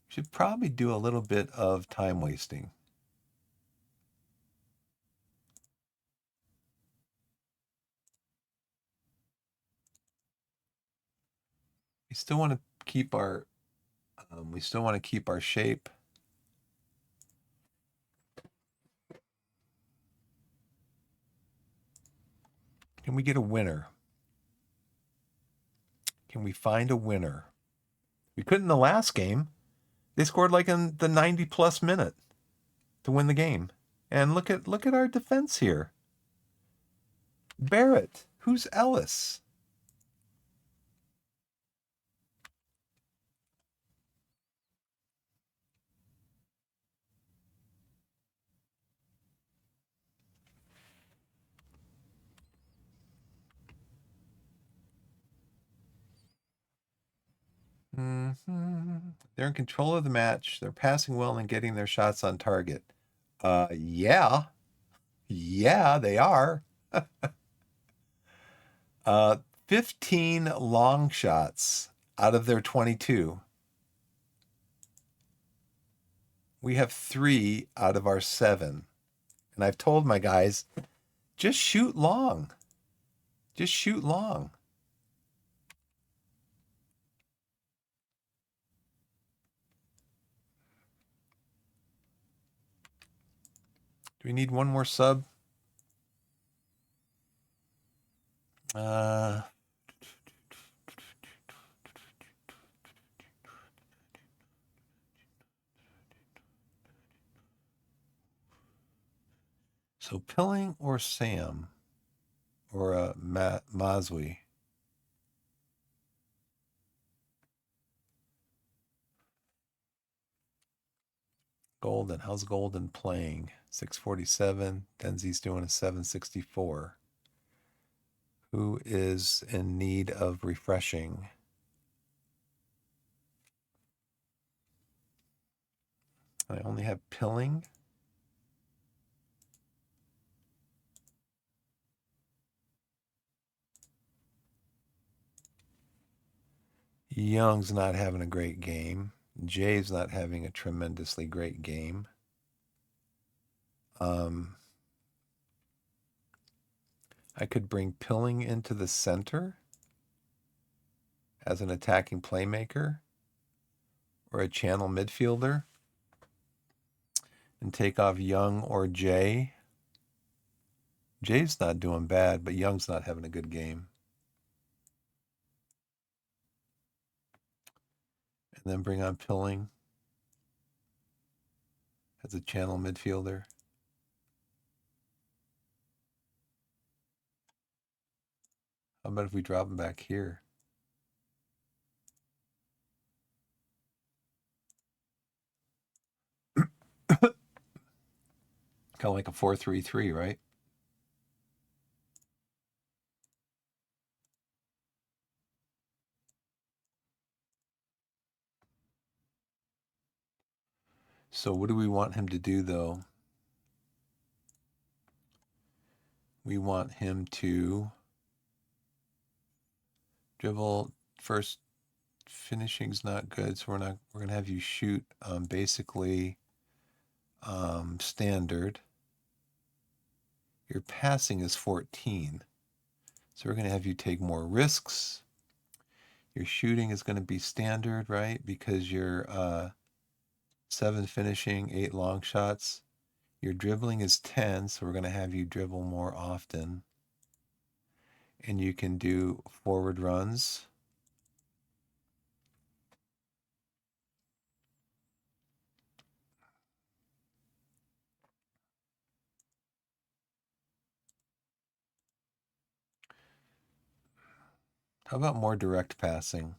Should probably do a little bit of time wasting. We still want to keep our shape. Can we get a winner? Can we find a winner? We couldn't in the last game. They scored like in the 90+ minute to win the game. And look at our defense here. Barrett. Who's Ellis? They're in control of the match. They're passing well and getting their shots on target. Yeah, they are. 15 long shots out of their 22. We have 3 out of our 7. And I've told my guys, just shoot long. Just shoot long. Do we need one more sub? So Pilling or Sam or Mazwi. Golden. How's Golden playing? 647. Denzi's doing a 764. Who is in need of refreshing? I only have Pilling. Young's not having a great game. Jay's not having a tremendously great game. I could bring Pilling into the center as an attacking playmaker or a channel midfielder and take off Young or Jay. Jay's not doing bad, but Young's not having a good game. And then bring on Pilling as a channel midfielder. How about if we drop him back here? Kind of like a 4-3-3, right? So what do we want him to do, though? We want him to dribble first. Finishing's not good, so we're gonna have you shoot basically standard. Your passing is 14, so we're gonna have you take more risks. Your shooting is gonna be standard, right? Because you're 7 finishing, 8 long shots. Your dribbling is 10, so we're gonna have you dribble more often. And you can do forward runs. How about more direct passing?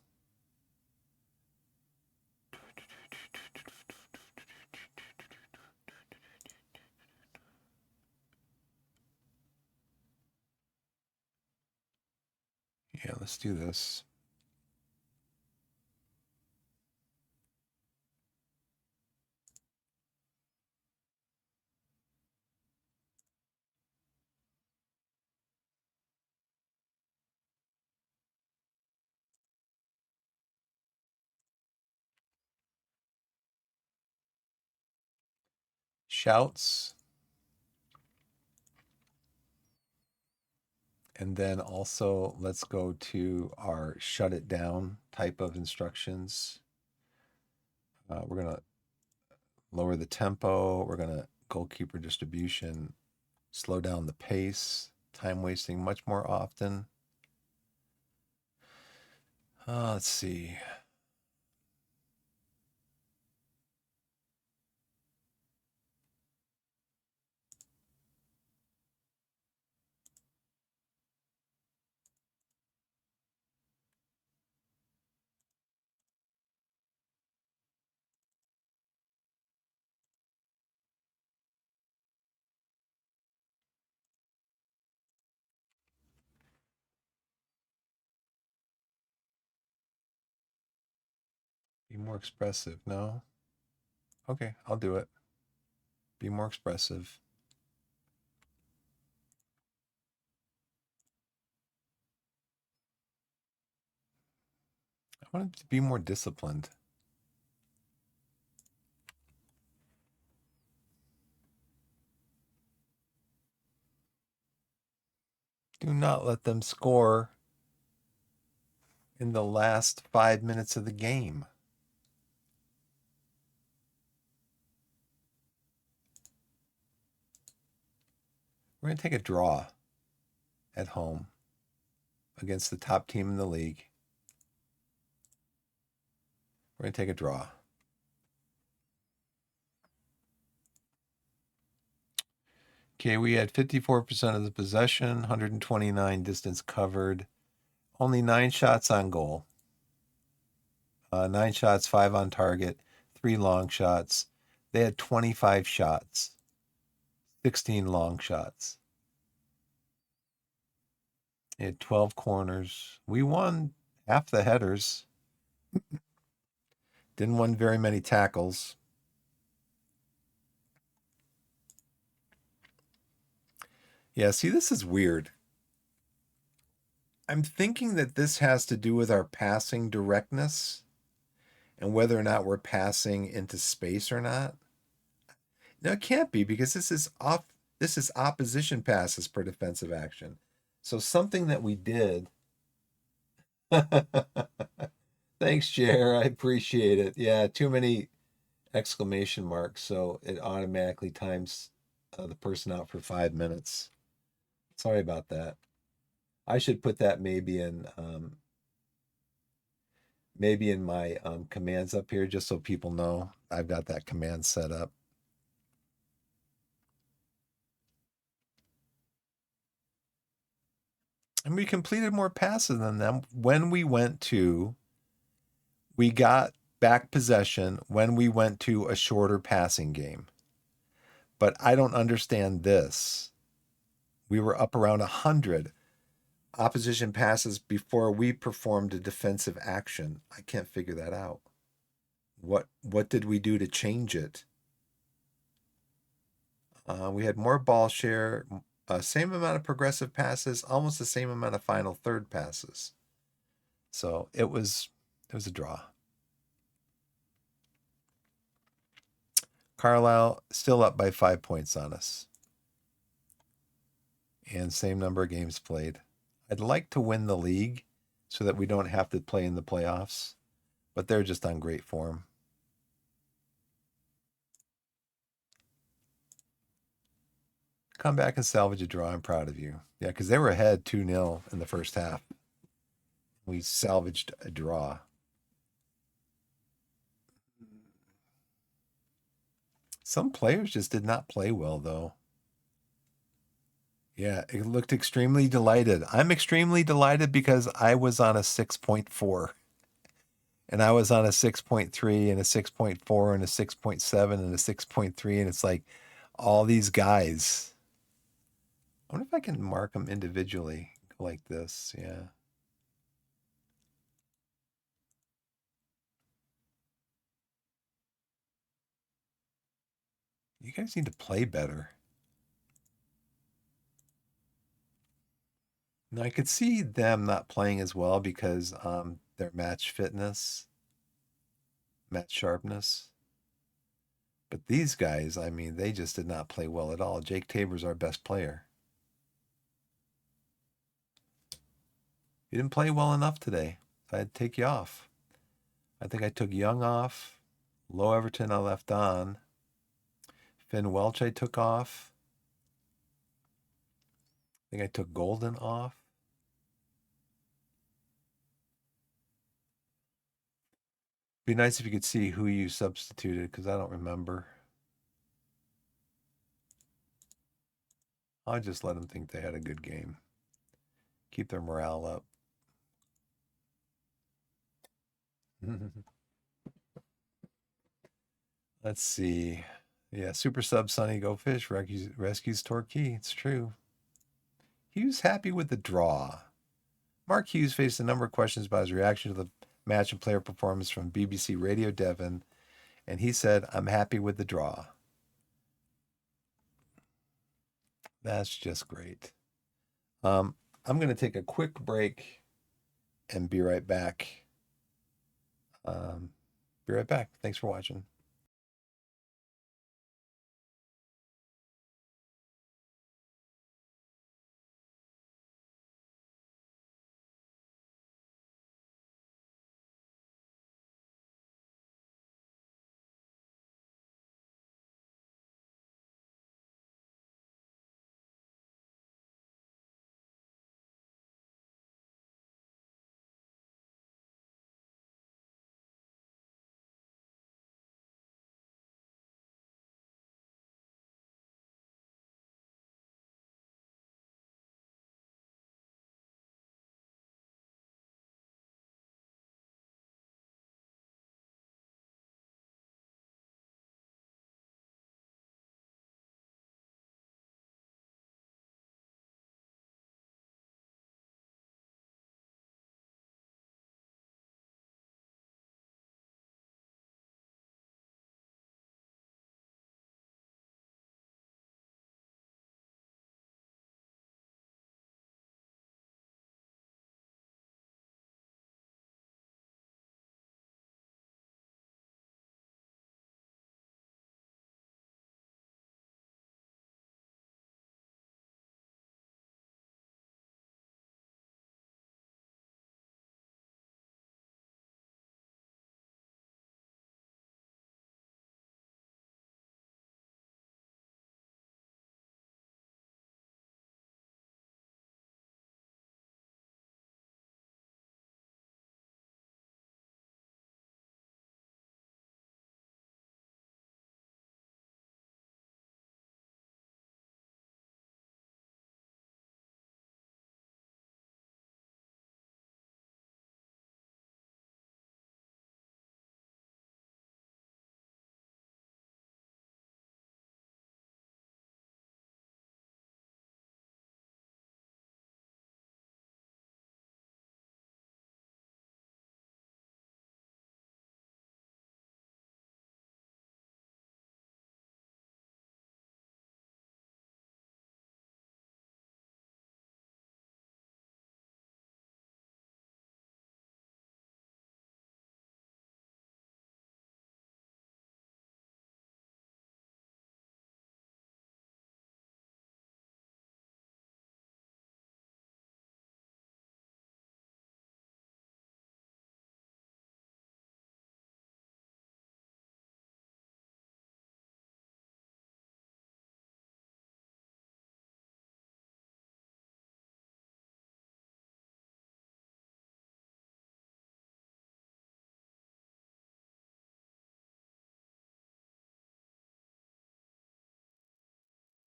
Yeah, let's do this. Shouts. And then also let's go to our shut it down type of instructions. We're going to lower the tempo. We're going to goalkeeper distribution, slow down the pace, time wasting much more often. Let's see. Be more expressive. No? Okay, I'll do it. Be more expressive. I want him to be more disciplined. Do not let them score in the last 5 minutes of the game. We're going to take a draw at home against the top team in the league. We're going to take a draw. Okay, we had 54% of the possession, 129 distance covered, only 9 shots on goal. 9 shots, 5 on target, 3 long shots. They had 25 shots, 16 long shots. They had 12 corners. We won half the headers. Didn't win very many tackles. Yeah, see, this is weird. I'm thinking that this has to do with our passing directness and whether or not we're passing into space or not. No, it can't be, because this is opposition passes per defensive action. So something that we did. Thanks, Jer. I appreciate it. Yeah, too many exclamation marks, so it automatically times the person out for 5 minutes. Sorry about that. I should put that maybe in my commands up here, just so people know I've got that command set up. And we completed more passes than them when we got back possession when we went to a shorter passing game. But I don't understand this. We were up around 100 opposition passes before we performed a defensive action. I can't figure that out. What did we do to change it? We had more ball share, same amount of progressive passes, almost the same amount of final third passes. So it was a draw. Carlisle still up by 5 points on us. And same number of games played. I'd like to win the league so that we don't have to play in the playoffs, but they're just on great form. Come back and salvage a draw. I'm proud of you. Yeah, because they were ahead 2-0 in the first half. We salvaged a draw. Some players just did not play well, though. Yeah, it looked extremely delighted. I'm extremely delighted because I was on a 6.4. And I was on a 6.3 and a 6.4 and a 6.7 and a 6.3. And it's like all these guys. I wonder if I can mark them individually like this. Yeah. You guys need to play better. Now, I could see them not playing as well because their match fitness, match sharpness. But these guys, I mean, they just did not play well at all. Jake Tabor's our best player. You didn't play well enough today. I had to take you off. I think I took Young off. Low Everton I left on. Finn Welch I took off. I think I took Golden off. Be nice if you could see who you substituted, because I don't remember. I'll just let them think they had a good game. Keep their morale up. Let's see. Yeah, super sub Sunny Go Fish rescues Torquay. It's true. Hughes happy with the draw. Mark Hughes faced a number of questions about his reaction to the match and player performance from BBC Radio Devon, and he said, "I'm happy with the draw." That's just great. I'm going to take a quick break and be right back. Be right back. Thanks for watching.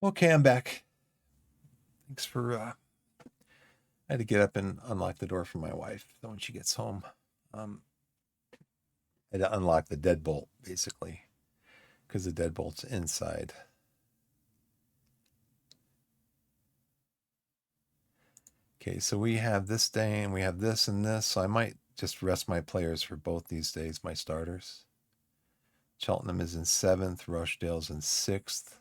Okay, I'm back. Thanks for, I had to get up and unlock the door for my wife when she gets home. I had to unlock the deadbolt, basically, because the deadbolt's inside. Okay, so we have this day and we have this and this. So I might just rest my players for both these days, my starters. Cheltenham is in 7th, Rochdale's in 6th.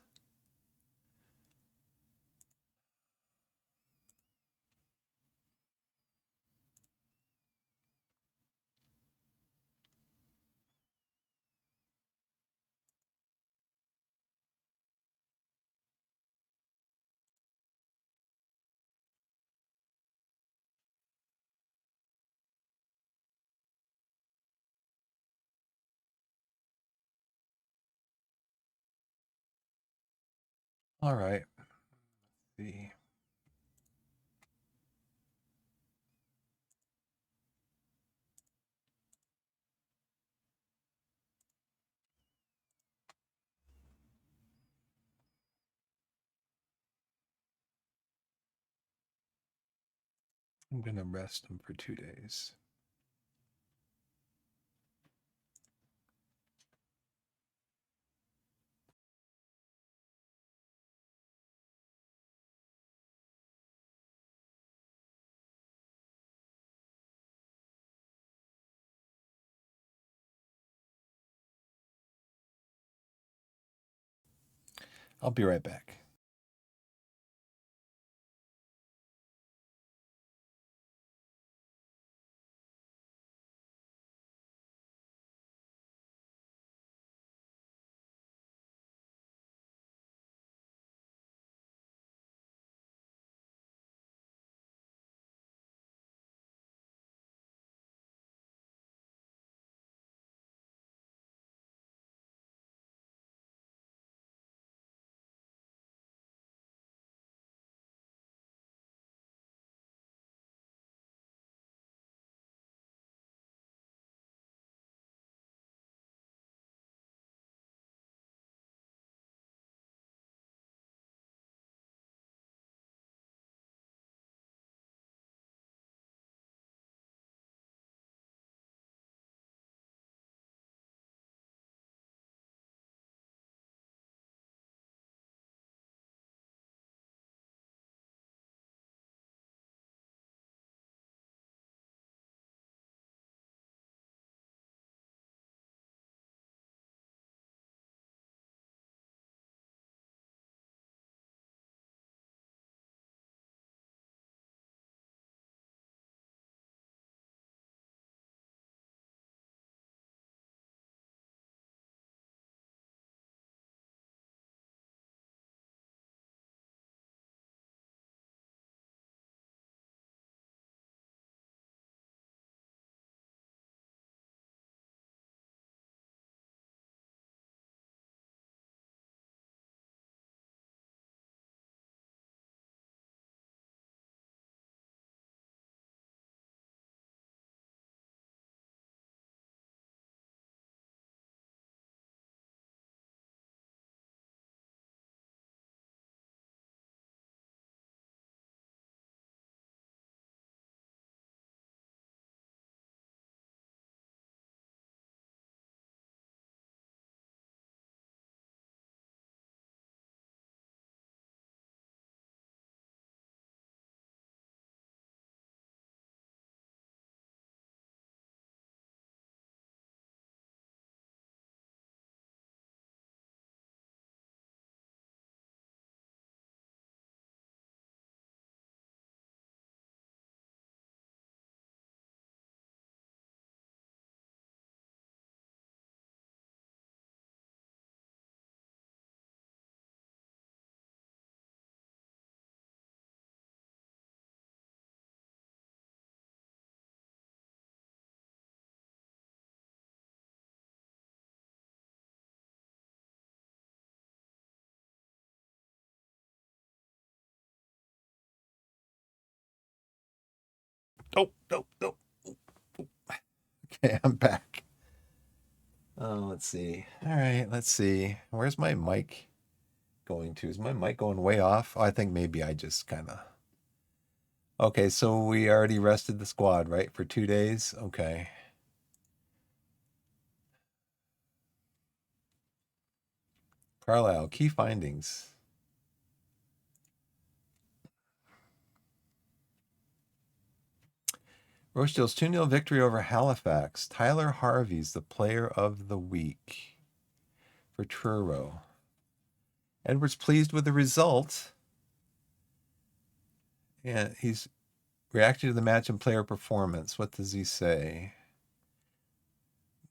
All right. Let's see. I'm going to rest them for 2 days. I'll be right back. Oh, no, no. Okay, I'm back. Oh, let's see. All right, let's see. Where's my mic going to? Is my mic going way off? I think maybe I just kind of... Okay, so we already rested the squad, right? For 2 days? Okay. Carlisle, key findings. Rochestell's 2-0 victory over Halifax. Tyler Harvey's the player of the week for Truro. Edwards pleased with the result. And he's reacting to the match and player performance. What does he say?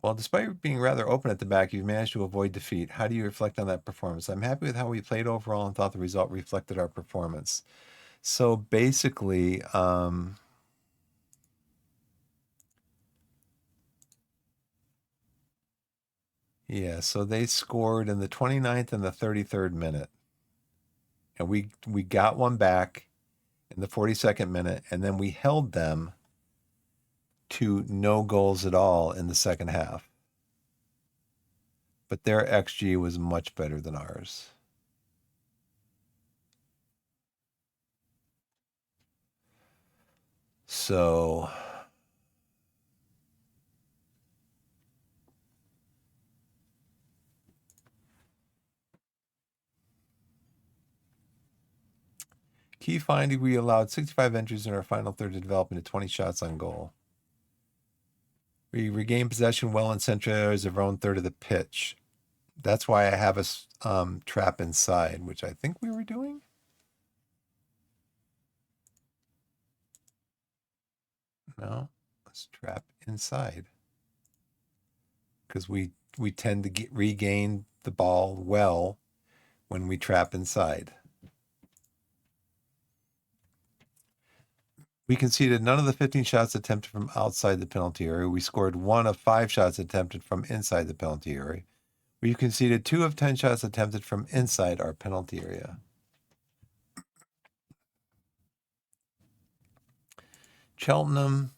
Well, despite being rather open at the back, you've managed to avoid defeat. How do you reflect on that performance? I'm happy with how we played overall and thought the result reflected our performance. So basically, yeah, so they scored in the 29th and the 33rd minute. And we got one back in the 42nd minute, and then we held them to no goals at all in the second half. But their XG was much better than ours. So key finding, we allowed 65 entries in our final third to develop into 20 shots on goal. We regained possession well in central areas of our own third of the pitch. That's why I have us trap inside, which I think we were doing. No, let's trap inside. Because we tend to regain the ball well when we trap inside. We conceded none of the 15 shots attempted from outside the penalty area. We scored 1 of 5 shots attempted from inside the penalty area. We conceded 2 of 10 shots attempted from inside our penalty area. Cheltenham.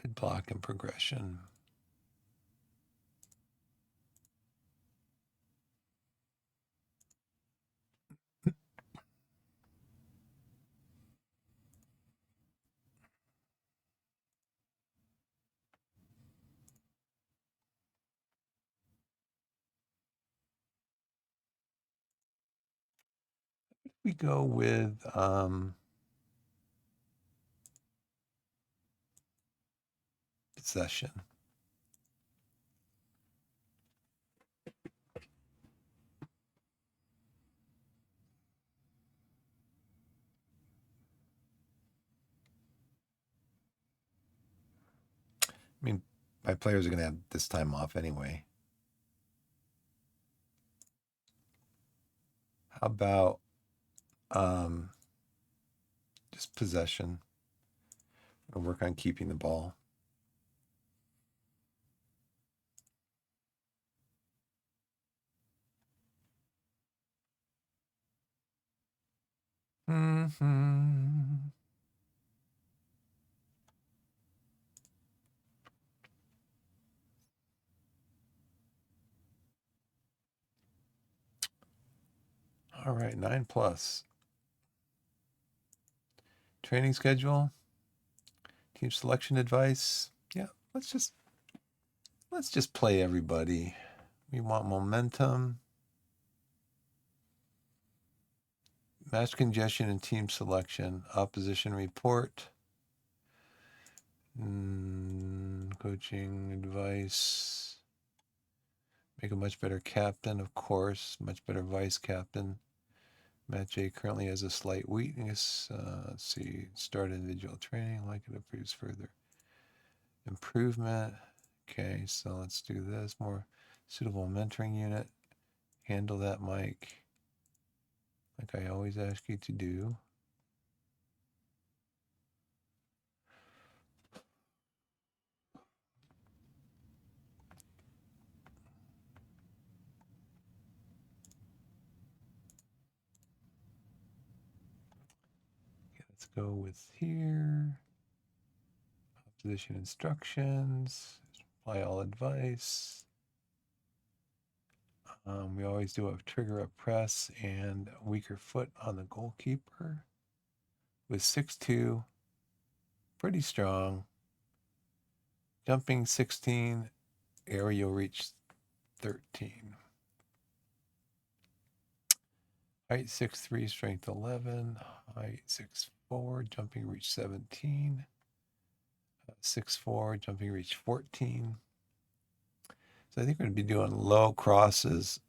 Mid-block and progression. We go with possession. I mean, my players are going to have this time off anyway. How about just possession? I'll work on keeping the ball. Mm-hmm. All right, 9+. Training schedule, team selection advice. Yeah, let's just play everybody. We want momentum, match congestion, and team selection. Opposition report. Coaching advice. Make a much better captain, of course. Much better vice captain. Matt J currently has a slight weakness. Let's see. Start individual training. Like it improves further. Improvement. Okay, so let's do this. More suitable mentoring unit. Handle that, Mike. Like I always ask you to do. go with here. Position instructions. Apply all advice. We always do a trigger up press and a weaker foot on the goalkeeper. With 6'2", pretty strong. Jumping 16, aerial reach 13. Height 6'3", strength 11. Height 6'4", jumping reach 17. 6'4", jumping reach 14. So I think we're going to be doing low crosses.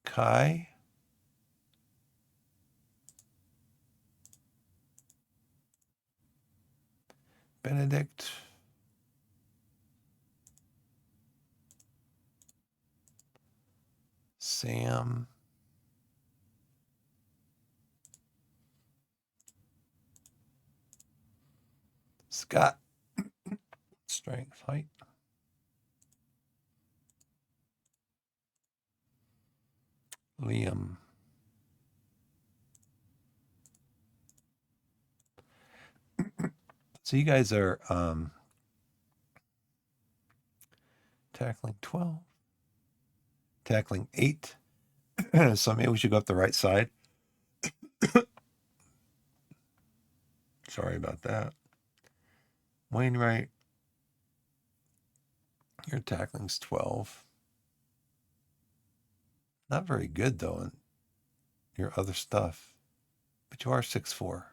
Kai. Benedict. Sam. Scott. Strength, height. Liam. So you guys are tackling 12, tackling 8. So maybe we should go up the right side. Sorry about that. Wainwright, your tackling's 12. Not very good, though, in your other stuff. But you are 6'4".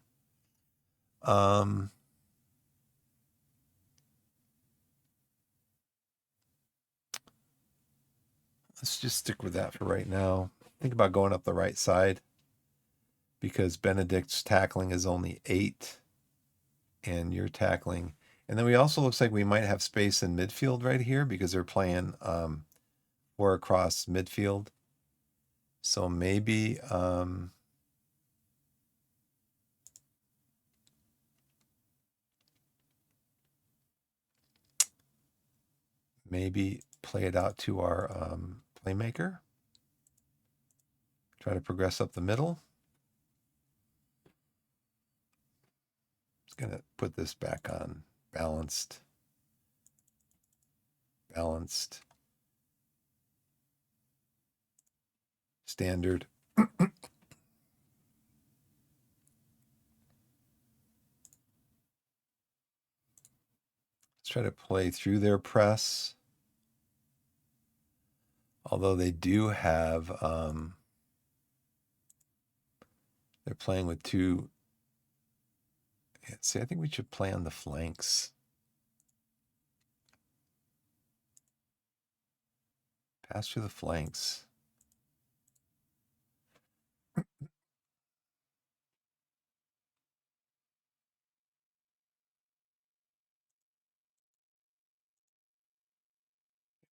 Let's just stick with that for right now. Think about going up the right side because Benedict's tackling is only 8 and you're tackling. And then we also looks like we might have space in midfield right here because they're playing 4 across midfield. So maybe maybe play it out to our playmaker. Try to progress up the middle. Just going to put this back on balanced. Balanced. Standard. Let's try to play through their press. Although they do have, they're playing with 2. See, I think we should play on the flanks. Pass through the flanks.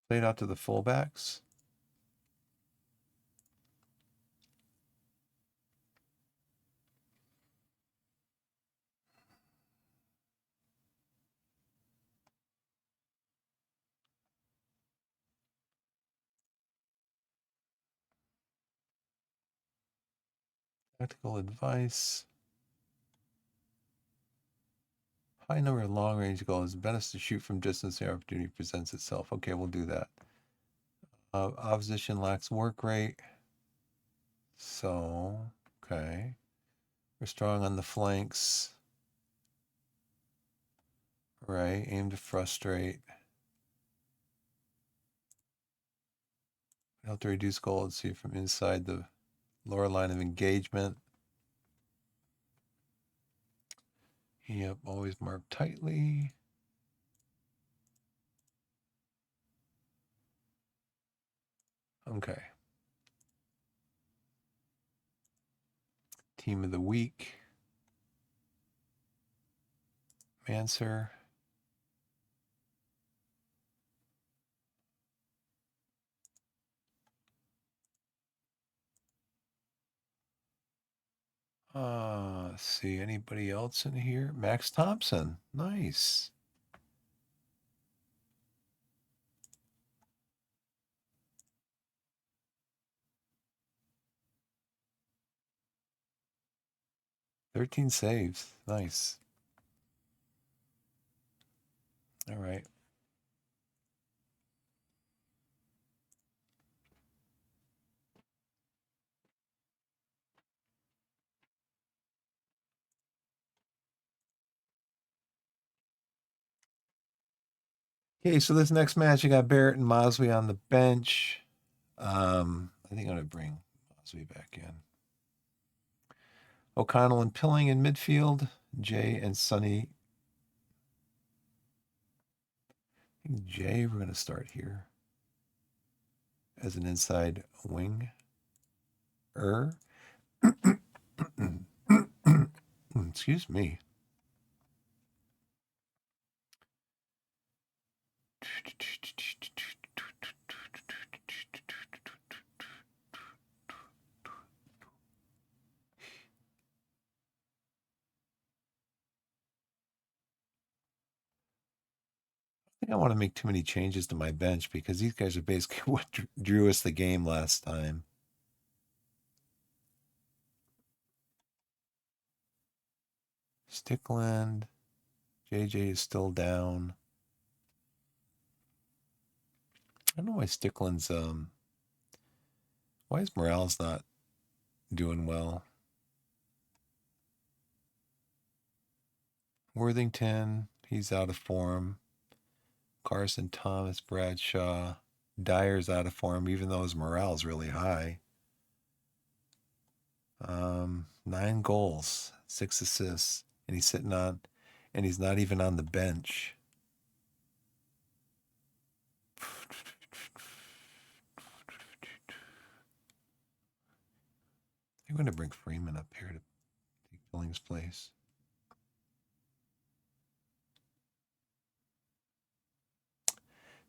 Play it out to the fullbacks. Tactical advice. High number of long-range goals. Best to shoot from distance. The opportunity presents itself. Okay, we'll do that. Opposition lacks work rate. So, okay. We're strong on the flanks. Right, aim to frustrate. Help to reduce goal. See from inside the lower line of engagement. Yep, always mark tightly. Okay. Team of the week. Manser. Let's see, anybody else in here? Max Thompson. Nice. 13 saves. Nice. All right. Okay, so this next match, you got Barrett and Mosley on the bench. I think I'm going to bring Mosley back in. O'Connell and Pilling in midfield. Jay and Sonny. I think Jay, we're going to start here as an inside wing. Excuse me. I think I want to make too many changes to my bench because these guys are basically what drew us the game last time. Stickland. JJ is still down. I don't know why Stickland's why is Morales not doing well? Worthington, he's out of form. Carson Thomas, Bradshaw, Dyer's out of form, even though his morale's really high. 9 goals, 6 assists, and he's sitting on, and he's not even on the bench. I'm going to bring Freeman up here to take Billings' place.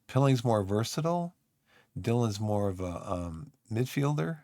Pilling's more versatile. Dylan's more of a midfielder.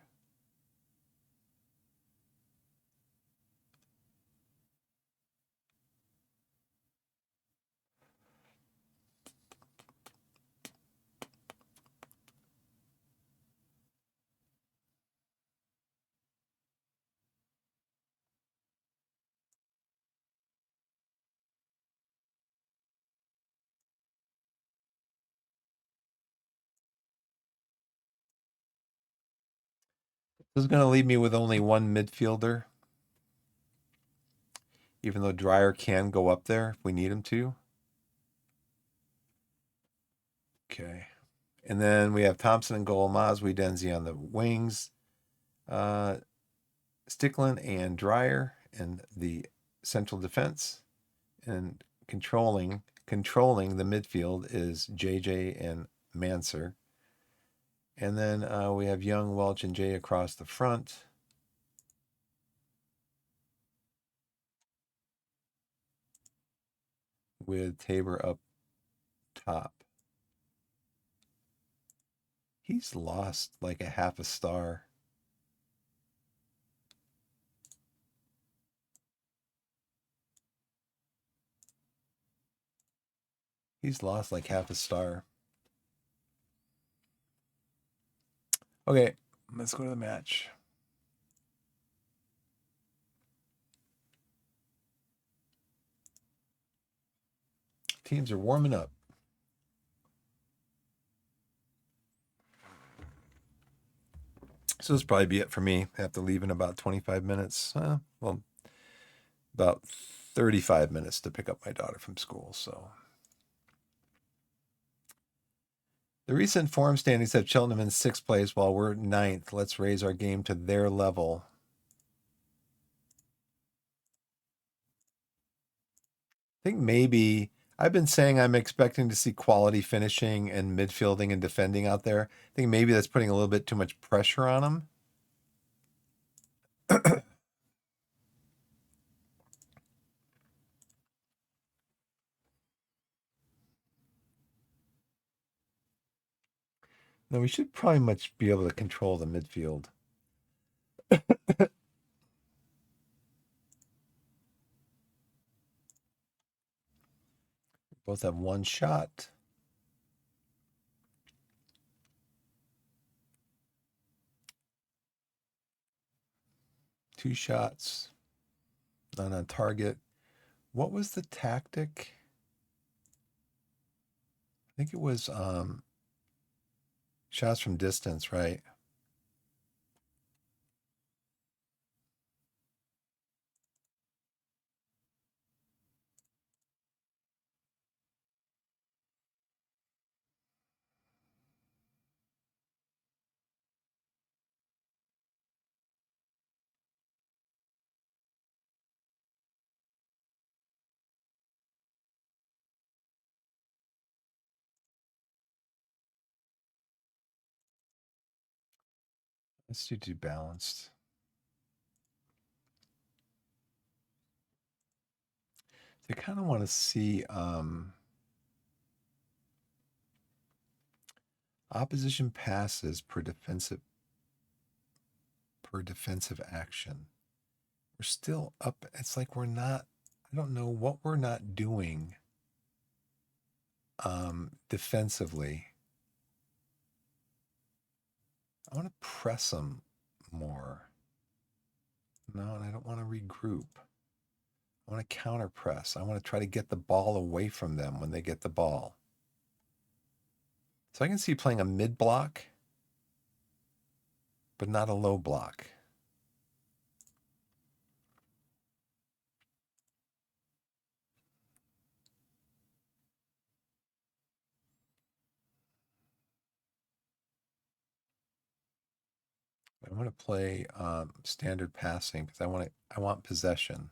This is going to leave me with only one midfielder, even though Dreyer can go up there if we need him to. Okay. And then we have Thompson and goal, Maswi Denzi on the wings, Stickland and Dreyer in the central defense, and controlling the midfield is JJ and Manser. And then we have Young, Welch, and Jay across the front. With Tabor up top. He's lost like a half a star. He's lost like half a star. Okay, let's go to the match. Teams are warming up. So this will probably be it for me. I have to leave in about 25 minutes. Well, about 35 minutes to pick up my daughter from school. So the recent form standings have Cheltenham in 6th place while we're 9th. Let's raise our game to their level. I think maybe I've been saying I'm expecting to see quality finishing and midfielding and defending out there. I think maybe that's putting a little bit too much pressure on them. No, we should probably much be able to control the midfield. Both have 1 shot. Two shots. Not on target. What was the tactic? I think it was shots from distance, right? Let's do balanced. I kind of want to see opposition passes per defensive action. We're still up. It's like we're not. I don't know what we're not doing defensively. I want to press them more. No, and I don't want to regroup. I want to counter press. I want to try to get the ball away from them when they get the ball. So I can see playing a mid block, but not a low block. I want to play standard passing because I want possession.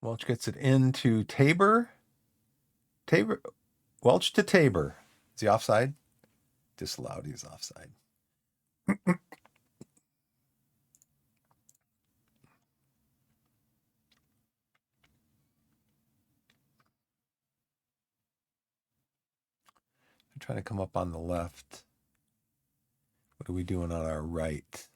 Welch gets it into Tabor. Welch to Tabor. Is he offside? Disallowed. He's offside. I'm trying to come up on the left. What are we doing on our right?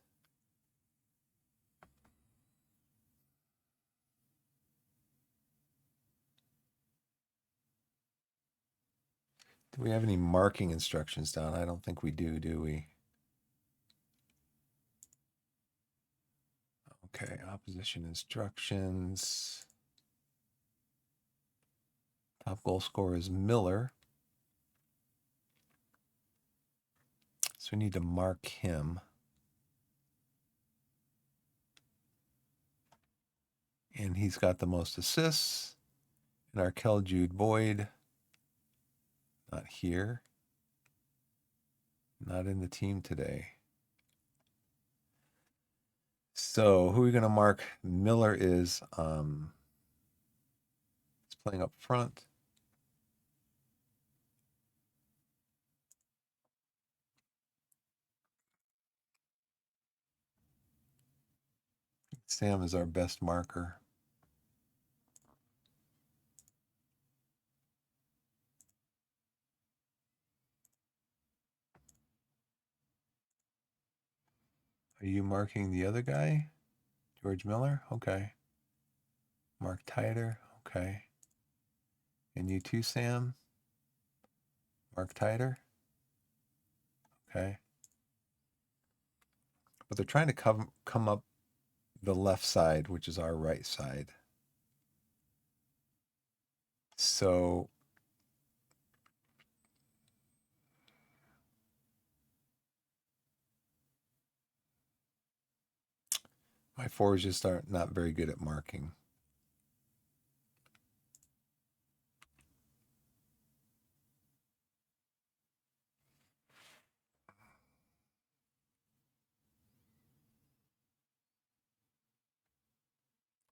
Do we have any marking instructions down? I don't think we do we? Okay, opposition instructions. Top goal scorer is Miller. So we need to mark him. And he's got the most assists. And Arkell Jude Boyd, not here. Not in the team today. So who are we going to mark? Miller is playing up front. Sam is our best marker. Are you marking the other guy? George Miller? Okay. Mark Titer? Okay. And you too, Sam? Mark Titer? Okay. But they're trying to come up the left side, which is our right side. So my forwards just are not very good at marking.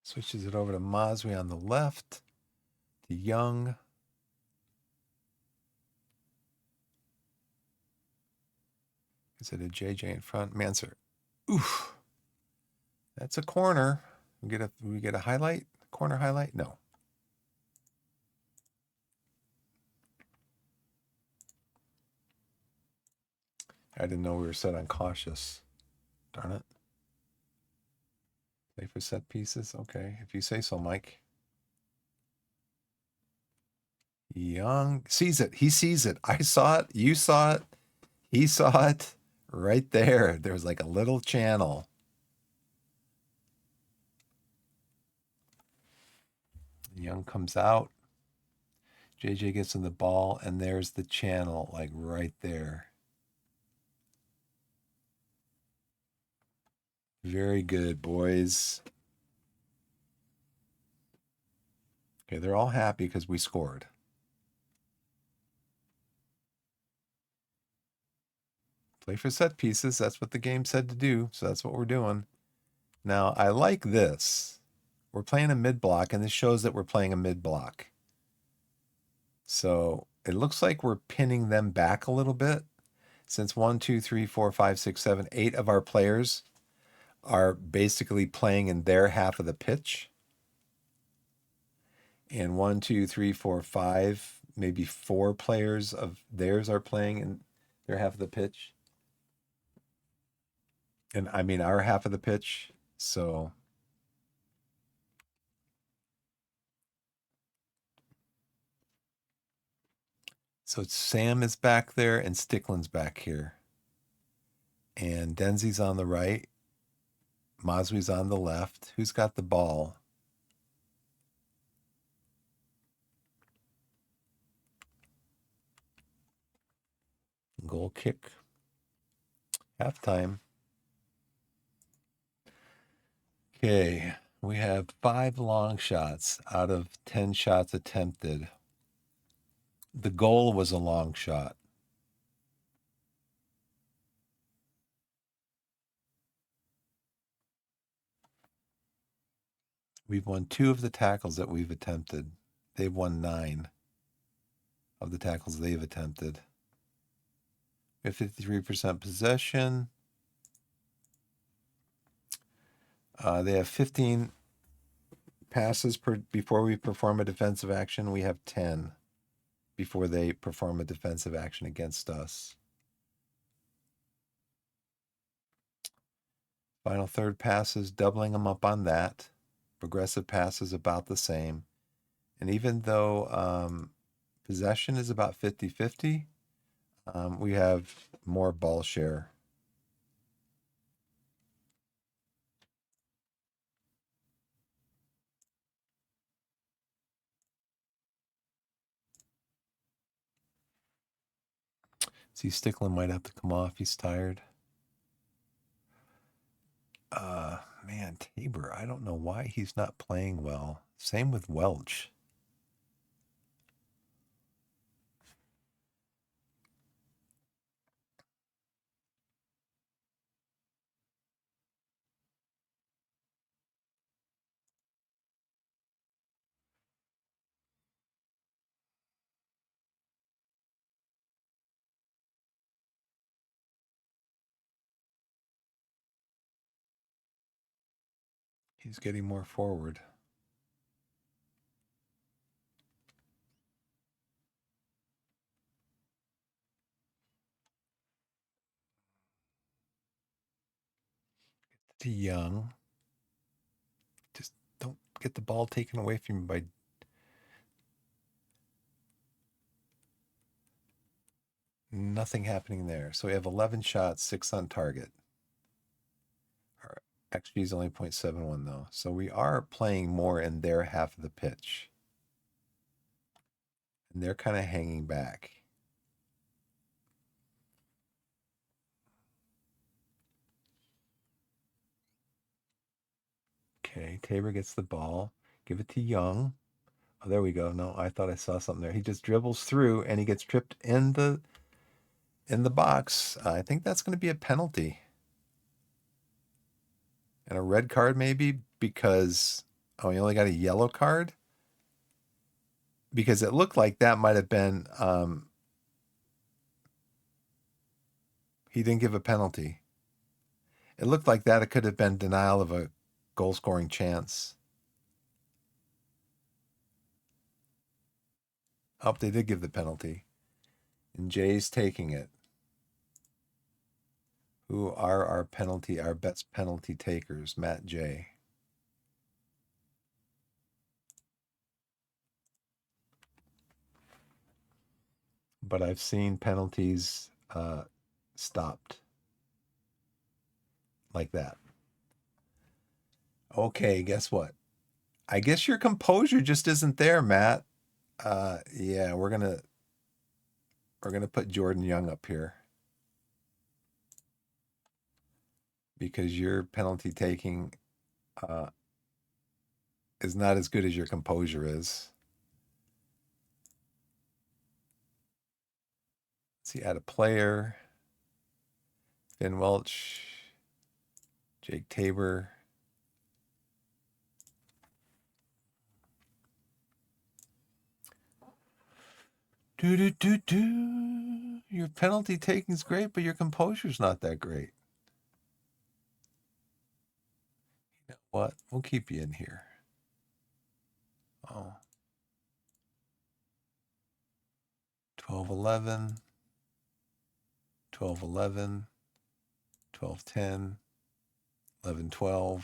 Switches it over to Maswi on the left, to Young. Is it a JJ in front? Manser. Oof. That's a corner. We get a highlight? Corner highlight? No. I didn't know we were set on cautious. Darn it. Play for set pieces? Okay. If you say so, Mike. Young sees it. He sees it. I saw it. You saw it. He saw it right there. There's like a little channel. Young comes out. JJ gets in the ball, and there's the channel, like right there. Very good, boys. Okay, they're all happy because we scored. Play for set pieces. That's what the game said to do, so that's what we're doing. Now, I like this. We're playing a mid block, and this shows that we're playing a mid block. So it looks like we're pinning them back a little bit. Since 1, 2, 3, 4, 5, 6, 7, 8 of our players are basically playing in their half of the pitch. And 1, 2, 3, 4, 5, maybe 4 players of theirs are playing in their half of the pitch. And I mean our half of the pitch. So Sam is back there and Stickland's back here. And Denzi's on the right. Mazwi's on the left. Who's got the ball? Goal kick. Halftime. Okay, we have 5 long shots out of 10 shots attempted. The goal was a long shot. We've won 2 of the tackles that we've attempted. They've won 9 of the tackles they've attempted. We have 53% possession. They have 15 passes before we perform a defensive action. We have 10 before they perform a defensive action against us. Final third passes, doubling them up on that. Progressive passes about the same. And even though possession is about 50-50, we have more ball share. See, Stickland might have to come off. He's tired. Man, Tabor, I don't know why he's not playing well. Same with Welch. He's getting more forward. To Young. Just don't get the ball taken away from you by nothing happening there. So we have 11 shots, 6 on target. Our XG is only 0.71 though. So we are playing more in their half of the pitch. And they're kind of hanging back. Okay, Tabor gets the ball. Give it to Young. Oh, there we go. No, I thought I saw something there. He just dribbles through and he gets tripped in the box. I think that's going to be a penalty. And a red card maybe because, oh, he only got a yellow card? Because it looked like that might have been, he didn't give a penalty. It looked like that it could have been denial of a goal scoring chance. Oh, they did give the penalty. And Jay's taking it. Who are our best penalty takers? Matt J. but I've seen penalties stopped like that. Okay, guess what? I guess your composure just isn't there, Matt. Yeah, we're gonna put Jordan Young up here because your penalty taking is not as good as your composure is. Let's see, add a player. Finn Welch, Jake Tabor. Your penalty taking's great, but your composure's not that great. You know what? We'll keep you in here. Oh. 12-11, 12-11, 12-10, 11-12.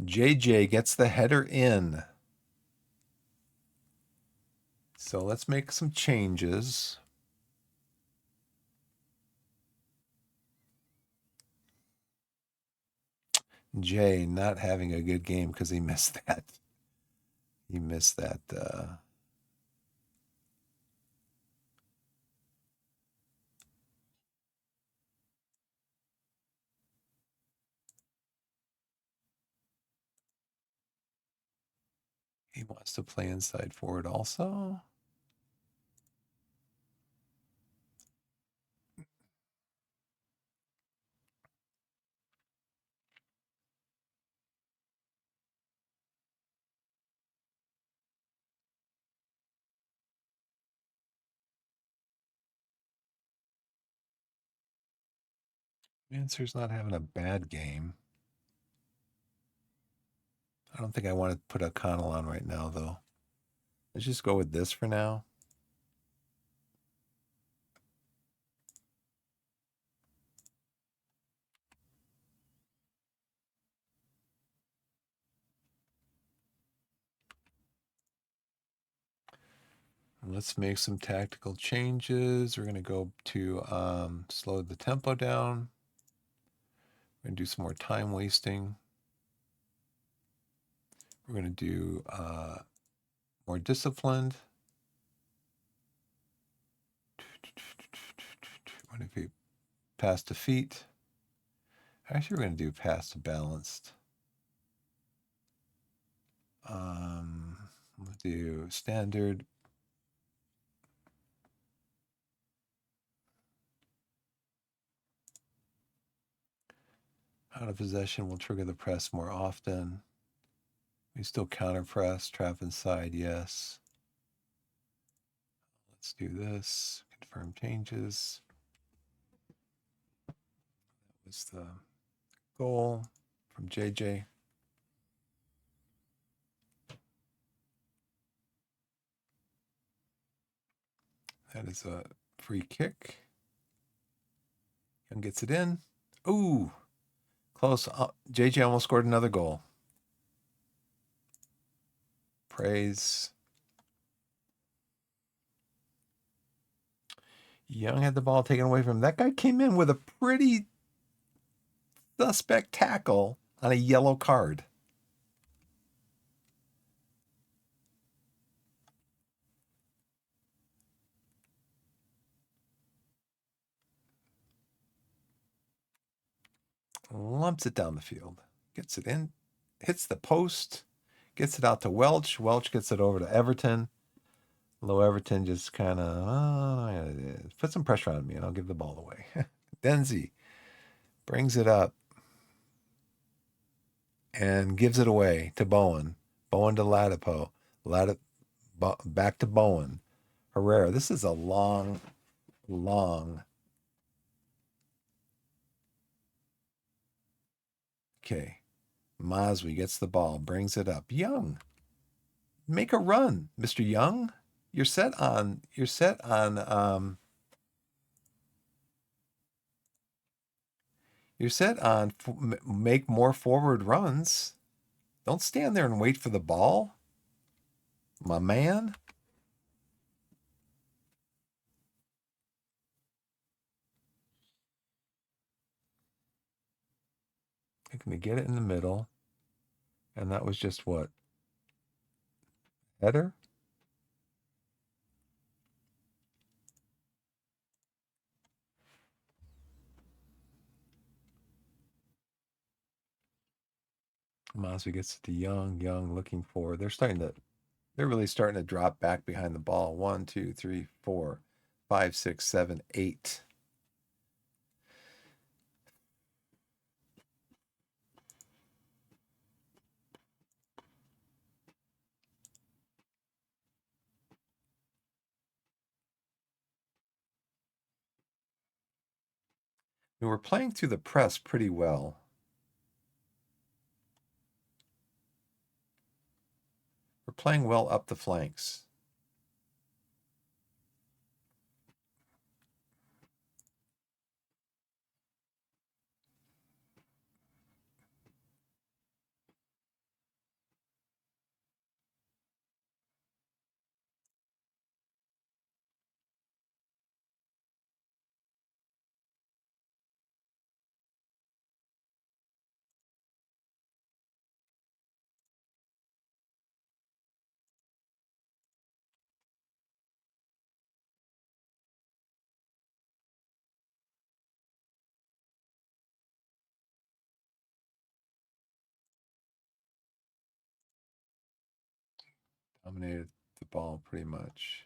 JJ gets the header in. So let's make some changes. Jay not having a good game because he missed that. He missed that. He wants to play inside forward also. Mansur's not having a bad game. I don't think I want to put O'Connell on right now, though. Let's just go with this for now. Let's make some tactical changes. We're going to go to slow the tempo down. We're going to do some more time wasting. We're going to do more disciplined. What if we pass to feet? Actually, we're going to do pass to balanced. We'll do standard. Out of possession will trigger the press more often. We still counter press, trap inside, yes. Let's do this. Confirm changes. That was the goal from JJ. That is a free kick. Young gets it in. Ooh, close. JJ almost scored another goal. Praise. Young had the ball taken away from him. That guy came in with a pretty suspect tackle on a yellow card. Lumps it down the field. Gets it in. Hits the post. Gets it out to Welch. Welch gets it over to Everton. Low Everton just kind of put some pressure on me and I'll give the ball away. Denzi brings it up and gives it away to Bowen. Bowen to Latipo. Back to Bowen. Herrera. This is a long. Okay. Maswi gets the ball, brings it up. Young. Make a run, Mr. Young. you're set on make more forward runs. Don't stand there and wait for the ball, my man. I'm going to get it in the middle. And that was just what? Header? Mazza gets it to Young looking for. They're really starting to drop back behind the ball. 1, 2, 3, 4, 5, 6, 7, 8. We were playing through the press pretty well. We're playing well up the flanks. Dominated the ball pretty much.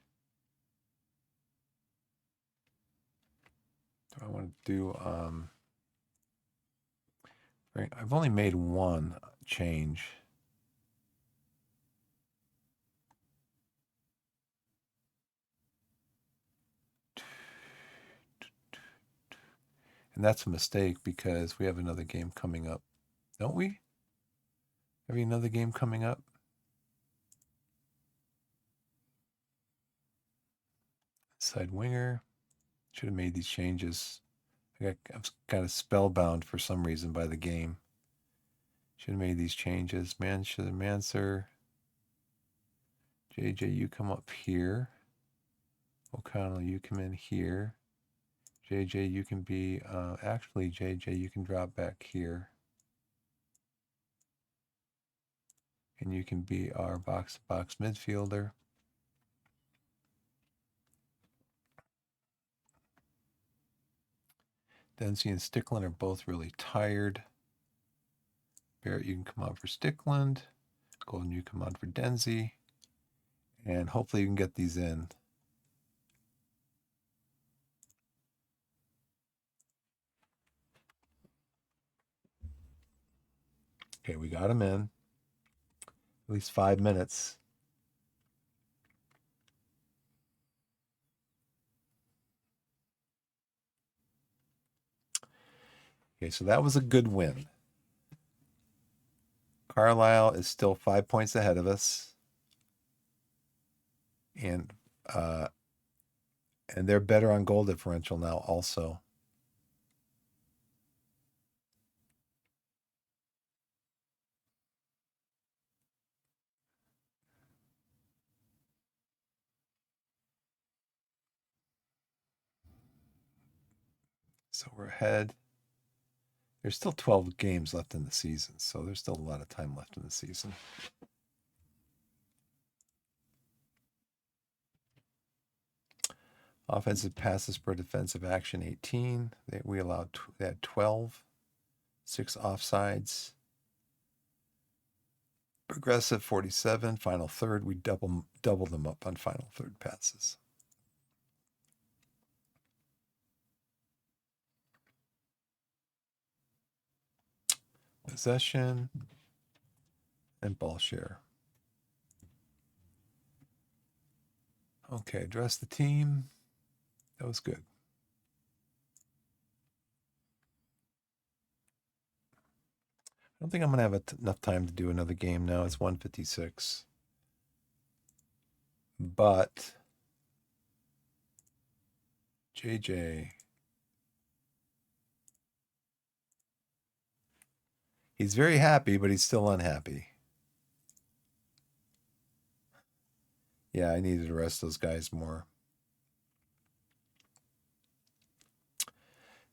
Do I want to do I've only made one change. And that's a mistake because we have another game coming up. Don't we? Have another game coming up? Side winger. Should have made these changes. I was kind of spellbound for some reason by the game. Should have made these changes. Manser. JJ, you come up here. O'Connell, you come in here. JJ, you can be, actually, JJ, you can drop back here. And you can be our box-to-box midfielder. Dempsey and Stickland are both really tired. Barrett, you can come on for Stickland. Golden, you come on for Denzi. And hopefully you can get these in. Okay, we got them in. At least 5 minutes. Okay, so that was a good win. Carlisle is still 5 points ahead of us. And they're better on goal differential now also. So we're ahead. There's still 12 games left in the season, so there's still a lot of time left in the season. Offensive passes per defensive action, 18. We had 12. 6 offsides. Progressive, 47. Final third, we double them up on final third passes. Possession and ball share. Okay, address the team. That was good. I don't think I'm going to have enough time to do another game now. It's 1:56. But JJ. He's very happy, but he's still unhappy. Yeah, I needed to rest those guys more.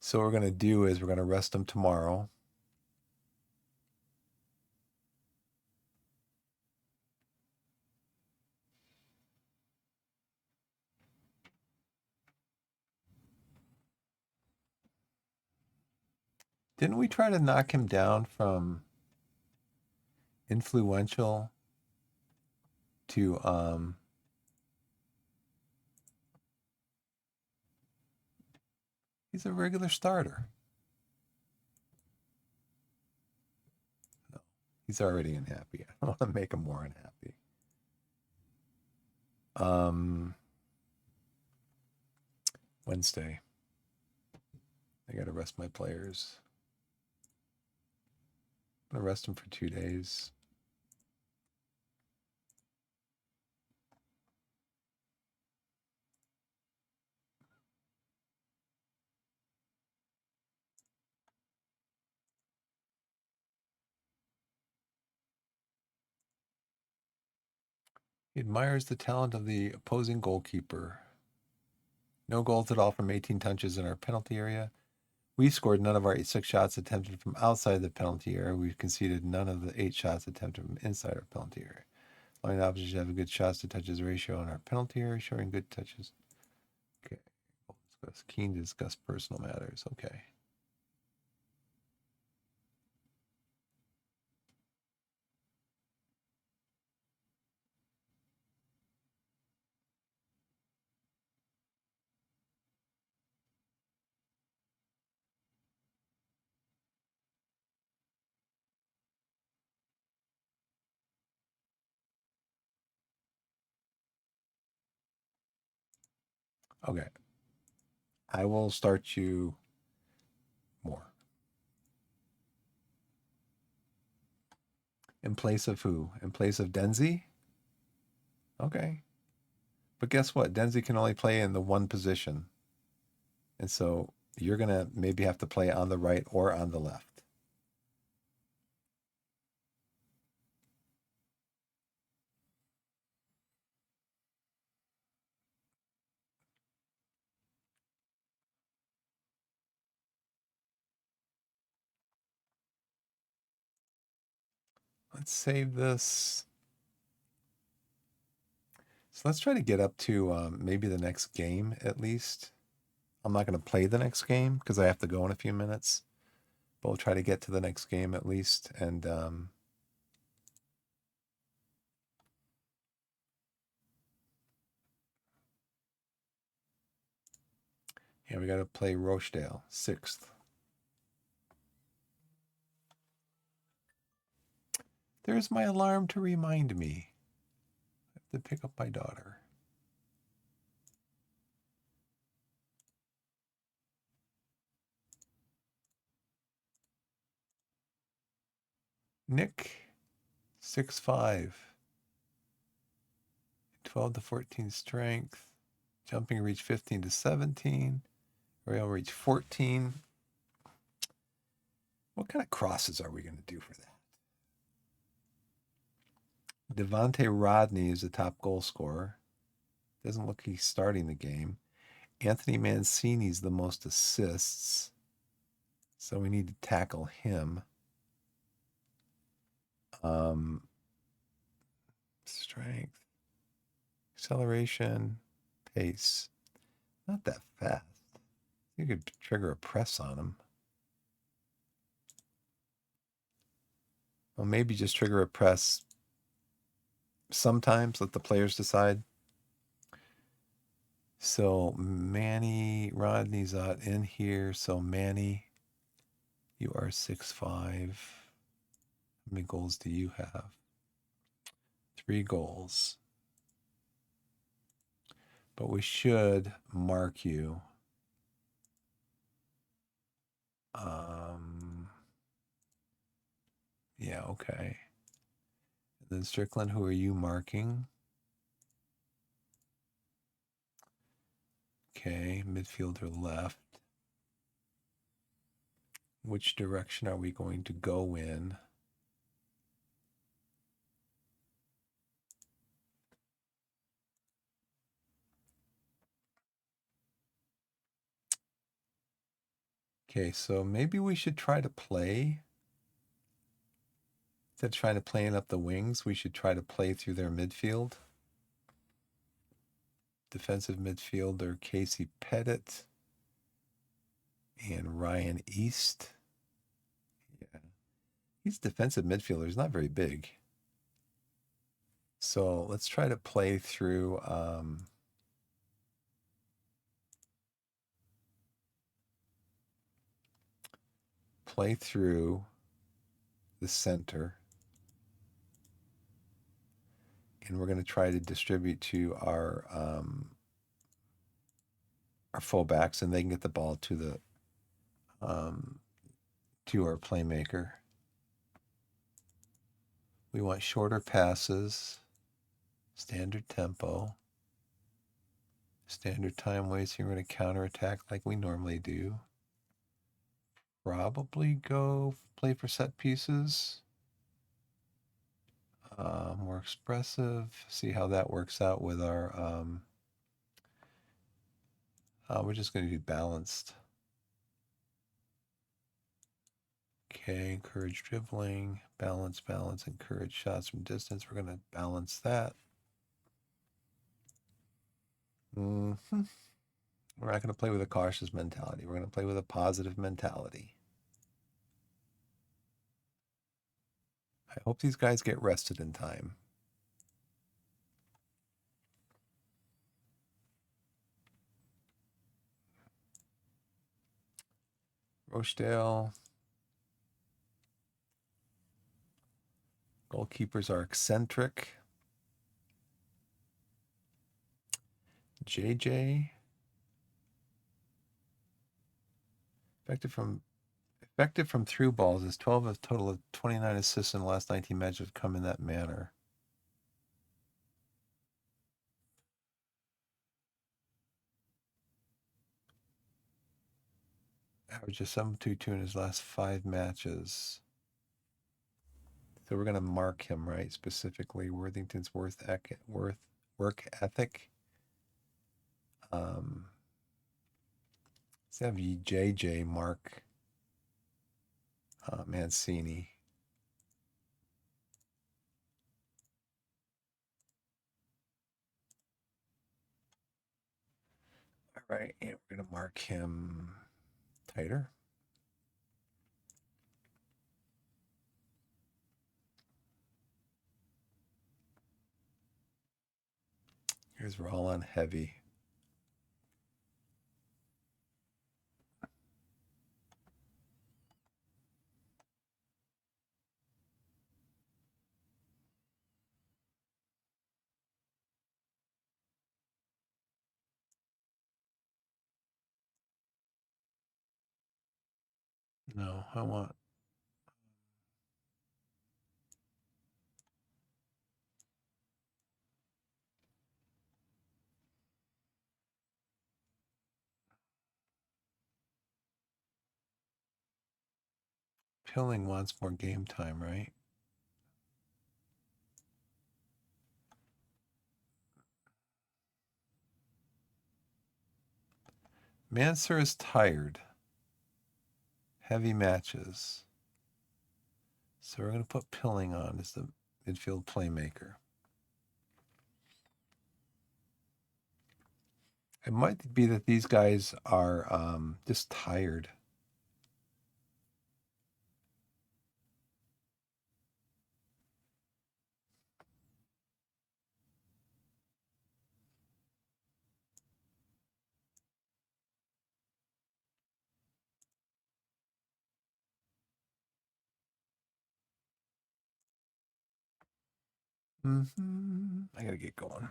So what we're going to do is we're going to rest them tomorrow. Didn't we try to knock him down from influential to he's a regular starter. No, he's already unhappy. I don't want to make him more unhappy. Wednesday. I got to rest my players. I'm going to rest them for 2 days. He admires the talent of the opposing goalkeeper. No goals at all from 18 touches in our penalty area. We scored none of our 6 shots attempted from outside the penalty area. We've conceded none of the 8 shots attempted from inside our penalty area. Allowing the opposition to have a good shots to touches ratio in our penalty area, showing good touches. Okay. Keen to discuss personal matters. Okay. Okay. I will start you more. In place of who? In place of Denzi? Okay. But guess what? Denzi can only play in the one position. And so you're going to maybe have to play on the right or on the left. Let's save this. So let's try to get up to maybe the next game at least. I'm not going to play the next game because I have to go in a few minutes. But we'll try to get to the next game at least. And yeah, we got to play Rochdale, 6th. There's my alarm to remind me. I have to pick up my daughter. Nick, 6'5", 12 to 14 strength, jumping reach 15 to 17, rail reach 14. What kind of crosses are we going to do for that? Devontae Rodney is the top goal scorer. Doesn't look like he's starting the game. Anthony Mancini's the most assists. So we need to tackle him. Strength, acceleration, pace. Not that fast. You could trigger a press on him. Well, maybe just trigger a press sometimes. Let the players decide. So Manny Rodney's out in here. So Manny, you are 6'5". How many goals do you have? 3 goals. But we should mark you. Yeah, okay. And then Strickland, who are you marking? Okay, midfielder left. Which direction are we going to go in? Okay, so maybe we should try to play. Instead of trying to play up the wings, we should try to play through their midfield. Defensive midfielder Casey Pettit and Ryan East. Yeah, he's defensive midfielder. He's not very big. So let's try to play through the center. And we're going to try to distribute to our fullbacks, and they can get the ball to the to our playmaker. We want shorter passes, standard tempo, standard time wasting. We're going to counterattack like we normally do. Probably go play for set pieces. More expressive. See how that works out with our. We're just going to do balanced. Okay, encourage dribbling, balance, encourage shots from distance. We're going to balance that. We're not going to play with a cautious mentality. We're going to play with a positive mentality. I hope these guys get rested in time. Rochdale. Goalkeepers are eccentric. JJ. Effective from through balls is 12 of total of 29 assists in the last 19 matches have come in that manner. Average of 7.22 in his last 5 matches. So we're going to mark him, right? Specifically, Worthington's work ethic. Let's have JJ mark Mancini. All right, and we're going to mark him tighter. Here's we're all on heavy. No, I want Pilling wants more game time, right? Mansur is tired. Heavy matches. So we're going to put Pilling on as the midfield playmaker. It might be that these guys are just tired. I got to get going.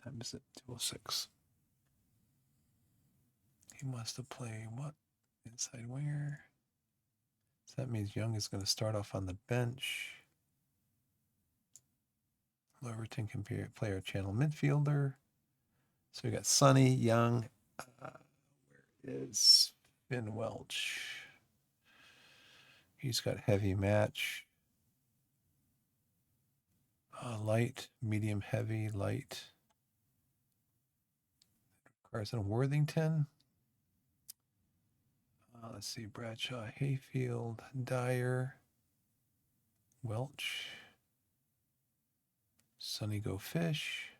Time is it? 2:06. He wants to play what? Inside winger. So that means Young is going to start off on the bench. Loverton can play our channel midfielder. So we got Sonny, Young, Where is Finn Welch? He's got heavy match. Light, medium, heavy, light. Carson Worthington. Let's see, Bradshaw, Hayfield, Dyer, Welch, Sonny Go Fish.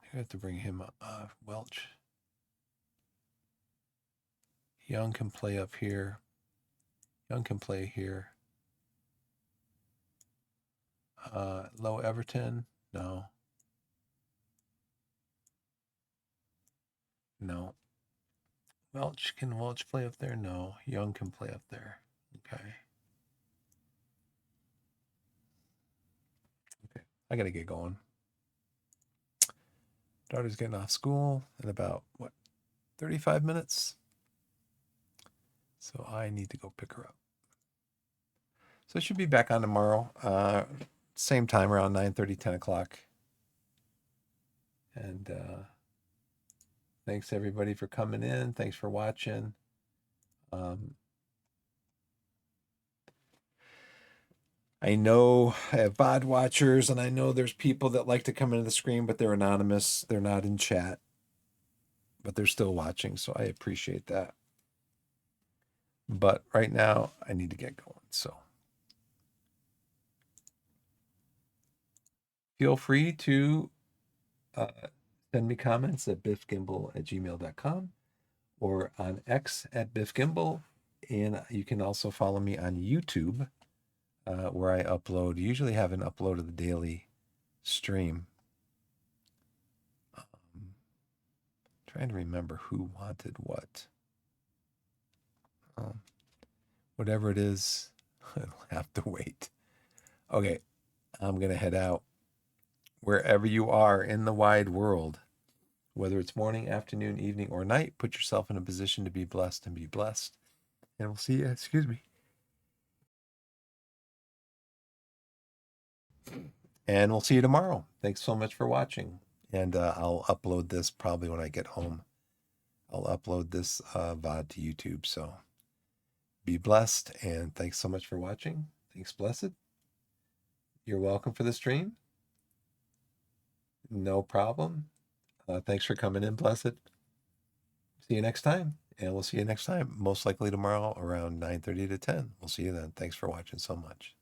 I have to bring him up. Welch. Young can play up here. Young can play here. Low Everton. No. No. Welch, can Welch play up there? No. Young can play up there. Okay. Okay. I gotta get going. Daughter's getting off school in about 35 minutes. So I need to go pick her up. So I should be back on tomorrow. Same time, around 9:30, 10 o'clock. And thanks everybody for coming in. Thanks for watching. I know I have VOD watchers, and I know there's people that like to come into the screen, but they're anonymous. They're not in chat, but they're still watching, so I appreciate that. But right now, I need to get going, so feel free to send me comments at biffgimbal@gmail.com or on X at biffgimbal, and you can also follow me on YouTube, where I upload. Usually have an upload of the daily stream. Trying to remember who wanted what. Whatever it is, I'll have to wait. Okay, I'm going to head out. Wherever you are in the wide world, whether it's morning, afternoon, evening, or night, put yourself in a position to be blessed and be blessed. And we'll see you. Excuse me. And we'll see you tomorrow. Thanks so much for watching. And I'll upload this probably when I get home. I'll upload this VOD to YouTube. So be blessed. And thanks so much for watching. Thanks, blessed. You're welcome for the stream. No problem. Thanks for coming in, blessed. See you next time. And we'll see you next time, most likely tomorrow around 9:30 to 10. We'll see you then. Thanks for watching so much.